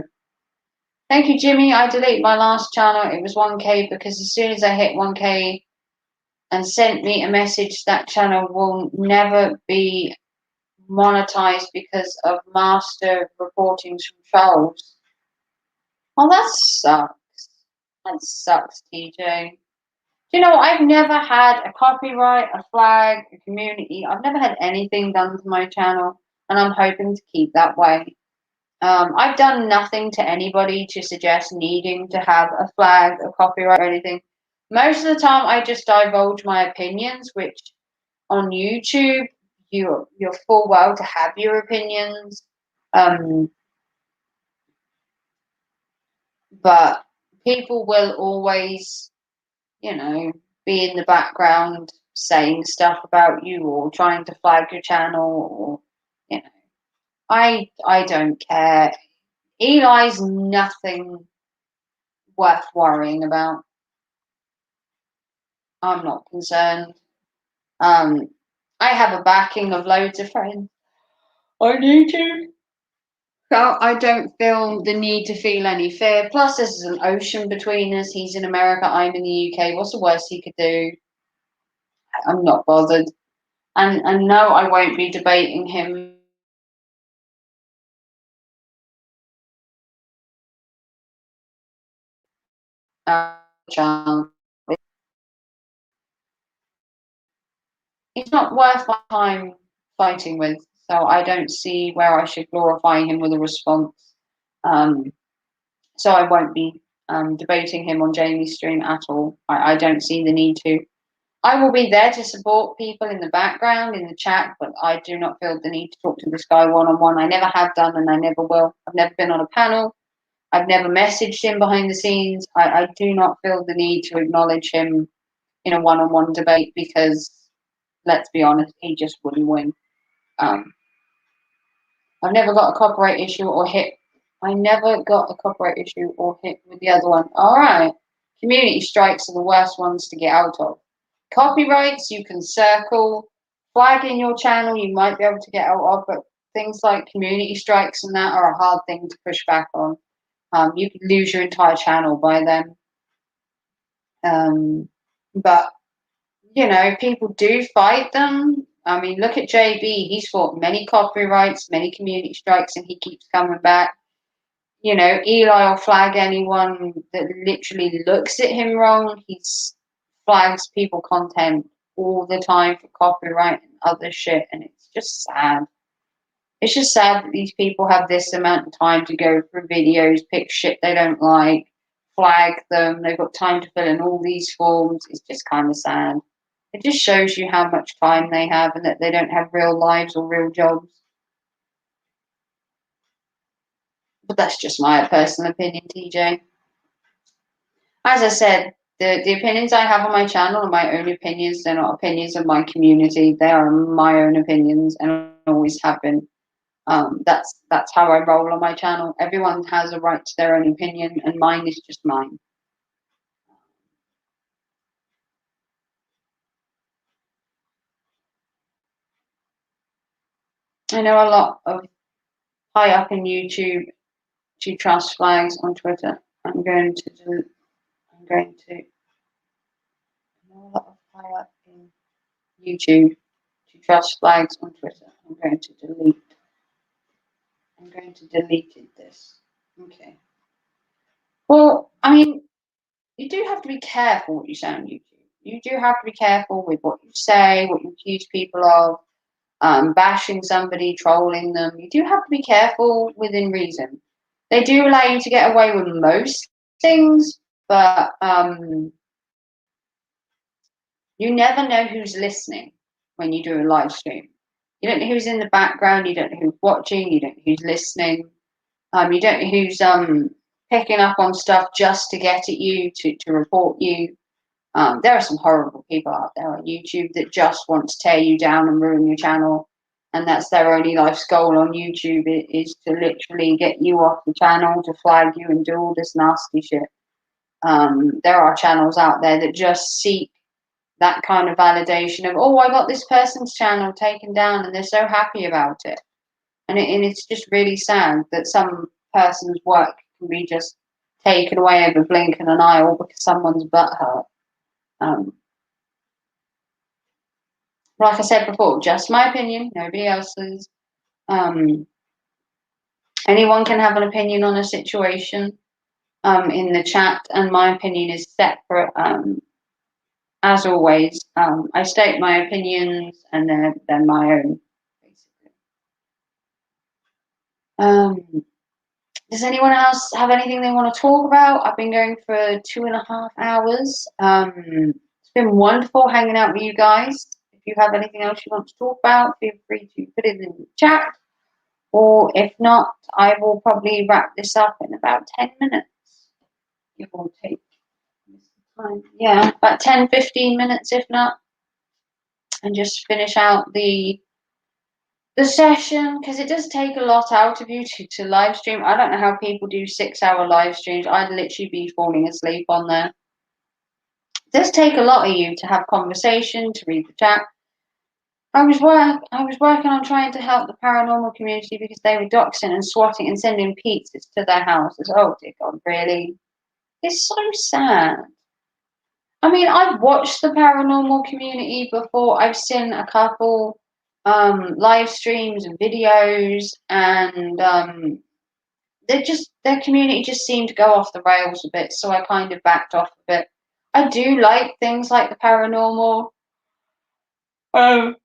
thank you, Jimmy. I deleted my last channel. It was 1K because as soon as I hit 1K and sent me a message, that channel will never be monetized because of master reportings from trolls. Oh, that sucks. That sucks, TJ. You know, I've never had a copyright, a flag, a community. I've never had anything done to my channel, and I'm hoping to keep that way. I've done nothing to anybody to suggest needing to have a flag, a copyright, or anything. Most of the time, I just divulge my opinions, which on YouTube, you're full well to have your opinions. But people will always, be in the background saying stuff about you or trying to flag your channel or, I don't care. Eli's nothing worth worrying about. I'm not concerned. I have a backing of loads of friends on YouTube. So I don't feel the need to feel any fear. Plus, this is an ocean between us. He's in America, I'm in the UK. What's the worst he could do? I'm not bothered. And no, I won't be debating him. Child. He's not worth my time fighting with, so I don't see where I should glorify him with a response. Um, so I won't be debating him on Jamie's stream at all. I don't see the need to. I will be there to support people in the background, in the chat, but I do not feel the need to talk to this guy one-on-one. I never have done and I never will. I've never been on a panel. I've never messaged him behind the scenes. I do not feel the need to acknowledge him in a one-on-one debate because, let's be honest, he just wouldn't win. I've never got a copyright issue or hit. I never got a copyright issue or hit with the other one. All right. Community strikes are the worst ones to get out of. Copyrights you can circle. Flagging your channel you might be able to get out of, but things like community strikes and that are a hard thing to push back on. You could lose your entire channel by them. But you know, people do fight them. I mean, look at JB. He's fought many copyrights, many community strikes, and he keeps coming back. You know, Eli will flag anyone that literally looks at him wrong. He flags people content all the time for copyright and other shit, and it's just sad. It's just sad that these people have this amount of time to go through videos, pick shit they don't like, flag them. They've got time to fill in all these forms. It's just kind of sad. It just shows you how much time they have and that they don't have real lives or real jobs. But that's just my personal opinion, TJ. As I said, the opinions I have on my channel are my own opinions. They're not opinions of my community. They are my own opinions and always have been. That's how I roll on my channel. Everyone has a right to their own opinion, and mine is just mine. I know a lot of high up in YouTube to trust flags on Twitter. I'm going to I know a lot of high up in YouTube to trust flags on Twitter. I'm going to delete this. Okay. Well, I mean, you do have to be careful what you say on YouTube. You do have to be careful with what you say, what you accuse people of, bashing somebody, trolling them. You do have to be careful within reason. They do allow you to get away with most things, but you never know who's listening when you do a live stream. You don't know who's in the background. You don't know who's watching. You don't know who's listening. You don't know who's picking up on stuff just to get at you, to report you. There are some horrible people out there on YouTube that just want to tear you down and ruin your channel. And that's their only life's goal on YouTube is to literally get you off the channel, to flag you and do all this nasty shit. There are channels out there that just seek that kind of validation of, oh, I got this person's channel taken down and they're so happy about it. And it's just really sad that some person's work can be just taken away over blink and an eye all because someone's butt hurt. Like I said before, just my opinion, nobody else's. Anyone can have an opinion on a situation in the chat, and my opinion is separate. As always, I state my opinions, and they're my own, basically. Does anyone else have anything they want to talk about? I've been going for 2.5 hours. It's been wonderful hanging out with you guys. If you have anything else you want to talk about, feel free to put it in the chat. Or if not, I will probably wrap this up in about 10 minutes. Give or take. Time. Yeah, about 10, 15 minutes, if not. And just finish out the session, because it does take a lot out of you to live stream. I don't know how people do 6-hour live streams. I'd literally be falling asleep on there. It does take a lot of you to have conversation, to read the chat. I was working on trying to help the paranormal community because they were doxing and swatting and sending pizzas to their houses. Oh dear God, really? It's so sad. I mean, I've watched the paranormal community before. I've seen a couple live streams and videos, and their community just seemed to go off the rails a bit, so I kind of backed off a bit. I do like things like the paranormal, um,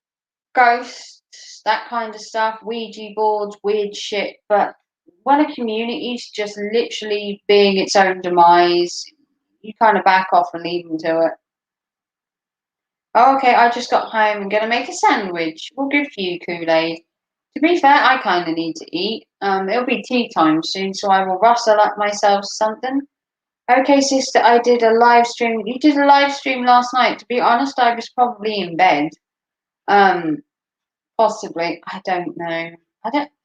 ghosts, that kind of stuff, Ouija boards, weird shit. But when a community's just literally being its own demise, you kind of back off and leave them to it. Oh, okay, I just got home and gonna make a sandwich. Well, good for you, Kool-Aid. To be fair, I kind of need to eat. It'll be tea time soon, so I will rustle up myself something. Okay, sister, I did a live stream. You did a live stream last night. To be honest, I was probably in bed. Um, Possibly. I don't know.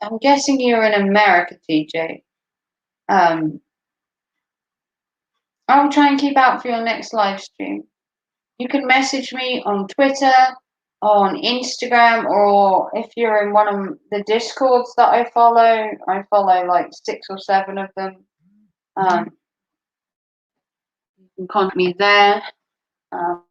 I'm guessing you're in America, TJ. Um, I'll try and keep out for your next live stream. You can message me on Twitter, on Instagram, or if you're in one of the Discords that I follow like 6 or 7 of them. You can contact me there. Um,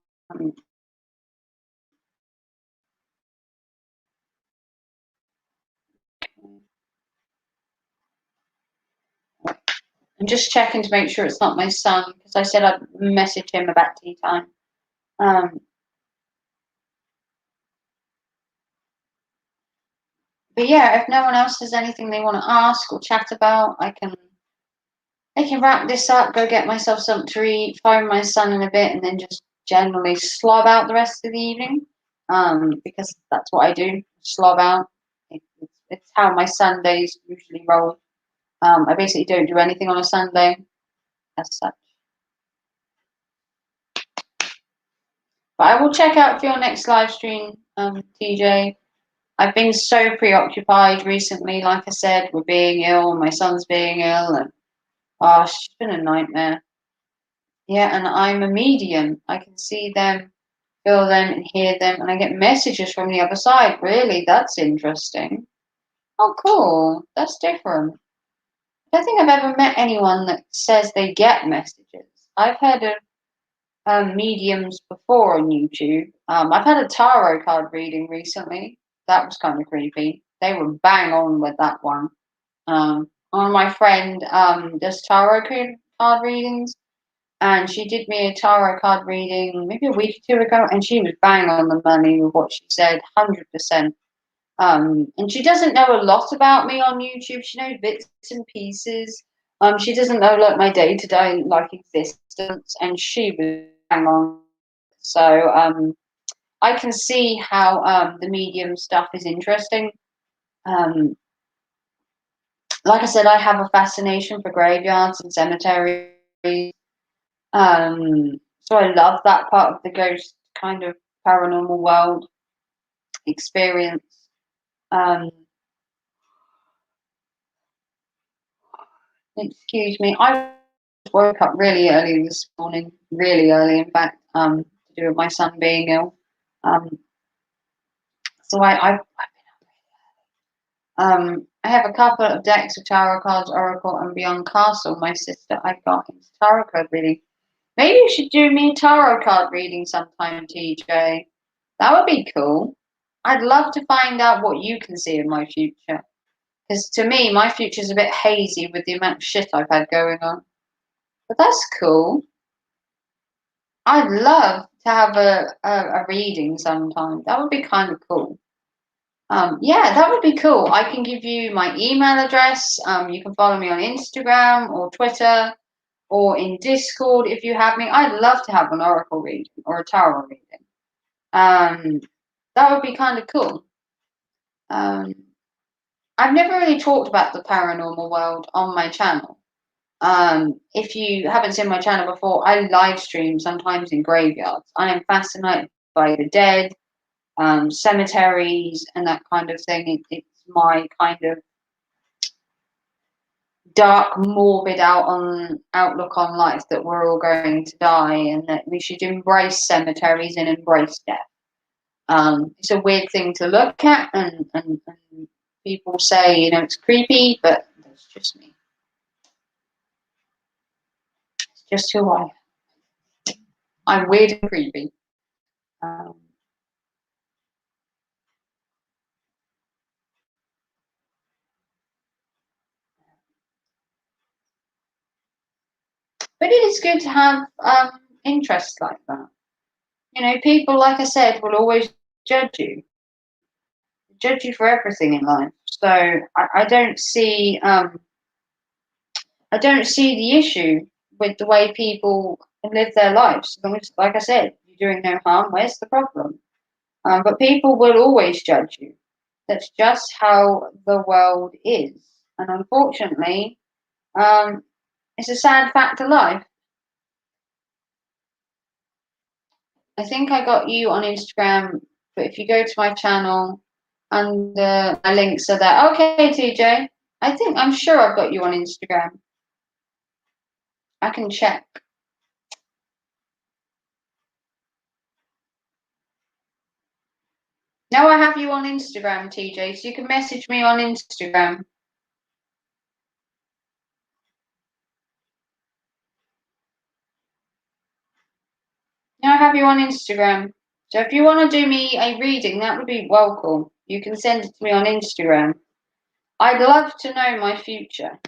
I'm just checking to make sure it's not my son, because I said I'd message him about tea time. But yeah, if no one else has anything they want to ask or chat about, I can wrap this up, go get myself something to eat, phone my son in a bit, and then just generally slob out the rest of the evening. Because that's what I do, slob out. It's how my Sundays usually roll. I basically don't do anything on a Sunday as such. But I will check out for your next live stream, TJ. I've been so preoccupied recently, like I said, with being ill, my son's being ill, and oh, it's just been a nightmare. Yeah, and I'm a medium. I can see them, feel them, and hear them, and I get messages from the other side. Really, that's interesting. Oh, cool. That's different. I don't think I've ever met anyone that says they get messages. I've heard of mediums before on YouTube. I've had a tarot card reading recently. That was kind of creepy. They were bang on with that one. One of my friend does tarot card readings, and she did me a tarot card reading maybe a week or 2 ago, and she was bang on the money with what she said, 100%. And she doesn't know a lot about me on YouTube. She knows bits and pieces. She doesn't know like my day-to-day like existence, and she was bang on. So I can see how the medium stuff is interesting. Um, like I said, I have a fascination for graveyards and cemeteries. So I love that part of the ghost kind of paranormal world experience. Um, Excuse me, I woke up really early this morning, really early, in fact, to do with my son being ill. Um, so I have a couple of decks of tarot cards, Oracle and Beyond Castle. My sister I got into tarot card reading. Maybe you should do me a tarot card reading sometime, TJ. That would be cool. I'd love to find out what you can see in my future. Because to me, my future's a bit hazy with the amount of shit I've had going on. But that's cool. I'd love to have a reading sometime. That would be kind of cool. Yeah, that would be cool. I can give you my email address. You can follow me on Instagram or Twitter or in Discord if you have me. I'd love to have an oracle reading or a tarot reading. That would be kind of cool. I've never really talked about the paranormal world on my channel. If you haven't seen my channel before, I live stream sometimes in graveyards. I am fascinated by the dead, cemeteries, and that kind of thing. It's my kind of dark, morbid outlook on life, that we're all going to die and that we should embrace cemeteries and embrace death. It's a weird thing to look at, and people say, you know, it's creepy, but that's just me. It's just who I am. I'm weird and creepy. But it is good to have interests like that. You know, people, like I said, will always judge you for everything in life. So I don't see the issue with the way people live their lives. As long as, like I said, you're doing no harm, where's the problem? But people will always judge you. That's just how the world is. And unfortunately, it's a sad fact of life. I think I got you on Instagram, but if you go to my channel, and my links are there. Okay, TJ. I'm sure I've got you on Instagram. I can check. Now I have you on Instagram, TJ, so you can message me on Instagram. Now I have you on Instagram. So if you want to do me a reading, that would be welcome. You can send it to me on Instagram. I'd love to know my future.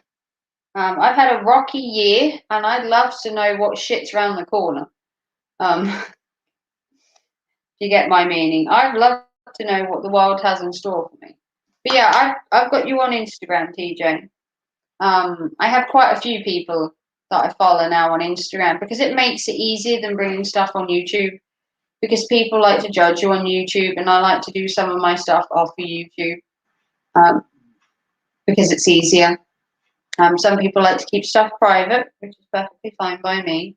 I've had a rocky year, and I'd love to know what shit's around the corner. If you get my meaning. I'd love to know what the world has in store for me. But yeah, I've got you on Instagram, TJ. I have quite a few people that I follow now on Instagram because it makes it easier than bringing stuff on YouTube. Because people like to judge you on YouTube, and I like to do some of my stuff off of YouTube because it's easier. Some people like to keep stuff private, which is perfectly fine by me.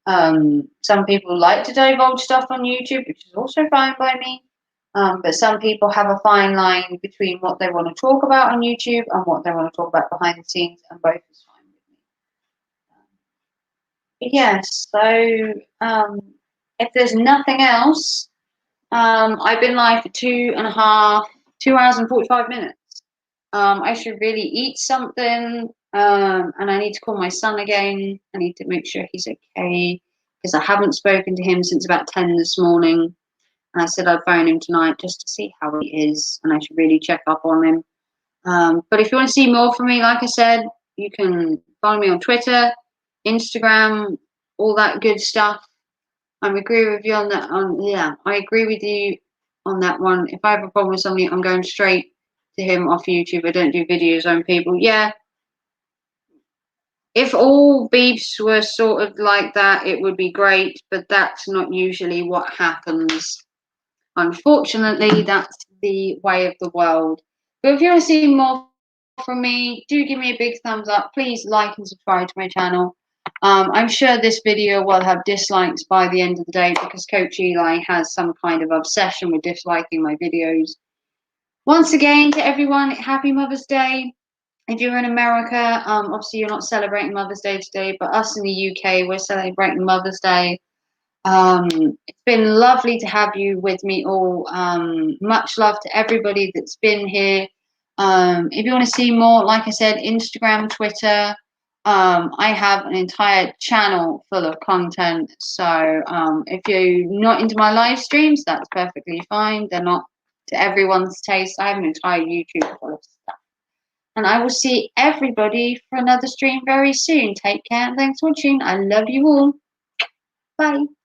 Some people like to divulge stuff on YouTube, which is also fine by me. But some people have a fine line between what they want to talk about on YouTube and what they want to talk about behind the scenes, and both is fine with me. But yes, so if there's nothing else, I've been live for 2 hours and 45 minutes. I should really eat something, and I need to call my son again. I need to make sure he's okay because I haven't spoken to him since about 10 this morning. And I said I'd phone him tonight just to see how he is, and I should really check up on him. But if you want to see more from me, like I said, you can follow me on Twitter, Instagram, all that good stuff. I agree with you on that. I agree with you on that one. If I have a problem with somebody, I'm going straight to him off YouTube. I don't do videos on people. Yeah. If all beefs were sort of like that, it would be great, but that's not usually what happens. Unfortunately, that's the way of the world. But if you want to see more from me, do give me a big thumbs up. Please like and subscribe to my channel. I'm sure this video will have dislikes by the end of the day because Coach Eli has some kind of obsession with disliking my videos. Once again, to everyone, happy Mother's Day. If you're in America, obviously you're not celebrating Mother's Day today, but us in the UK, we're celebrating Mother's Day. It's been lovely to have you with me all. Much love to everybody that's been here. If you want to see more, like I said, Instagram, Twitter, I have an entire channel full of content. So if you're not into my live streams, that's perfectly fine. They're not to everyone's taste. I have an entire YouTube full of stuff. And I will see everybody for another stream very soon. Take care and thanks for watching. I love you all. Bye.